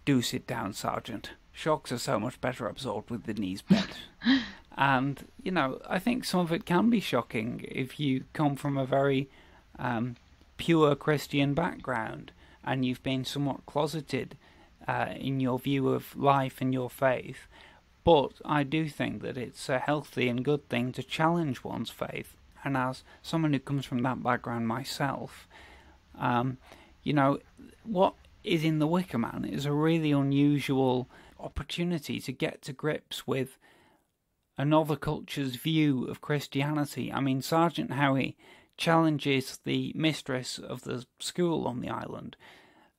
"Do sit down, Sergeant. Shocks are so much better absorbed with the knees bent." And, I think some of it can be shocking if you come from a very pure Christian background and you've been somewhat closeted in your view of life and your faith. But I do think that it's a healthy and good thing to challenge one's faith. And as someone who comes from that background myself, what is in The Wicker Man is a really unusual opportunity to get to grips with another culture's view of Christianity. I mean, Sergeant Howie challenges the mistress of the school on the island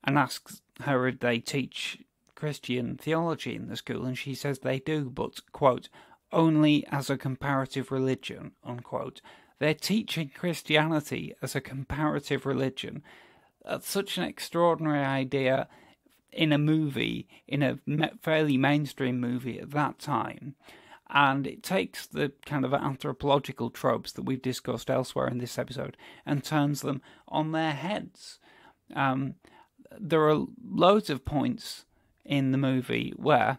and asks her if they teach Christian theology in the school, and she says they do, but, quote, only as a comparative religion, unquote. They're teaching Christianity as a comparative religion. That's such an extraordinary idea in a movie, in a fairly mainstream movie at that time. And it takes the kind of anthropological tropes that we've discussed elsewhere in this episode and turns them on their heads. There are loads of points in the movie where,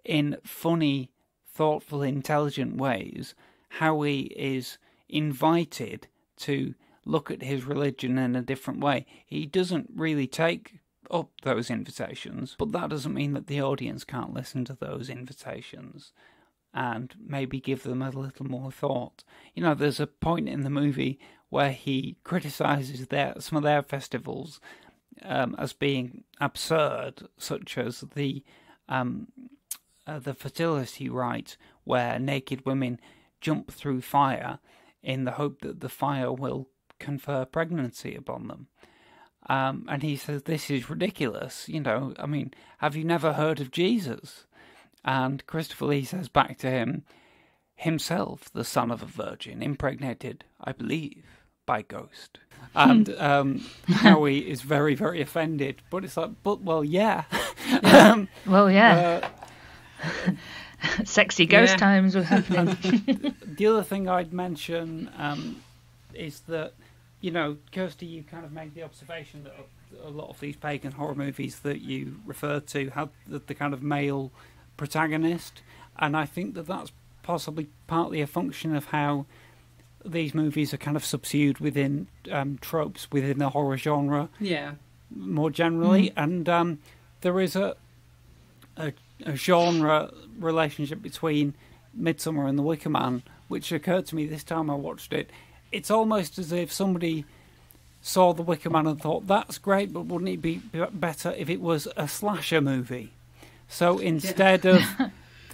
in funny, thoughtful, intelligent ways, Howie is invited to look at his religion in a different way. He doesn't really take up those invitations, but that doesn't mean that the audience can't listen to those invitations and maybe give them a little more thought. There's a point in the movie where he criticises some of their festivals as being absurd, such as the fertility rite, where naked women jump through fire in the hope that the fire will confer pregnancy upon them. And he says, this is ridiculous, I mean, have you never heard of Jesus? And Christopher Lee says back to him, himself the son of a virgin, impregnated, I believe, by ghost. And Howie is very, very offended, but it's like, well, yeah. Well, yeah. Sexy ghost times were happening. The other thing I'd mention is that, Kirsty, you kind of made the observation that a lot of these pagan horror movies that you referred to had the kind of male protagonist, and I think that that's possibly partly a function of how these movies are kind of subsumed within tropes within the horror genre more generally. And there is a genre relationship between Midsommar and The Wicker Man, which occurred to me this time I watched it. It's almost as if somebody saw The Wicker Man and thought, that's great, but wouldn't it be better if it was a slasher movie? So instead of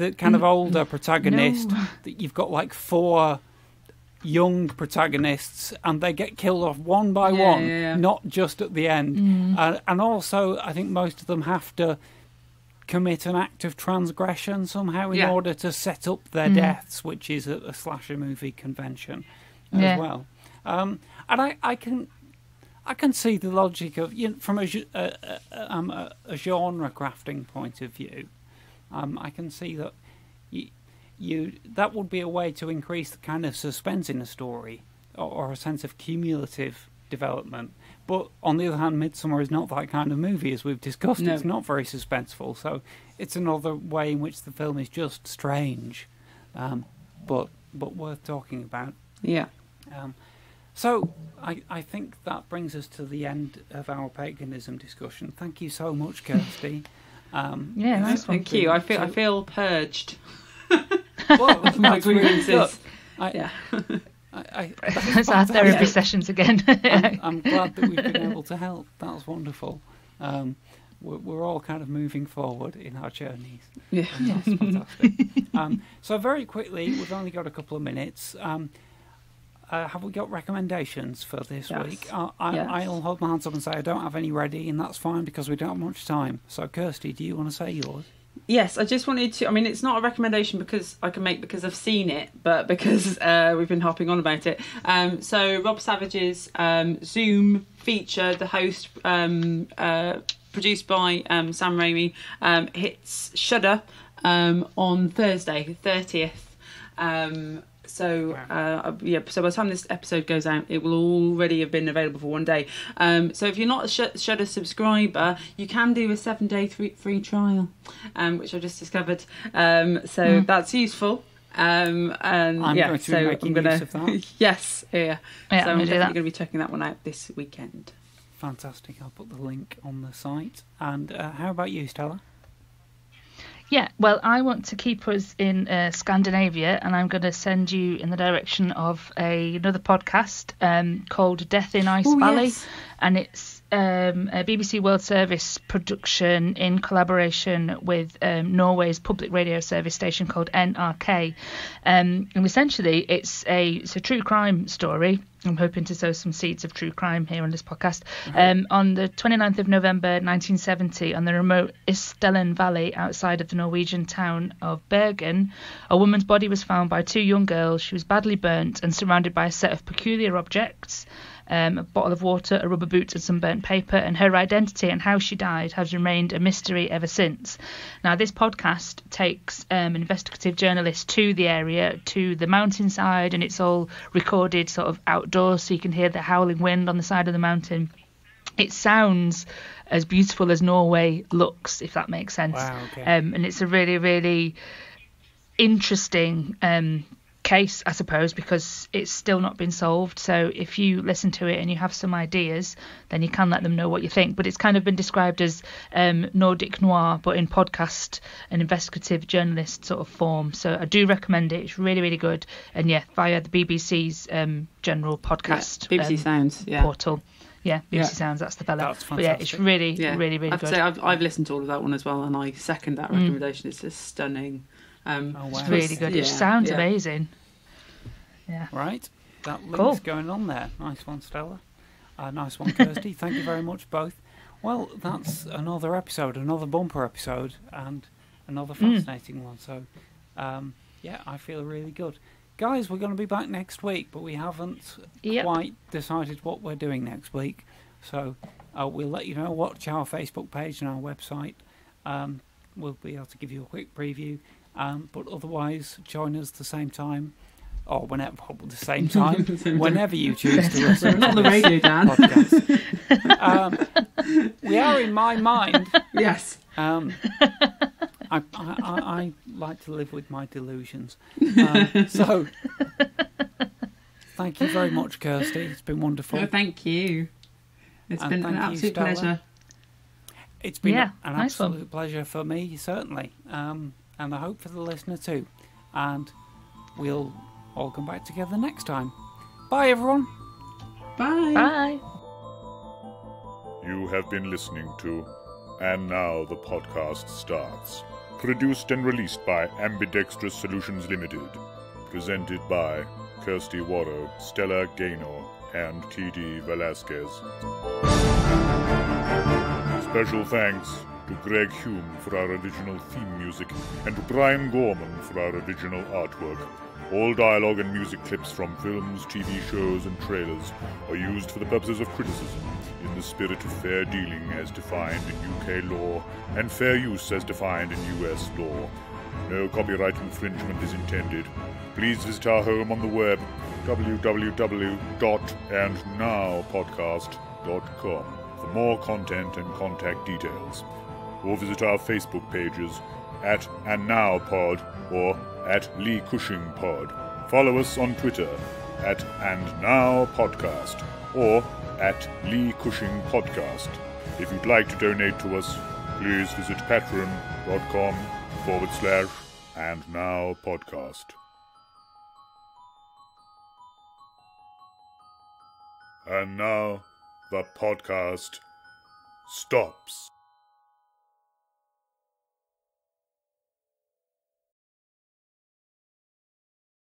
the kind of older protagonist, that you've got like 4 young protagonists, and they get killed off one by one, not just at the end. And also, I think most of them have to commit an act of transgression somehow in order to set up their deaths, which is a slasher movie convention as well. And I can see the logic of, from a genre crafting point of view. I can see that that would be a way to increase the kind of suspense in a story, or a sense of cumulative development. But on the other hand, Midsommar is not that kind of movie, as we've discussed. No. It's not very suspenseful, so it's another way in which the film is just strange, but worth talking about. Yeah. So I think that brings us to the end of our paganism discussion. Thank you so much, Kirsty. Nice one. Thank you. I feel purged. Well, my grievances. It's our therapy sessions again. I'm glad that we've been able to help. That's wonderful. We're all kind of moving forward in our journeys. Yeah. That's fantastic. So very quickly, we've only got a couple of minutes. Have we got recommendations for this week? I'll hold my hands up and say I don't have any ready, and that's fine because we don't have much time. So, Kirsty, do you want to say yours? Yes, I just wanted to. I mean, it's not a recommendation because I can make because I've seen it, but because we've been harping on about it. So, Rob Savage's Zoom feature, the host, produced by Sam Raimi, hits Shudder on Thursday, the 30th. So by the time this episode goes out, it will already have been available for one day. So if you're not a Shudder subscriber, you can do a 7-day free trial, which I just discovered. So that's useful. And I'm going to be making use of that. Yes, so I'm definitely going to be checking that one out this weekend. Fantastic. I'll put the link on the site. And how about you, Stella? Yeah, well, I want to keep us in Scandinavia, and I'm going to send you in the direction of another podcast called Death in Ice Valley. Yes. And it's a BBC World Service production in collaboration with Norway's public radio service station called NRK. And essentially, it's a true crime story. I'm hoping to sow some seeds of true crime here on this podcast. On the 29th of November 1970, on the remote Stella Valley outside of the Norwegian town of Bergen, a woman's body was found by 2 young girls. She was badly burnt and surrounded by a set of peculiar objects. A bottle of water, a rubber boot and some burnt paper, and her identity and how she died has remained a mystery ever since. Now, this podcast takes an investigative journalist to the area, to the mountainside, and it's all recorded sort of outdoors, so you can hear the howling wind on the side of the mountain. It sounds as beautiful as Norway looks, if that makes sense. Wow, okay. And it's a really, really interesting case, I suppose, because it's still not been solved. So if you listen to it and you have some ideas, then you can let them know what you think. But it's kind of been described as Nordic noir, but in podcast and investigative journalist sort of form. So I do recommend it. It's really, really good. And via the BBC's general podcast BBC Sounds portal. Yeah, BBC Sounds, that's the fella. That's fantastic. But yeah, it's really, really, really good. I've listened to all of that one as well, and I second that recommendation. It's just stunning. It's really good. It sounds amazing. Yeah. Right. That link's going on there. Nice one, Stella. Nice one, Kirsty. Thank you very much, both. Well, that's another episode, another bumper episode, and another fascinating one. So, I feel really good. Guys, we're going to be back next week, but we haven't quite decided what we're doing next week. So, we'll let you know. Watch our Facebook page and our website. We'll be able to give you a quick preview. But otherwise, join us the same time. Or whenever, the same time, whenever you choose to listen. Not the radio, Dan. Podcast. We are in my mind. Yes. I like to live with my delusions. So, thank you very much, Kirsty. It's been wonderful. Oh, thank you. It's been an absolute pleasure. It's been an absolute pleasure for me, certainly. And I hope for the listener too. And we'll all come back together next time. Bye, everyone. Bye. Bye. You have been listening to And Now the Podcast Starts, Produced and released by Ambidextrous Solutions Limited. Presented by Kirsty Warrow, Stella Gaynor, and T.D. Velasquez. Special thanks to Greg Hume for our original theme music, and to Brian Gorman for our original artwork. All dialogue and music clips from films, TV shows, and trailers are used for the purposes of criticism, in the spirit of fair dealing as defined in UK law, and fair use as defined in US law. No copyright infringement is intended. Please visit our home on the web, www.andnowpodcast.com, for more content and contact details. Or visit our Facebook pages, at AndNowPod or at Lee Cushing Pod. Follow us on Twitter, at AndNowPodcast or at Lee Cushing Podcast. If you'd like to donate to us, please visit patreon.com/AndNowPodcast. And now, the podcast stops.